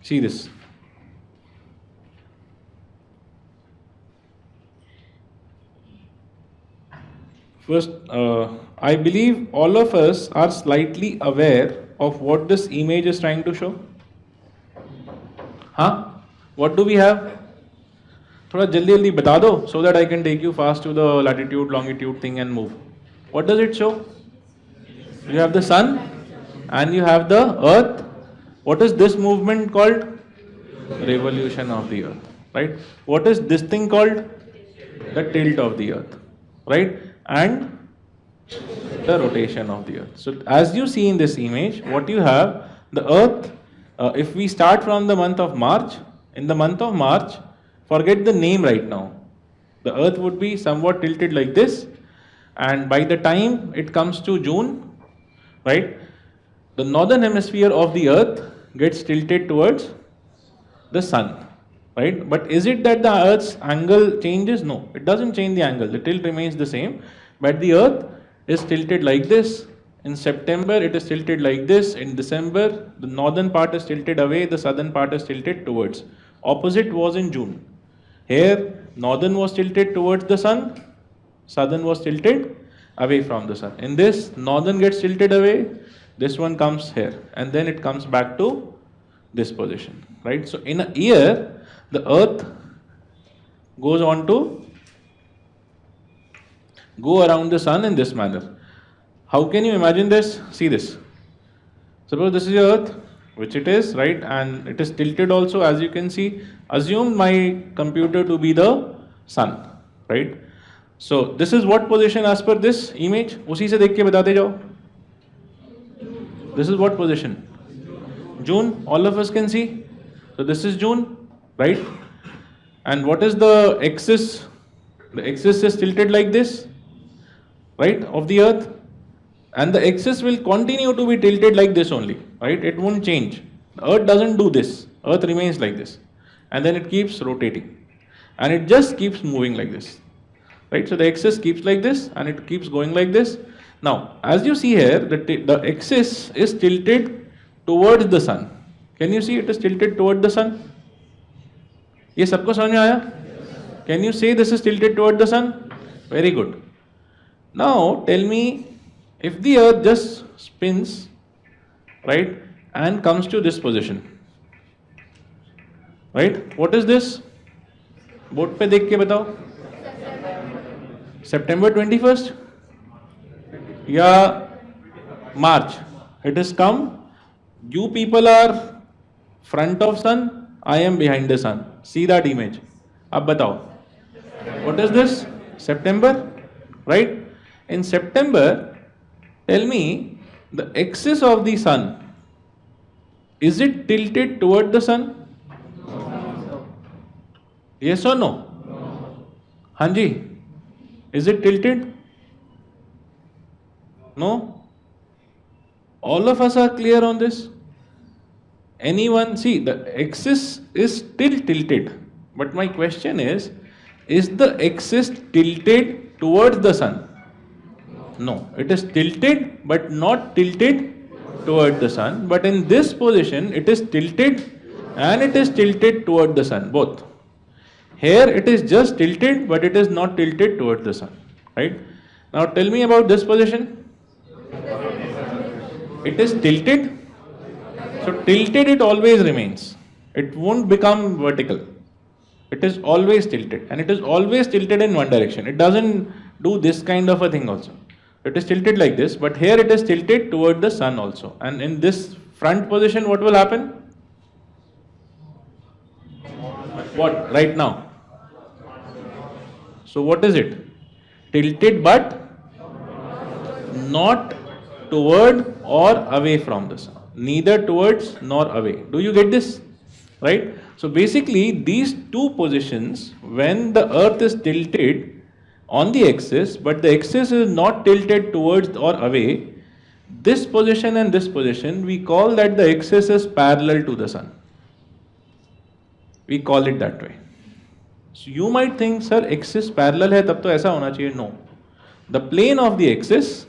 see this. First, I believe all of us are slightly aware of what this image is trying to show. Huh? What do we have? थोड़ा जल्दी जल्दी बता दो, so that I can take you fast to the latitude, longitude thing and move. What does it show? You have the sun and you have the earth. What is this movement called? Revolution of the earth, right? What is this thing called? The tilt of the earth, right? And the rotation of the earth. So as you see in this image, what you have, the earth, if we start from the month of March, in the month of March, forget the name right now. The earth would be somewhat tilted like this, and by the time it comes to June, right, the northern hemisphere of the earth gets tilted towards the sun, right? But is it that the earth's angle changes? No, it doesn't change the angle. The tilt remains the same, but the earth is tilted like this. In September, it is tilted like this. In December, the northern part is tilted away, the southern part is tilted towards. Opposite was in June. Here, northern was tilted towards the sun, southern was tilted away from the sun. In this, northern gets tilted away, this one comes here, and then it comes back to this position, right? So in a year, the earth goes on to go around the sun in this manner. How can you imagine this? See this. Suppose this is your earth, which it is, right? And it is tilted also, as you can see. Assume my computer to be the sun, right? So this is what position as per this image? उसी से देख के बताते जाओ. This is what position? June, all of us can see. So this is June, right? And what is the axis? The axis is tilted like this, right, of the earth. And the axis will continue to be tilted like this only, right? It won't change. The earth doesn't do this. Earth remains like this. And then it keeps rotating. And it just keeps moving like this, right? So the axis keeps like this and it keeps going like this. Now, as you see here, the axis is tilted towards the sun. Can you see it is tilted toward the sun? ये सबको समझ में आया? Can you say this is tilted toward the sun? Very good. Now tell me, if the earth just spins, right, and comes to this position, right, what is this? Board पे देख के बताओ. September 21st या March? It has come. You people are front of sun, I am behind the sun. See that image. अब बताओ. What is this? September, right? In September, tell me, the axis of the sun, is it tilted toward the sun? Yes or no? Hanji, is it tilted? No? All of us are clear on this? Anyone? See, the axis is still tilted. But my question is the axis tilted towards the sun? No, it is tilted but not tilted toward the sun. But in this position, it is tilted and it is tilted toward the sun, both. Here it is just tilted, but it is not tilted towards the sun, right? Now tell me about this position. It is tilted. So tilted it always remains. It won't become vertical. It is always tilted, and it is always tilted in one direction. It doesn't do this kind of a thing also. It is tilted like this, but here it is tilted toward the sun also. And in this front position, what will happen? What right now? So what is it? Tilted but not toward or away from the sun. Neither towards nor away. Do you get this? Right? So basically these two positions, when the earth is tilted on the axis, but the axis is not tilted towards or away, this position and this position, we call that the axis is parallel to the sun. We call it that way. So you might think, sir, axis parallel hai, tab to aisa hona chahiye. No. The plane of the axis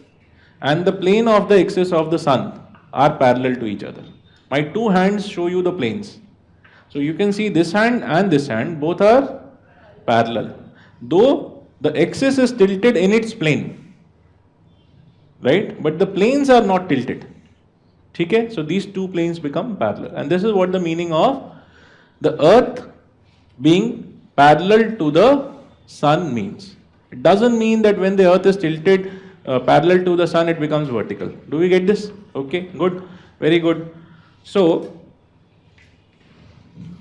and the plane of the axis of the sun are parallel to each other. My two hands show you the planes. So you can see this hand and this hand, both are parallel. Though the axis is tilted in its plane, right? But the planes are not tilted. Okay? So these two planes become parallel. And this is what the meaning of the earth being parallel to the sun means. It doesn't mean that when the earth is tilted parallel to the sun, it becomes vertical. Do we get this? Okay, good. Very good. So,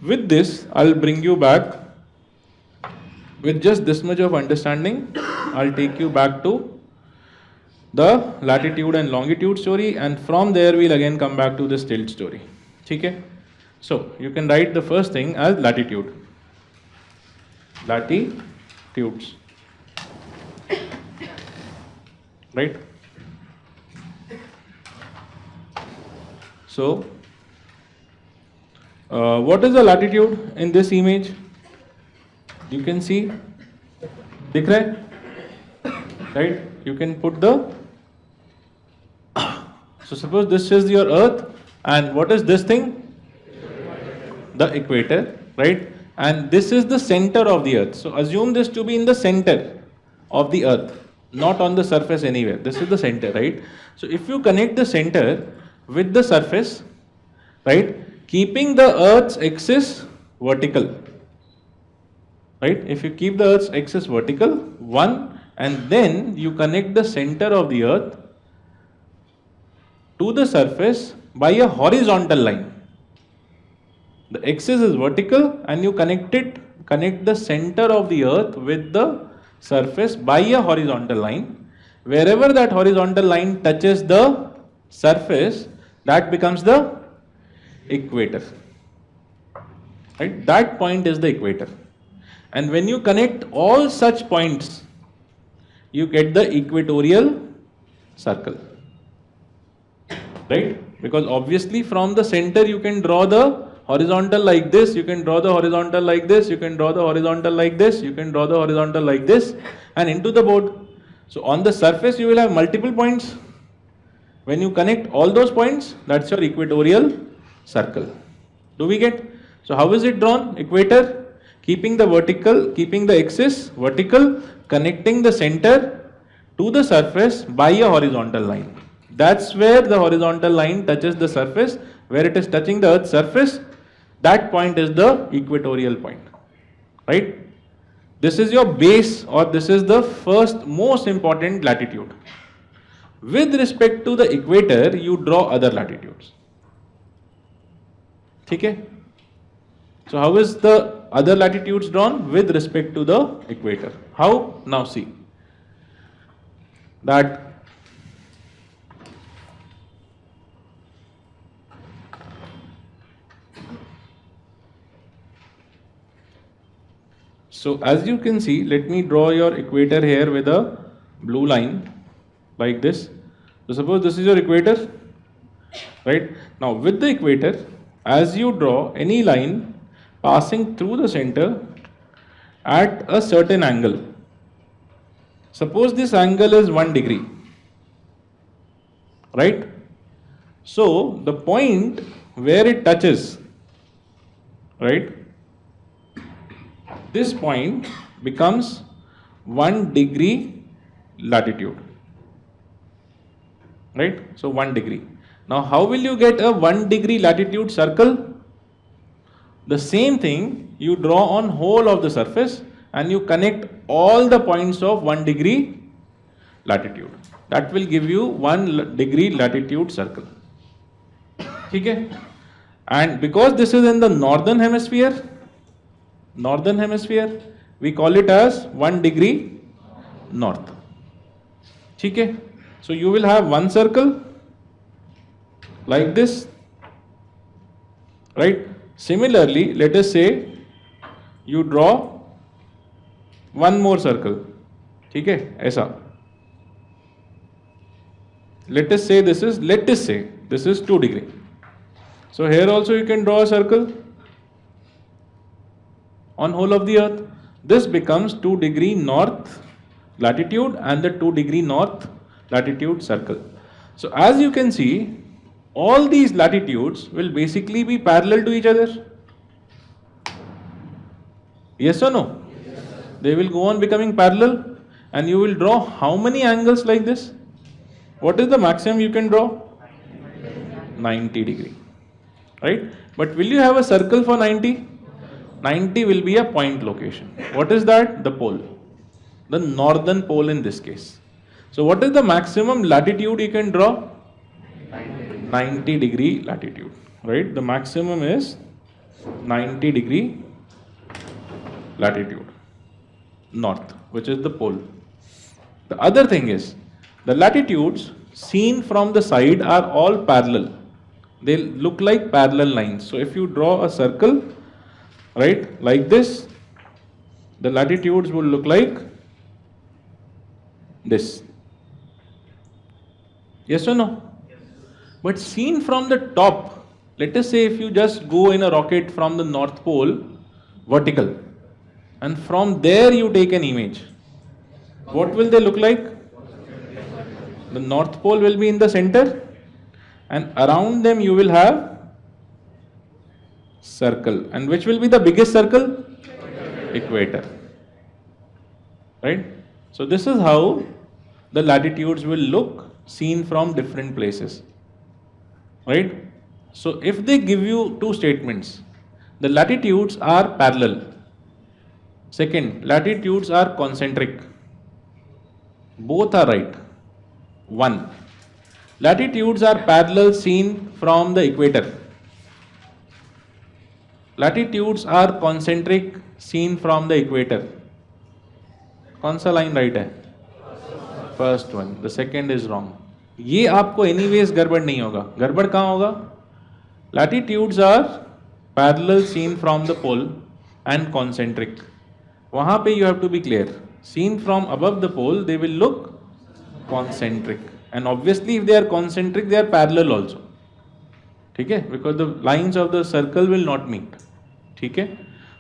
with this, I'll bring you back. With just this much of understanding, I'll take you back to the latitude and longitude story, and from there we'll again come back to this tilt story. Okay? So, you can write the first thing as latitude. Latitudes. Right? So, what is the latitude in this image? You can see, दिख रहा है? Right? You can put the, so suppose this is your earth, and what is this thing? The equator, right? And this is the center of the earth. So assume this to be in the center of the earth, not on the surface anywhere. This is the center, right? So if you connect the center with the surface, right, keeping the earth's axis vertical, right? If you keep the Earth's axis vertical, 1, and then you connect the center of the Earth to the surface by a horizontal line. The axis is vertical and you connect the center of the Earth with the surface by a horizontal line. Wherever that horizontal line touches the surface, that becomes the equator. Right? That point is the equator. And when you connect all such points, you get the equatorial circle. Right? Because obviously from the center you can draw the horizontal like this, you can draw the horizontal like this, you can draw the horizontal like this, you can draw the horizontal like this, and into the board. So on the surface you will have multiple points. When you connect all those points, that's your equatorial circle. Do we get? So how is it drawn? Equator, keeping the axis vertical, connecting the center to the surface by a horizontal line. That's where the horizontal line touches the surface, where it is touching the Earth's surface. That point is the equatorial point, right? This is your base, or this is the first most important latitude. With respect to the equator, you draw other latitudes. Okay? So how is the other latitudes drawn? With respect to the equator. How? Now see. That so as you can see, let me draw your equator here with a blue line like this. So suppose this is your equator, right? Now with the equator, as you draw any line passing through the center at a certain angle, suppose this angle is 1 degree, right? So the point where it touches, right, this point becomes 1 degree latitude, right? So 1 degree. Now how will you get a 1 degree latitude circle? The same thing you draw on whole of the surface and you connect all the points of 1 degree latitude. That will give you 1 degree latitude circle. Okay? And because this is in the northern hemisphere, we call it as 1 degree north. Okay? So you will have one circle like this, right? Similarly, let us say you draw one more circle. Okay? Aisa. Let us say this is 2 degree. So here also you can draw a circle on whole of the earth. This becomes 2 degree north latitude and the 2 degree north latitude circle. So as you can see, all these latitudes will basically be parallel to each other. Yes or no? Yes. They will go on becoming parallel, and you will draw how many angles like this? What is the maximum you can draw? 90 degree. Right? But will you have a circle for 90? 90 will be a point location. What is that? The pole. The northern pole in this case. So what is the maximum latitude you can draw? 90 degree latitude. Right? The maximum is 90 degree latitude. North, which is the pole. The other thing is, the latitudes seen from the side are all parallel. They look like parallel lines. So if you draw a circle, right, like this, the latitudes will look like this. Yes or no? Yes. But seen from the top, let us say if you just go in a rocket from the North Pole vertical, and from there you take an image, what will they look like? The North Pole will be in the center, and around them you will have circle. And which will be the biggest circle? Equator. Right? So this is how the latitudes will look seen from different places. Right? So if they give you two statements, the latitudes are parallel, Second, latitudes are concentric. Both are right. 1. Latitudes are parallel seen from the equator. Latitudes are concentric seen from the equator. कौन सा line right है? First one. The second is wrong. ये आपको anyways गड़बड़ नहीं होगा. गड़बड़ कहाँ होगा? Latitudes are parallel seen from the pole and concentric. वहां पे you have to be clear. Seen from above the pole they will look concentric, and obviously if they are concentric they are parallel also. ठीक है, because the lines of the circle will not meet. ठीक है,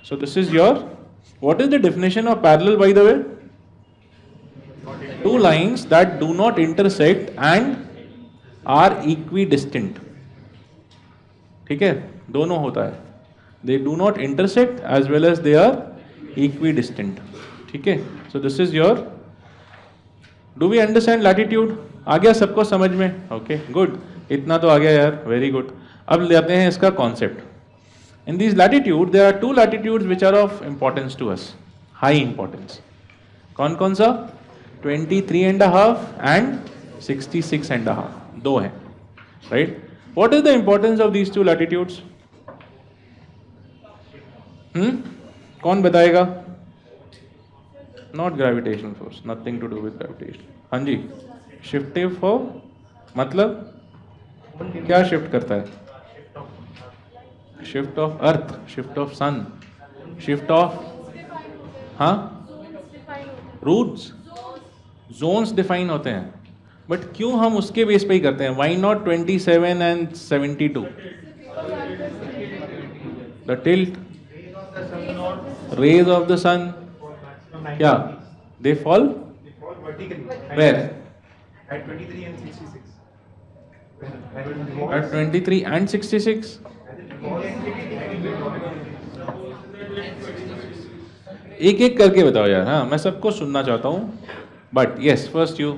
so this is your. What is the definition of parallel by the way? Two lines that do not intersect and are equidistant. ठीक है, दोनों होता है. They do not intersect as well as they are equidistant. ठीक है, so this is your. Do we understand latitude? आ गया सबको समझ में? Okay, good. इतना तो आ गया यार, very good. अब लेते हैं इसका concept. In these latitudes, there are two latitudes which are of importance to us, high importance. कौन कौन सा? 23.5 and 66.5. दो हैं, right? What is the importance of these two latitudes? कौन बताएगा? Not gravitational force, nothing to do with gravitation. हाँ जी, shiftive for मतलब क्या शिफ्ट करता है? Shift of earth, shift of sun, shift of, हाँ, रूट्स, जोन्स डिफाइन होते हैं. बट क्यों हम उसके बेस पे ही करते हैं? Why not 27 and 72? The tilt, rays of the sun, क्या they fall where?
At 23 and 66.
At 23 and 66. एक एक करके बताओ यार. हाँ, मैं सबको सुनना चाहता हूँ. But yes, first you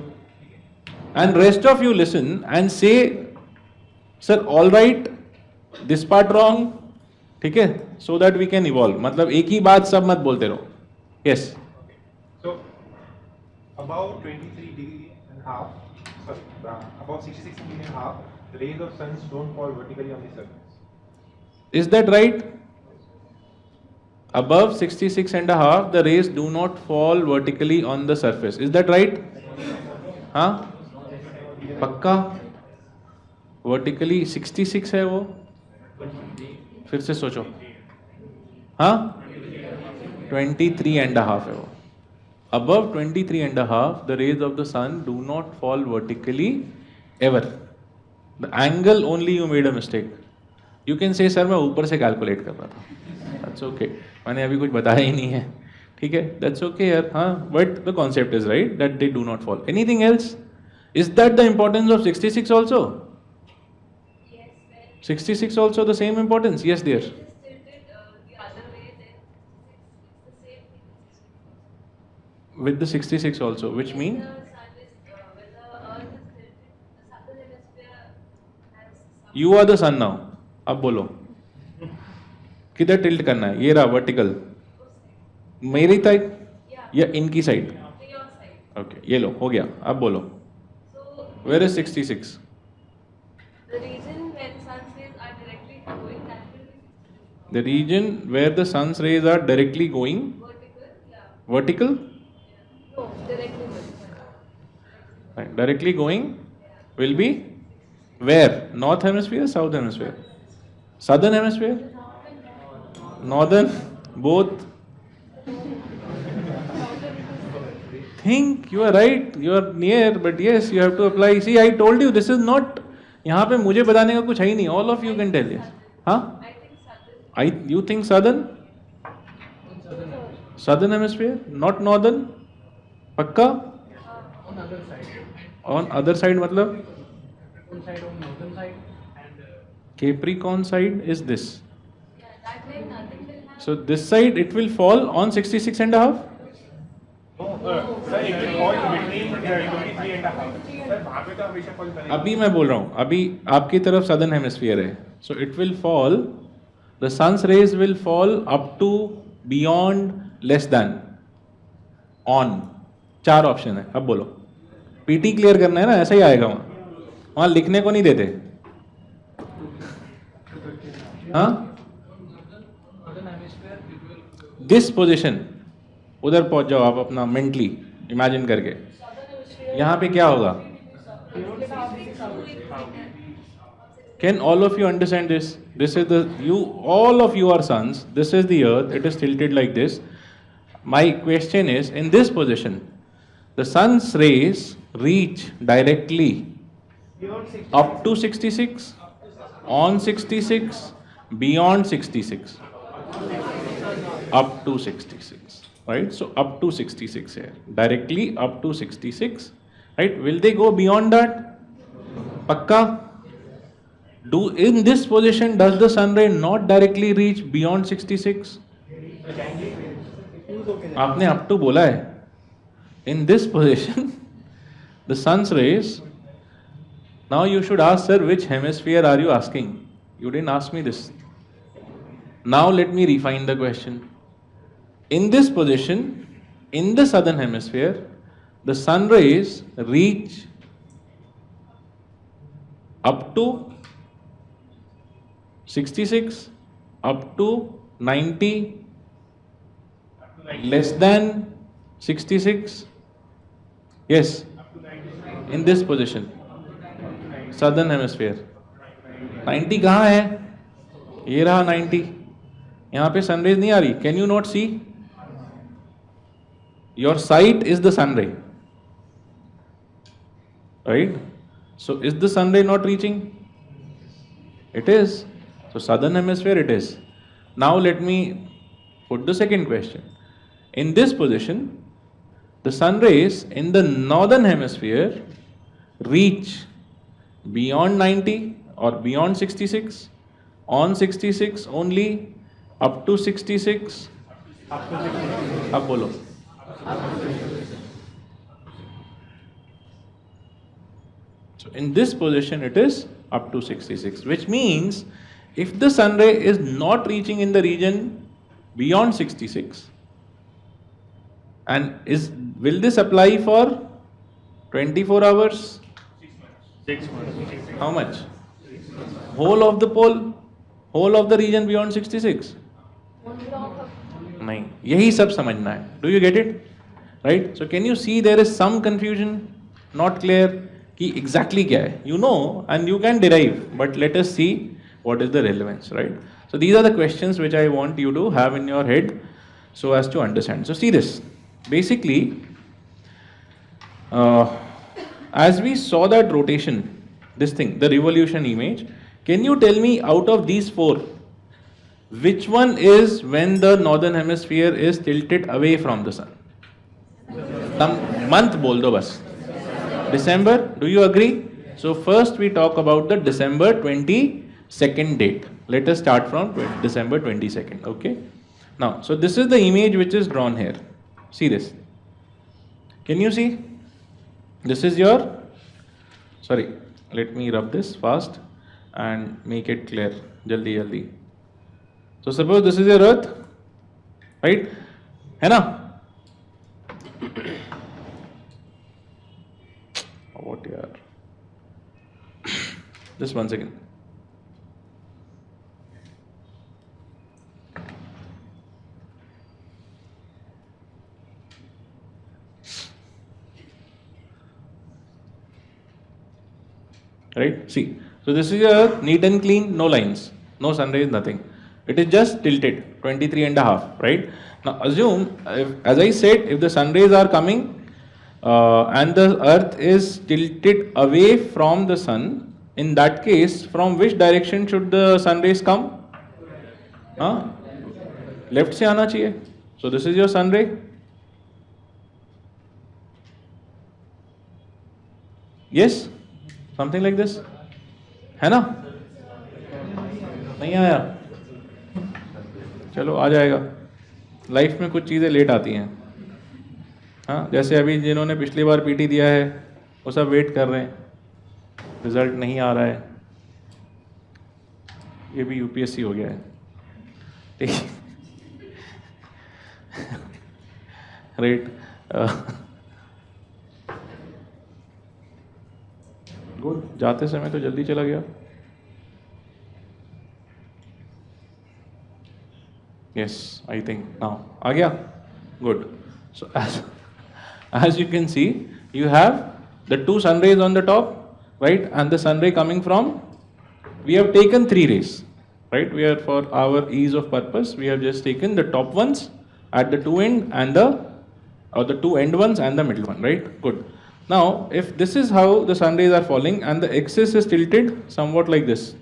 and rest of you listen and say, sir, all right, this part wrong. ठीक है, so that we can evolve. मतलब एक ही बात सब मत बोलते रहो. Yes.
So, about 23 degree and half, sorry, about 66 degree and half, the rays of suns don't fall vertically on the surface.
Is that right? Above 66.5, the rays do not fall vertically on the surface. Is that right? हाँ, पक्का? Vertically 66 है वो? फिर से सोचो. हाँ, 23.5 है वो. Above 23.5, the rays of the sun do not fall vertically ever. The angle only you made a mistake. You can say, sir, मैं ऊपर से calculate कर रहा था. That's okay. मैंने अभी कुछ बताया ही नहीं है. ठीक है, that's okay यार. हाँ, but the concept is right that they do not fall. Anything else? Is that the importance of 66 also?
Yes, when
66 also the same importance? Yes, dear.
it is tilted the other way, then it's the same thing.
With the 66 also, which mean?
When the sun is, when the earth is tilted, the southern hemisphere has some.
You are the sun now. अब बोलो. किधर tilt करना है? ये रहा vertical. मेरी side या इनकी side?
To your side.
Okay, ये लो, हो गया. अब बोलो.
So,
where is 66?
the region when sun's rays are directly going, that will be
The region where the sun's rays are directly going
vertical. Yeah.
vertical,
No, directly vertical.
right, directly going will be where? North hemisphere, south hemisphere, southern hemisphere, northern, both. Think you are right, you are near, but yes, you have to apply. See, I told you this is not. यहाँ पे मुझे बताने का कुछ है ही नहीं. All of you can tell yes. हाँ?
I think southern.
You think southern? Southern hemisphere, not northern. पक्का?
On other side.
On other side मतलब?
Capricorn side on northern side and
Capricorn side is this.
Yeah, that way nothing will happen.
So this side it will fall on 66.5.
No, sir, it will fall between 23 and a half. Sir, वहाँ पे तो हमेशा fall करेगा.
अभी मैं बोल रहा हूँ, अभी आपकी तरफ southern hemisphere है. So it will fall. The sun's rays will fall up to beyond less than, on, 4 option है. अब बोलो, पीटी क्लियर करना है ना, ऐसा ही आएगा वहां लिखने को नहीं देते. हाँ, दिस पोजिशन, उधर पहुंच जाओ आप अपना मेंटली इमेजिन करके. यहां पे क्या होगा? Can all of you understand this? This is the, you, all of you are suns. This is the earth. It is tilted like this. My question is, in this position, the sun's rays reach directly up to 66, on 66, beyond 66, up to 66, right? So up to 66 here, directly up to 66, right? Will they go beyond that? Pakka? Do in this position, does the sun ray not directly reach beyond 66? आपने up to बोला है. In this position, the sun's rays. Now you should ask, sir, which hemisphere are you asking? You didn't ask me this. Now let me refine the question. In this position, in the southern hemisphere, the sun rays reach up to 66, up to 90, less than 66. Yes, in this position, southern hemisphere. 90 कहाँ है? ये रहा 90. यहाँ पे sunrays नहीं आ रही. Can you not see? Your sight is the sun ray, right? So is the sun ray not reaching? It is. So southern hemisphere it is. Now let me put the second question. In this position, the sun rays in the northern hemisphere reach beyond 90 or beyond 66, on 66 only, up to 66. अब बोलो. So in this position it is up to 66, which means if the sun ray is not reaching in the region beyond 66, and will this apply for 24 hours?
6 months.
How much? Whole of the pole, whole of the region beyond 66? नहीं, यही सब समझना है. Do you get it? Right? So can you see there is some confusion, not clear कि exactly क्या है? You know and you can derive, but let us see what is the relevance, right? So these are the questions which I want you to have in your head so as to understand. So see this. Basically, as we saw that rotation, this thing, the revolution image, can you tell me out of these 4, which one is when the northern hemisphere is tilted away from the sun? Some month बोल दो बस. December, do you agree? So first we talk about the December 22nd date. Let us start from December 22nd, okay? Now, so this is the image which is drawn here. See this. Can you see? This is your, sorry, let me rub this fast and make it clear. Jaldi, jaldi. So suppose this is your earth, right? है ना? What yaar? Just one second. Right? See. So this is your neat and clean, no lines, no sun rays, nothing. It is just tilted, 23.5, right? Now assume, as I said, if the sun rays are coming and the earth is tilted away from the sun, in that case, from which direction should the sun rays come? Left से आना चाहिए. So this is your sun ray. Yes? Something like this? है ना? नहीं आया? चलो आ जाएगा. Life में कुछ चीज़ें लेट आती हैं. हाँ, जैसे अभी जिन्होंने पिछली बार पीटी दिया है वो सब वेट कर रहे हैं, रिजल्ट नहीं आ रहा है. ये भी यूपीएससी हो गया है. ठीक. right? गुड, जाते समय तो जल्दी चला गया. Yes, I think now आ गया. Good. So as you can see, you have the two sun rays on the top, right, and the sun ray coming from. We have taken three rays, right? We are, for our ease of purpose, we have just taken the top ones at the two end and the two end ones and the middle one, right? Good. Now, if this is how the sun rays are falling and the axis is tilted somewhat like this.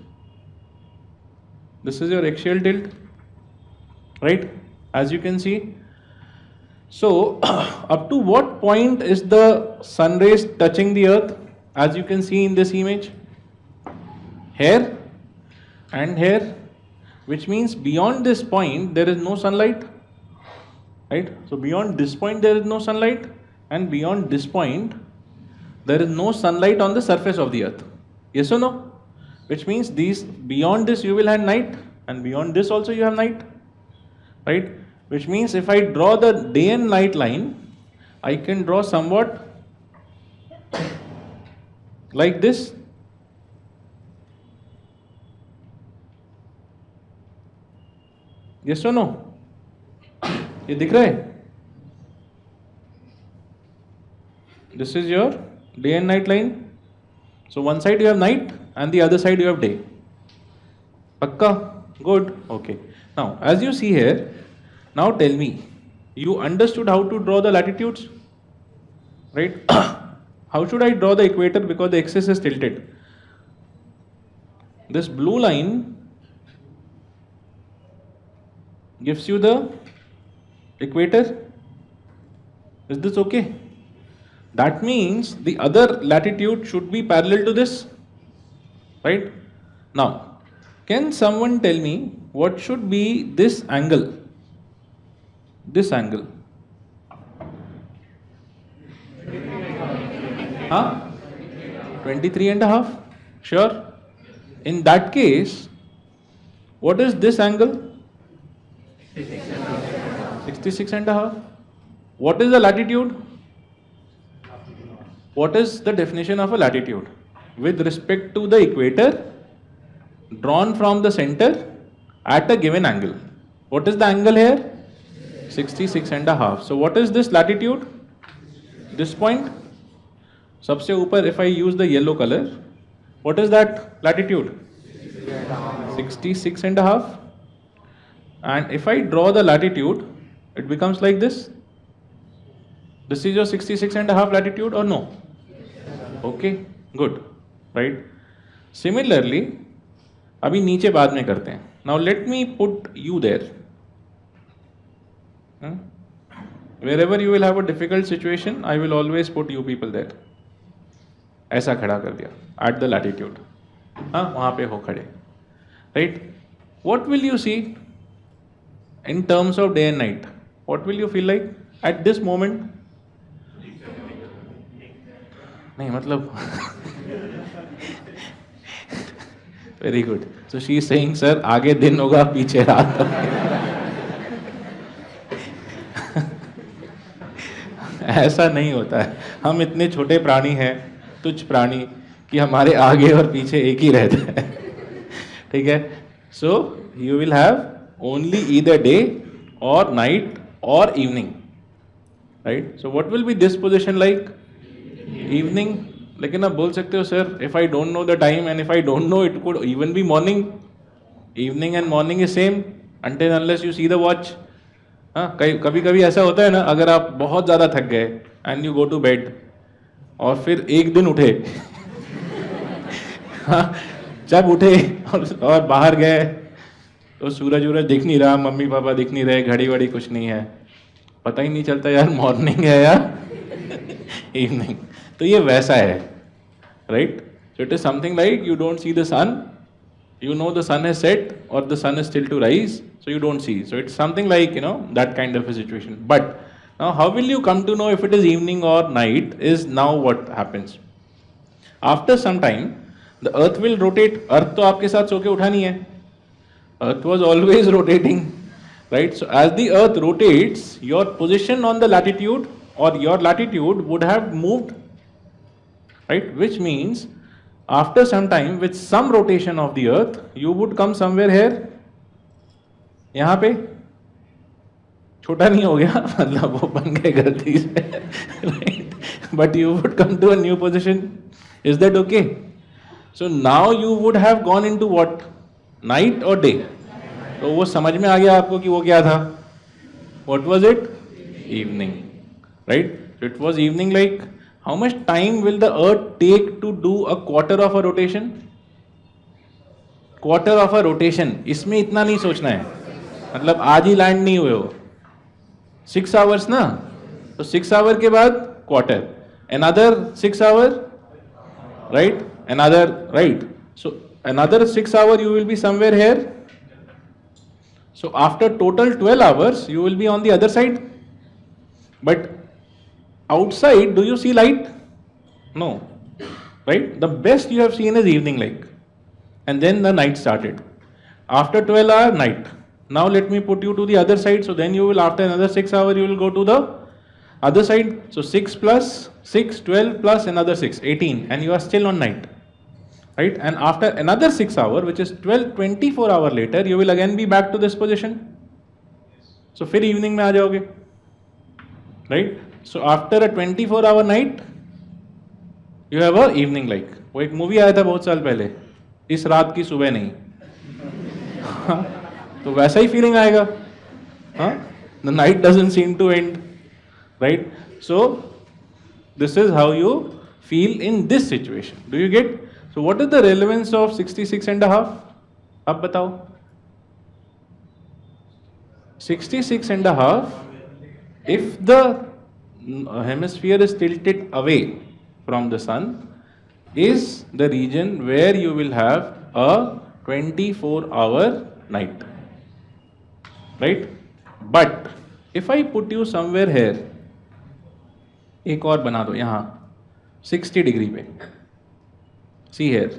This is your axial tilt, right? As you can see. So, up to what point is the sun rays touching the earth? As you can see in this image, here and here, which means beyond this point there is no sunlight, right? So beyond this point there is no sunlight, and beyond this point there is no sunlight on the surface of the earth. Yes or no? Which means these, beyond this you will have night, and beyond this also you have night, right? Which means if I draw the day and night line, I can draw somewhat like this. Yes or no? ये दिख रहा है? This is your day and night line. So one side you have night and the other side you have day. Pakka? Good. Okay. Now, as you see here, now tell me, you understood how to draw the latitudes, right? How should I draw the equator because the axis is tilted? This blue line gives you the equator. Is this okay? That means the other latitude should be parallel to this, right? Now, can someone tell me what should be this angle? This angle. Huh? 23.5? Sure. In that case, what is this angle? 66.5. What is the latitude? What is the definition of a latitude? With respect to the equator drawn from the center at a given angle. What is the angle here? 66.5. So what is this latitude? This point? सबसे ऊपर, if I use the yellow color, what is that latitude? 66.5. And if I draw the latitude, it becomes like this. This is your 66.5 latitude or no? Okay, good, right? Similarly, अभी नीचे बाद में करते हैं. Now let me put you there. Wherever you will have a difficult situation, I will always put you people there. ऐसा खड़ा कर दिया at the latitude. हाँ, वहाँ पे हो खड़े, right? What will you see in terms of day and night? What will you feel like at this moment? नहीं मतलब very good. So she is saying, sir, आगे दिन होगा, पीछे रात होगा. ऐसा नहीं होता है. हम इतने छोटे प्राणी हैं, तुच्छ प्राणी, कि हमारे आगे और पीछे एक ही रहता है. ठीक है? So you will have only either day or night or evening, right? So what will be this position like? Evening. लेकिन आप बोल सकते हो, sir, if I don't know the time and if I don't know, it could even be morning. Evening and morning is same until unless you see the watch. हाँ, कभी कभी ऐसा होता है ना, अगर आप बहुत ज़्यादा थक गए and you go to bed और फिर एक दिन उठे, हाँ, जब उठे और बाहर गए तो सूरज वूरज दिख नहीं रहा, मम्मी पापा दिख नहीं रहे, घड़ी वड़ी कुछ नहीं है, पता ही नहीं चलता यार मॉर्निंग है या इवनिंग. तो ये वैसा है, right? So it is something like you don't see the sun, you know the sun has set or the sun is still to rise, so you don't see. So it's something like, that kind of a situation. But now how will you come to know if it is evening or night is now what happens. After some time, the earth will rotate. Earth तो आपके साथ सो के उठा नहीं है. Earth was always rotating, right? So as the earth rotates, your position on the latitude or your latitude would have moved, right? Which means after some time with some rotation of the earth, you would come somewhere here, यहाँ पे छोटा नहीं हो गया मतलब वो बन गए गलती से, right? But you would come to a new position. Is that okay? So now you would have gone into what? Night or day? तो वो समझ में आ गया आपको कि वो क्या था? What was it? Evening, right? So it was evening. Like how much time will the earth take to do a quarter of a rotation? Quarter of a rotation. इसमें इतना नहीं सोचना है, मतलब आज ही लैंड नहीं हुए हो, 6 hours ना, तो 6 hour के बाद quarter, another 6 hour, right? Another, right? So another 6 hour you will be somewhere here. So after total 12 hours you will be on the other side. But outside, do you see light? No, right? The best you have seen is evening like, and then the night started. After 12 hour night. Now let me put you to the other side. So then you will, after another 6 hour, you will go to the other side. So 6 plus 6, 12 plus another 6, 18, and you are still on night, right? And after another 6 hour, which is 12, 24 hour later, you will again be back to this position. So फिर evening में आ जाओगे, right? So after a 24 hour night, you have a evening like. वो एक movie आया था बहुत साल पहले, इस रात की सुबह नहीं, तो वैसा ही फीलिंग आएगा, हाँ? The night doesn't seem to end, right? So this is how you feel in this situation. Do you get? So what is the relevance of 66 and a half? आप बताओ. 66 and a half, if the hemisphere is tilted away from the sun, is the region where you will have a 24-hour night, right? But if I put you somewhere here, एक और बना दो यहाँ 60 degree पे, see here,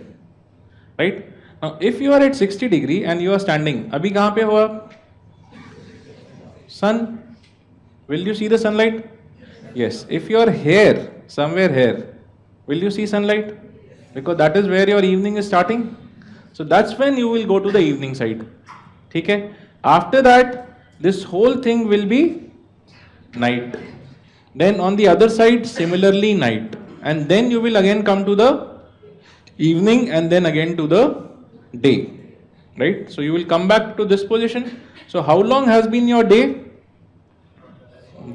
right? Now if you are at 60 degree and you are standing, अभी कहाँ पे हो आप? Sun. Will you see the sunlight? Yes. If you are here, somewhere here, will you see sunlight? Because that is where your evening is starting. So that's when you will go to the evening side. ठीक है? After that, this whole thing will be night. Then on the other side, similarly night. And then you will again come to the evening and then again to the day. Right? So you will come back to this position. So how long has been your day?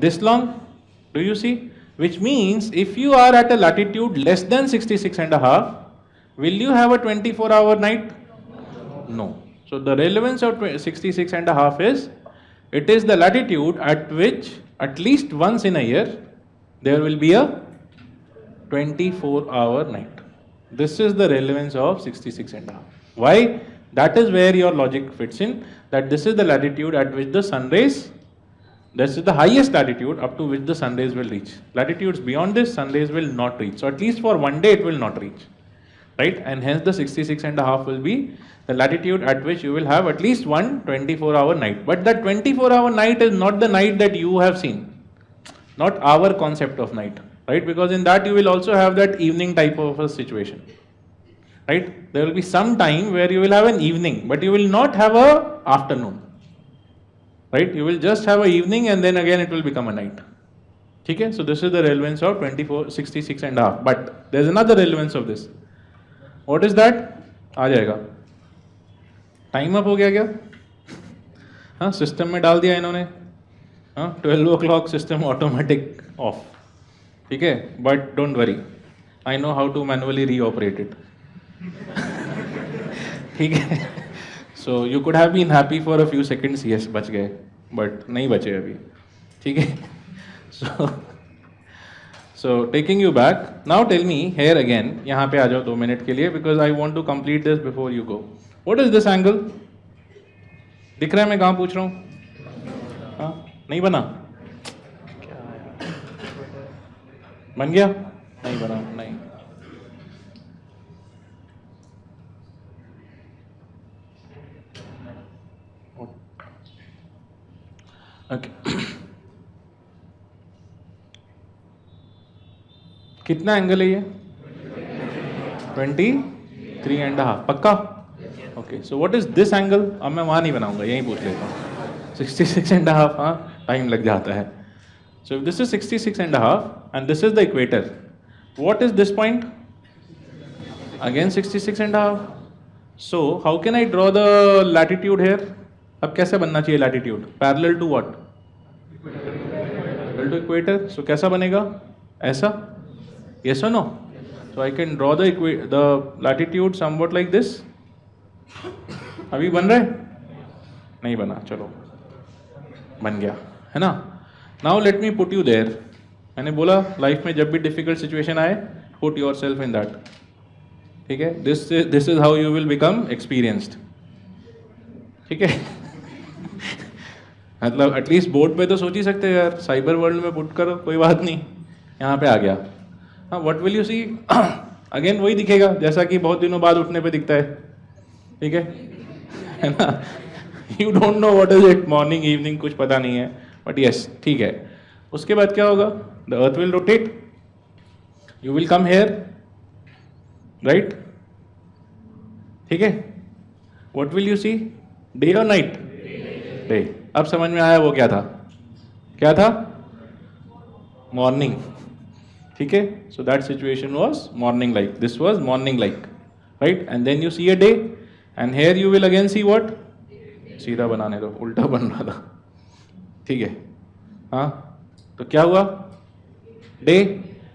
This long. Do you see? Which means if you are at a latitude less than 66 and a half, will you have a 24-hour night? No. So the relevance of 66 and a half is, it is the latitude at which at least once in a year there will be a 24-hour night. This is the relevance of 66 and a half. Why? That is where your logic fits in, that this is the latitude at which the sun rays, this is the highest latitude up to which the sun rays will reach. Latitudes beyond this, sun rays will not reach. So at least for one day it will not reach, right? And hence the 66 and a half will be the latitude at which you will have at least one 24-hour night. But that 24-hour night is not the night that you have seen, not our concept of night, right? Because in that you will also have that evening type of a situation, right? There will be some time where you will have an evening, but you will not have a afternoon, right? You will just have a evening and then again it will become a night. Okay? So this is the relevance of 66 and a half. But there is another relevance of this. What is that? आ जाएगा. Time up हो गया क्या? हाँ, system में डाल दिया इन्होंने. हाँ, 12 o'clock system automatic off. ठीक है? But don't worry, I know how to manually reoperate it. ठीक है? So you could have been happy for a few seconds, yes, बच गए, but नहीं बचे अभी. ठीक है? So taking you back, now tell me here again, यहाँ पे आ जाओ 2 minute के लिए, because I want to complete this before you go. What is this angle? दिख रहा है मैं कहाँ पूछ रहा हूँ? हाँ, नहीं बना? बन गया? नहीं बना, नहीं. कितना एंगल है ये? 23.5, पक्का? Okay, so what is this angle? अब मैं वहाँ नहीं बनाऊंगा, यहीं पूछ लेता हूँ। 66.5, हाँ टाइम लग जाता है। So if this is 66.5 and this is the equator, what is this point? Again 66.5. So how can I draw the latitude here? अब कैसे बनना चाहिए latitude? Parallel to what? Parallel to equator. So कैसा बनेगा? ऐसा? Yes or no? So I can draw the latitude somewhat like this. अभी बन रहा है? नहीं बना, चलो बन गया, है ना? Now let me put you there. मैंने बोला लाइफ में जब भी डिफिकल्ट सिचुएशन आए, put yourself in that. ठीक है, this is how you will become experienced. ठीक है मतलब एटलीस्ट बोर्ड पे तो सोच ही सकते हो यार, साइबर वर्ल्ड में पुट करो, कोई बात नहीं, यहाँ पे आ गया। हाँ, what will you see? Again वही दिखेगा जैसा कि बहुत दिनों बाद उठने पे दिखता है। ठीक है ना? You don't know what is it, morning evening कुछ पता नहीं है, बट यस ठीक है। उसके बाद क्या होगा? The earth will rotate, you will come here, right? ठीक है, what will you see? Day और नाइट? डे। अब समझ में आया वो क्या था? क्या था? मॉर्निंग। ठीक है, so that situation was morning like, this was morning like, right? And then you see a day and here you will again see what? सीधा बनाने दो, उल्टा बन रहा था। ठीक है, हाँ, तो क्या हुआ? Day,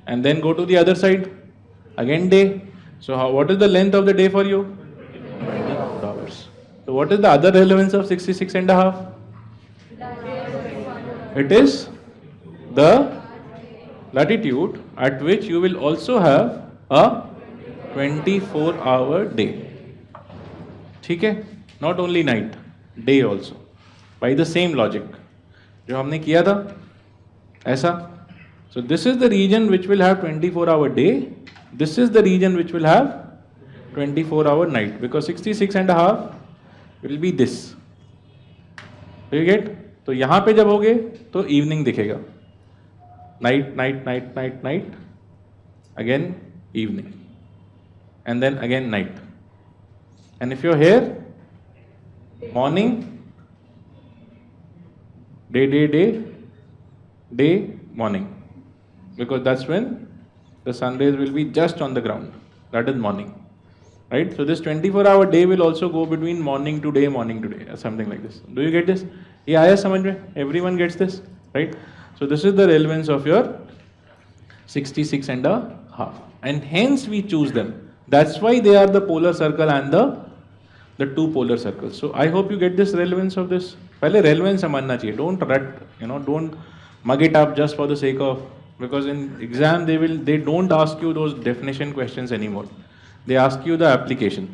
and then go to the other side, again day. So what is the length of the day for you? 24 hours. So what is the other relevance of 66.5? It is the latitude at which you will also have a 24-hour day. ठीक है? Not only night, day also. By the same logic. जो हमने किया था, ऐसा. So this is the region which will have 24-hour day. This is the region which will have 24-hour night, because 66.5 will be this. Do you get? तो यहाँ पे जब होगे तो इवनिंग दिखेगा, night night night night night, again evening, and then again night, and if you are here morning, day day day day morning, because that's when the sun rays will be just on the ground, that is morning, right? So this 24-hour day will also go between morning to day, or something like this. Do you get this? ये आया समझ में? Everyone gets this, right? So this is the relevance of your 66.5, and hence we choose them. That's why they are the polar circle and the two polar circles. So I hope you get this relevance of this. पहले relevance समझना चाहिए. Don't rut, don't mug it up just for the sake of, because in exam they don't ask you those definition questions anymore. They ask you the application.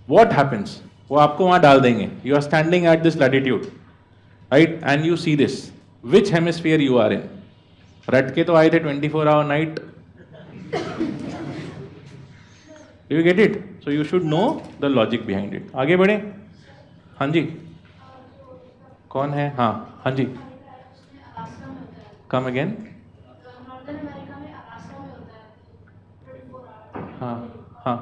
What happens? वो आपको वहाँ डाल देंगे. You are standing at this latitude, right? And you see this. Which hemisphere you are in? रट के तो आए थे 24-hour night. Do you get it? So you should know the logic behind it. आगे बढ़े? हाँ जी. कौन है? हाँ, हाँ जी. Come again. हाँ हाँ.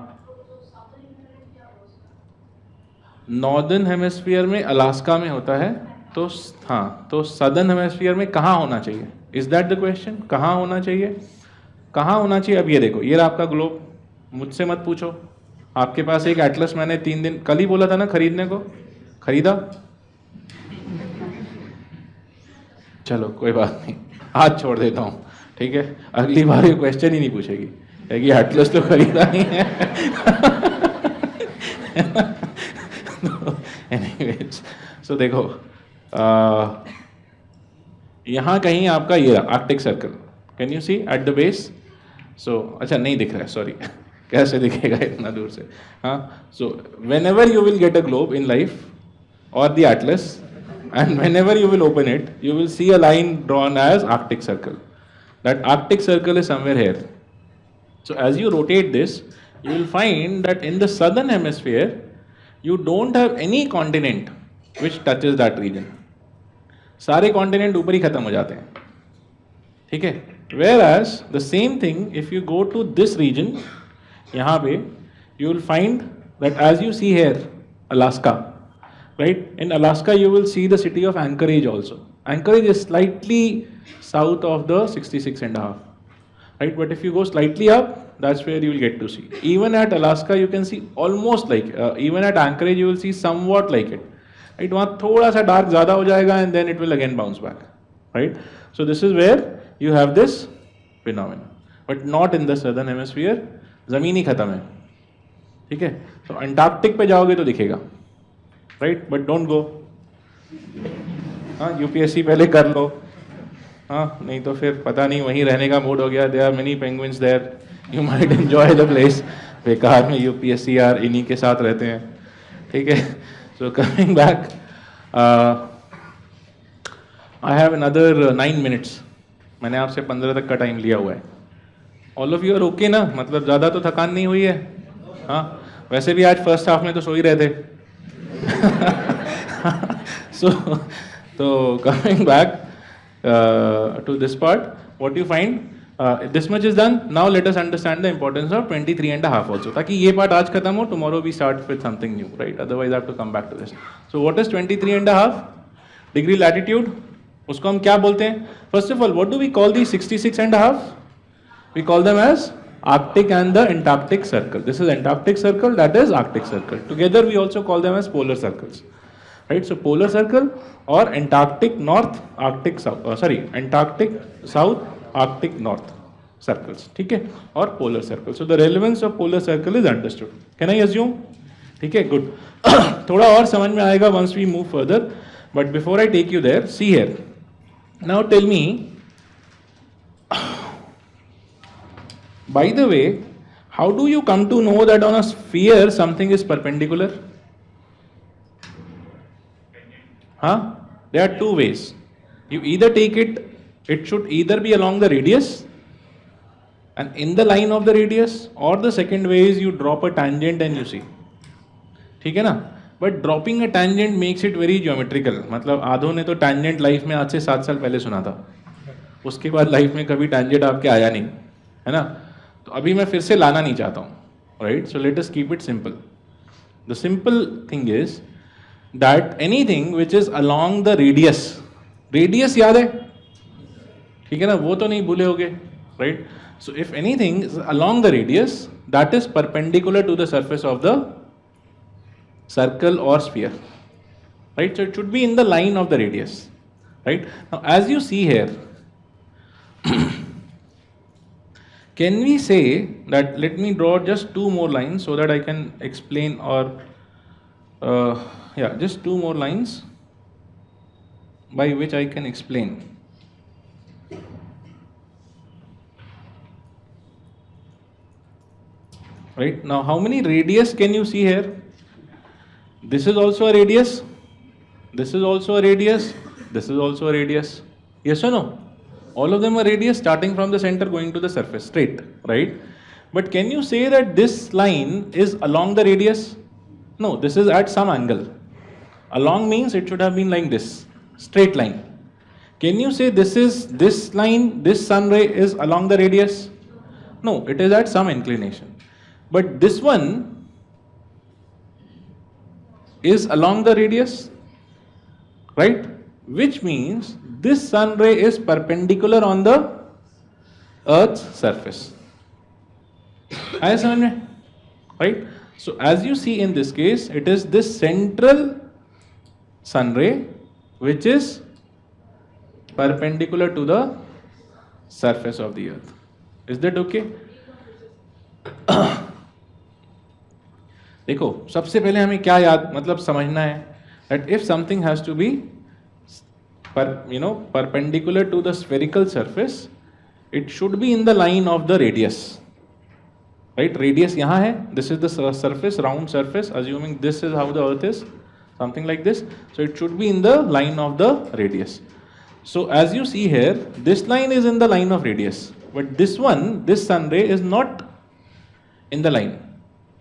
नॉर्दर्न हेमिस्फीयर में अलास्का में होता है, तो हाँ, तो सदर्न हेमिस्फीयर में कहाँ होना चाहिए? Is that the question? कहाँ होना चाहिए? कहाँ होना चाहिए? अब ये देखो, ये रहा आपका ग्लोब. मुझसे मत पूछो. आपके पास एक एटलस मैंने 3 दिन कल ही बोला था ना खरीदने को, खरीदा? चलो कोई बात नहीं, आज छोड़ देता हूँ. ठीक है, अगली बार ये क्वेश्चन ही नहीं पूछेगी कि एटलस तो खरीदा नहीं है. एनीवेज, सो देखो, यहाँ कहीं आपका ये Arctic circle, can you see at the base? So अच्छा नहीं दिख रहा है, सॉरी. कैसे दिखेगा इतना दूर से? हाँ, so whenever you will get a globe in life or the atlas, and whenever you will open it, you will see a line drawn as Arctic Circle. That Arctic Circle is somewhere here. So as you rotate this, you will find that in the southern hemisphere, you don't have any continent which touches that region. सारे continent ऊपर ही खत्म हो जाते हैं. ठीक है? Whereas the same thing, if you go to this region, यहाँ पे, you will find that as you see here, Alaska, right? In Alaska, you will see the city of Anchorage also. Anchorage is slightly south of the 66.5, right? But if you go slightly up, that's where you will get to see. Even at Alaska, you can see almost like, even at Anchorage, you will see somewhat like it. Right? वहाँ थोड़ा सा dark ज़्यादा हो जाएगा and then it will again bounce back, right? So this is where you have this phenomenon, but not in the southern hemisphere. ज़मीन ही खत्म है, ठीक है? तो अंटार्कटिक पे जाओगे तो दिखेगा, राइट? But don't go. हाँ, यूपीएससी पहले कर लो, हाँ, नहीं तो फिर पता नहीं वहीं रहने का मूड हो गया. There are many penguins there, you might enjoy the place. बेकार में यूपीएससी यार इन्हीं के साथ रहते हैं, ठीक है? So coming back, I have another 9 minutes. मैंने आपसे 15 तक का टाइम लिया हुआ है. All of you are okay ना? मतलब ज़्यादा तो थकान नहीं हुई है? हाँ, वैसे भी आज फर्स्ट हाफ में तो सो ही रहे थे. So coming back to this part, what you find, this much is done. Now let us understand the importance of 23.5 also. ताकि ये part आज खत्म हो, tomorrow we start with something new, right? Otherwise I have to come back to this. So what is 23.5 degree latitude? उसको हम क्या बोलते हैं? First of all, what do we call these 66.5? We call them as Arctic and the Antarctic circle. This is Antarctic circle, that is Arctic circle. Together we also call them as polar circles. Right? So polar circle or Antarctic north, Arctic south, Antarctic south, Arctic north circles. ठीक है? और polar circle. So the relevance of polar circle is understood. Can I assume? ठीक है? Good. थोड़ा और समझ में आएगा once we move further. But before I take you there, see here. Now tell me, by the way, how do you come to know that on a sphere something is perpendicular? Huh? There are two ways. You either take it, it should either be along the radius and in the line of the radius, or the second way is you drop a tangent and you see. ठीक है ना? But dropping a tangent makes it very geometrical. मतलब आधों ने तो tangent life में आज से 7 साल पहले सुना था, उसके बाद लाइफ में कभी tangent आपके आया नहीं, है ना? तो अभी मैं फिर से लाना नहीं चाहता हूँ, right? So let us keep it simple. The simple thing is that anything which is along the radius, radius याद है, ठीक है ना? वो तो नहीं भूले होगे, right? So if anything is along the radius, that is perpendicular to the surface of the circle or sphere, right? So it should be in the line of the radius, right? Now as you see here, can we say that, let me draw just 2 more lines so that I can explain, or just 2 more lines by which I can explain. Right? Now how many radius can you see here? This is also a radius, this is also a radius, this is also a radius. Yes or no? All of them are radius starting from the center going to the surface, straight, right? But can you say that this line is along the radius? No, this is at some angle. Along means it should have been like this, straight line. Can you say this line, this sun ray is along the radius? No, it is at some inclination. But this one is along the radius, right? Which means this sun ray is perpendicular on the Earth's surface. आया समझ में? Right? So as you see in this case, it is this central sun ray which is perpendicular to the surface of the Earth. Is that okay? देखो, सबसे पहले हमें क्या याद मतलब समझना है, that if something has to be perpendicular to the spherical surface, it should be in the line of the radius, right? Radius यहाँ है, this is the surface, round surface, assuming this is how the Earth is, something like this. So it should be in the line of the radius. So as you see here, this line is in the line of radius, but this one, this sun ray is not in the line.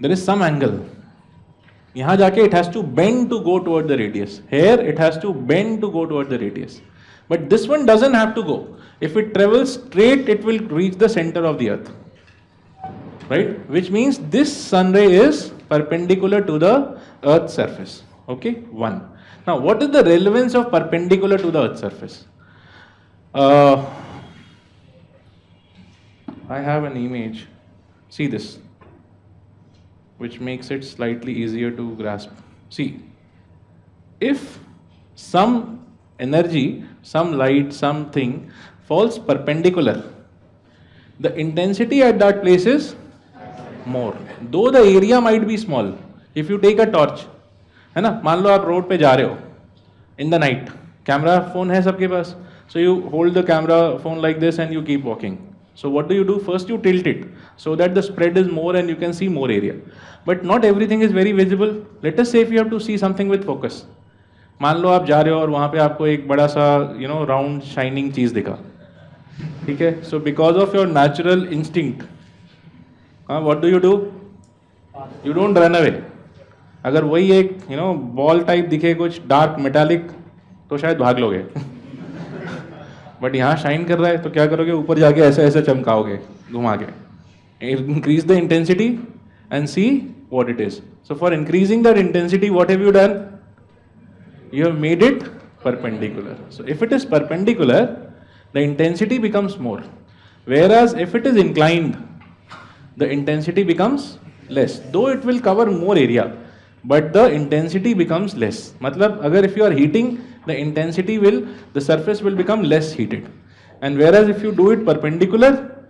There is some angle. यहाँ जाके it has to bend to go toward the radius. Here it has to bend to go toward the radius. But this one doesn't have to go. If it travels straight, it will reach the center of the earth, right? Which means this sun ray is perpendicular to the earth's surface. Okay, one. Now, what is the relevance of perpendicular to the earth's surface? I have an image. See this, which makes it slightly easier to grasp. See, if some energy, some light, something falls perpendicular, the intensity at that place is more, though the area might be small. If you take a torch, है ना, मान लो आप road पे जा रहे हो in the night, camera phone है सबके पास, so you hold the camera phone like this and you keep walking. So what do? First you tilt it so that the spread is more and you can see more area. But not everything is very visible. Let us say if you have to see something with focus. मान लो आप जा रहे हो और वहाँ पे आपको एक बड़ा सा राउंड शाइनिंग चीज दिखा, ठीक है? So because of your natural instinct, what do? You don't run away. अगर वही एक बॉल टाइप दिखे कुछ डार्क मेटालिक तो शायद भाग लोगे. बट यहाँ शाइन कर रहा है तो क्या करोगे? ऊपर जाके ऐसे ऐसे चमकाओगे घुमा के. Increase the intensity and see what it is. So for increasing that intensity, what have you done? You have made it perpendicular. So if it is perpendicular, the intensity becomes more. Whereas if it is inclined, the intensity becomes less. Though it will cover more area, but the intensity becomes less. मतलब अगर if you are heating, the surface will become less heated. And whereas if you do it perpendicular,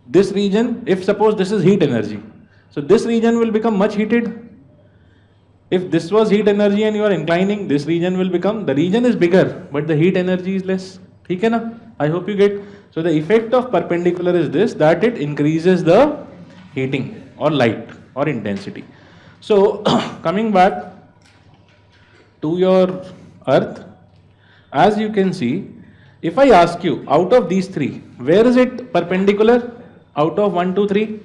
this region, if suppose this is heat energy, so this region will become much heated. If this was heat energy and you are inclining, this region will become, the region is bigger, but the heat energy is less. ठीक है ना? I hope you get. So the effect of perpendicular is this, that it increases the heating or light or intensity. So coming back to your earth, as you can see, if I ask you out of these three, where is it perpendicular? Out of 1, 2, 3?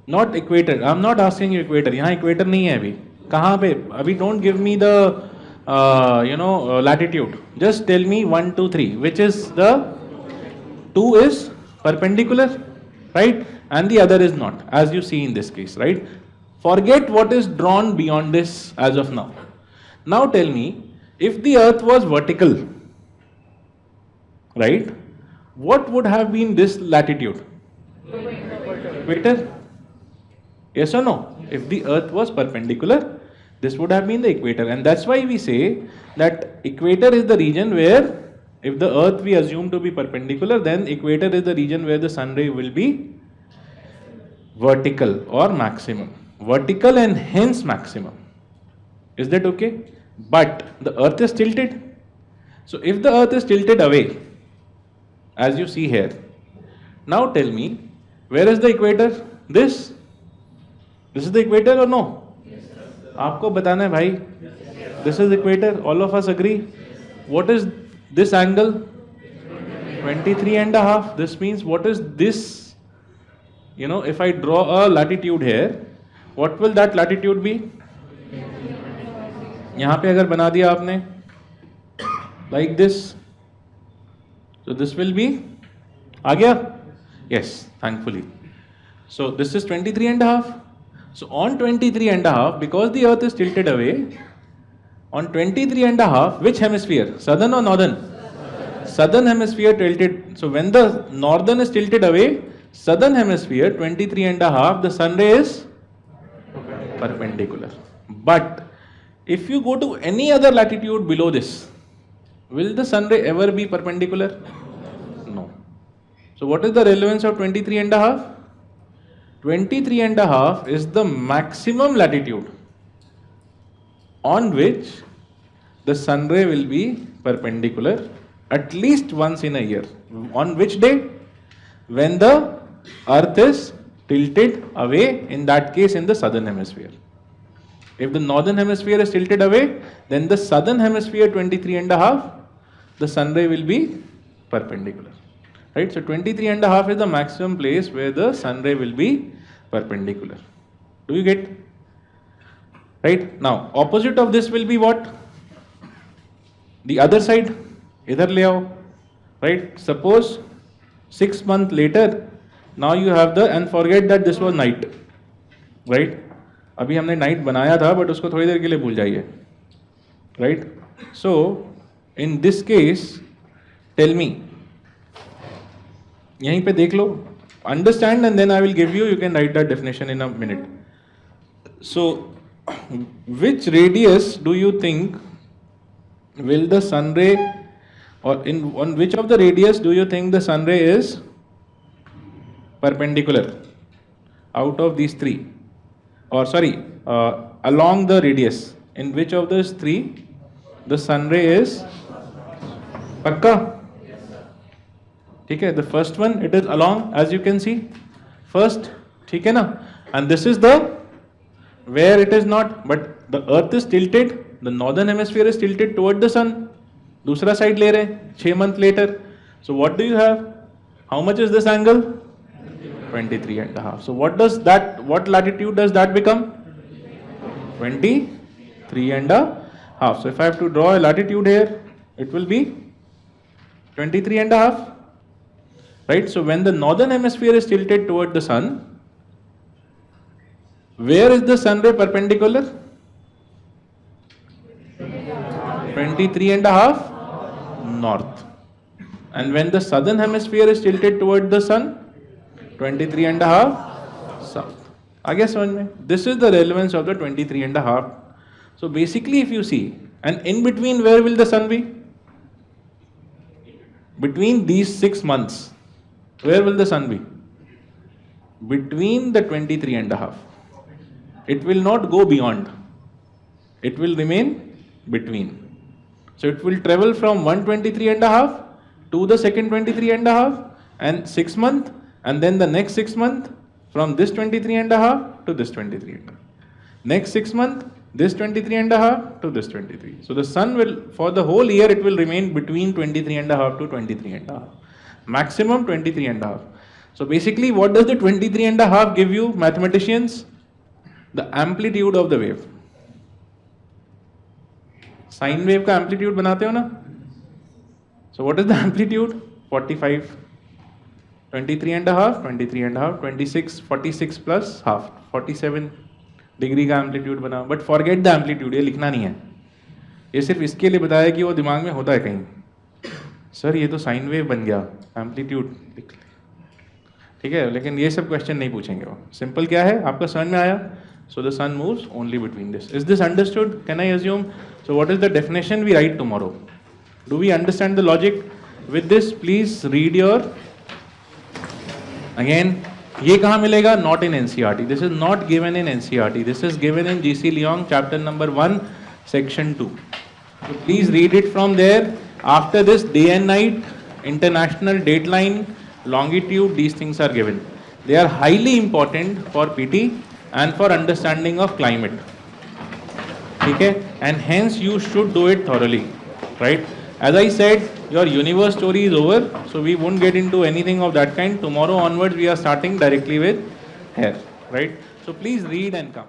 Not equator. I am not asking you equator. यहाँ equator नहीं है अभी. कहाँ पे? अभी don't give me the latitude. Just tell me 1, 2, 3. Which is the 2 is perpendicular, right? And the other is not, as you see in this case, right? Forget what is drawn beyond this as of now. Now tell me, if the earth was vertical, right? What would have been this latitude? Equator? Yes or no? If the earth was perpendicular, this would have been the equator. And that's why we say that equator is the region where, if the earth we assume to be perpendicular, then equator is the region where the sun ray will be vertical or maximum. Vertical and hence maximum. Is that okay? But the earth is tilted. So if the earth is tilted away, as you see here, now tell me, where is the equator? This is the equator or no? आपको बताना है भाई. This is equator. All of us agree. What is this angle? 23.5. This means what is this? If I draw a latitude here, what will that latitude be? यहाँ पे अगर बना दिया आपने like this, so this will be, आ गया? Yes, thankfully. So this is 23.5. So on 23.5, because the earth is tilted away, on 23.5, which hemisphere? Southern or northern? Southern hemisphere tilted. So when the northern is tilted away, southern hemisphere 23.5, the sun ray is perpendicular. But if you go to any other latitude below this, will the sun ray ever be perpendicular? No. So what is the relevance of 23.5? 23.5 is the maximum latitude on which the sun ray will be perpendicular at least once in a year. On which day? When the earth is tilted away, in that case in the southern hemisphere. If the northern hemisphere is tilted away, then the southern hemisphere 23.5, the sun ray will be perpendicular. Right? So 23.5 is the maximum place where the sun ray will be perpendicular. Do you get? Right? Now, opposite of this will be what? The other side. इधर ले आओ. right? Suppose 6 months later, now you have the, and forget that this was night, right? अभी हमने night बनाया था, but उसको थोड़ी देर के लिए भूल जाइए, right? So, in this case, tell me, यहीं पे देख लो, understand, and then I will give you, you can write that definition in a minute. So, which radius do you think will the sun ray, or on which of the radius do you think the sun ray is perpendicular out of these three? Or sorry, along the radius, in which of those three the sun ray is pakka? Okay, the first one, it is along, as you can see, first, ठीक है ना? And this is the where it is not, but the earth is tilted, the northern hemisphere is tilted toward the sun. दूसरा side ले रहे 6 months later. So what do you have? How much is this angle? 23.5. So what does that, what latitude does that become? 23.5. So if I have to draw a latitude here, it will be 23.5. Right? So when the northern hemisphere is tilted toward the sun, where is the sun ray perpendicular? 23.5 north. And when the southern hemisphere is tilted toward the sun, 23.5 south. I guess this is the relevance of the 23.5. So basically, if you see, and in between, where will the sun be? Between these 6 months, where will the sun be? Between the 23.5. It will not go beyond. It will remain between. So it will travel from 123.5 to the second 23.5 and 6 months, and then the next 6 months from this 23.5 to this 23.5. Next 6 months, this 23.5 to this 23. So the sun will, for the whole year, it will remain between 23.5 to 23.5. Maximum 23.5. So basically, what does the 23.5 give you, mathematicians? The amplitude of the wave. Sine wave का amplitude बनाते हो ना? So what is the amplitude? 45. 23.5, 23.5, 26, 46 plus half, 47 degree का amplitude बना. But forget the amplitude, ये लिखना नहीं है. ये सिर्फ इसके लिए बताया कि वो दिमाग में होता है कहीं. सर ये तो साइन वेव बन गया, एम्पलीट्यूड लिख ले. ठीक है, लेकिन ये सब क्वेश्चन नहीं पूछेंगे वो. सिंपल क्या है, आपका समझ में आया? So the sun moves only between this. Is this understood? Can I assume? So what is the definition we write tomorrow? Do we understand the logic? With this, please read your, again, ये कहाँ मिलेगा? Not in NCERT. This is not given in NCERT. This is given in GC Leong, chapter number 1, section 2. So please read it from there. After this, day and night, international dateline, longitude, these things are given. They are highly important for PT and for understanding of climate. Okay? And hence you should do it thoroughly. Right? As I said, your universe story is over, so we won't get into anything of that kind. Tomorrow onwards, we are starting directly with hair. Right? So please read and come.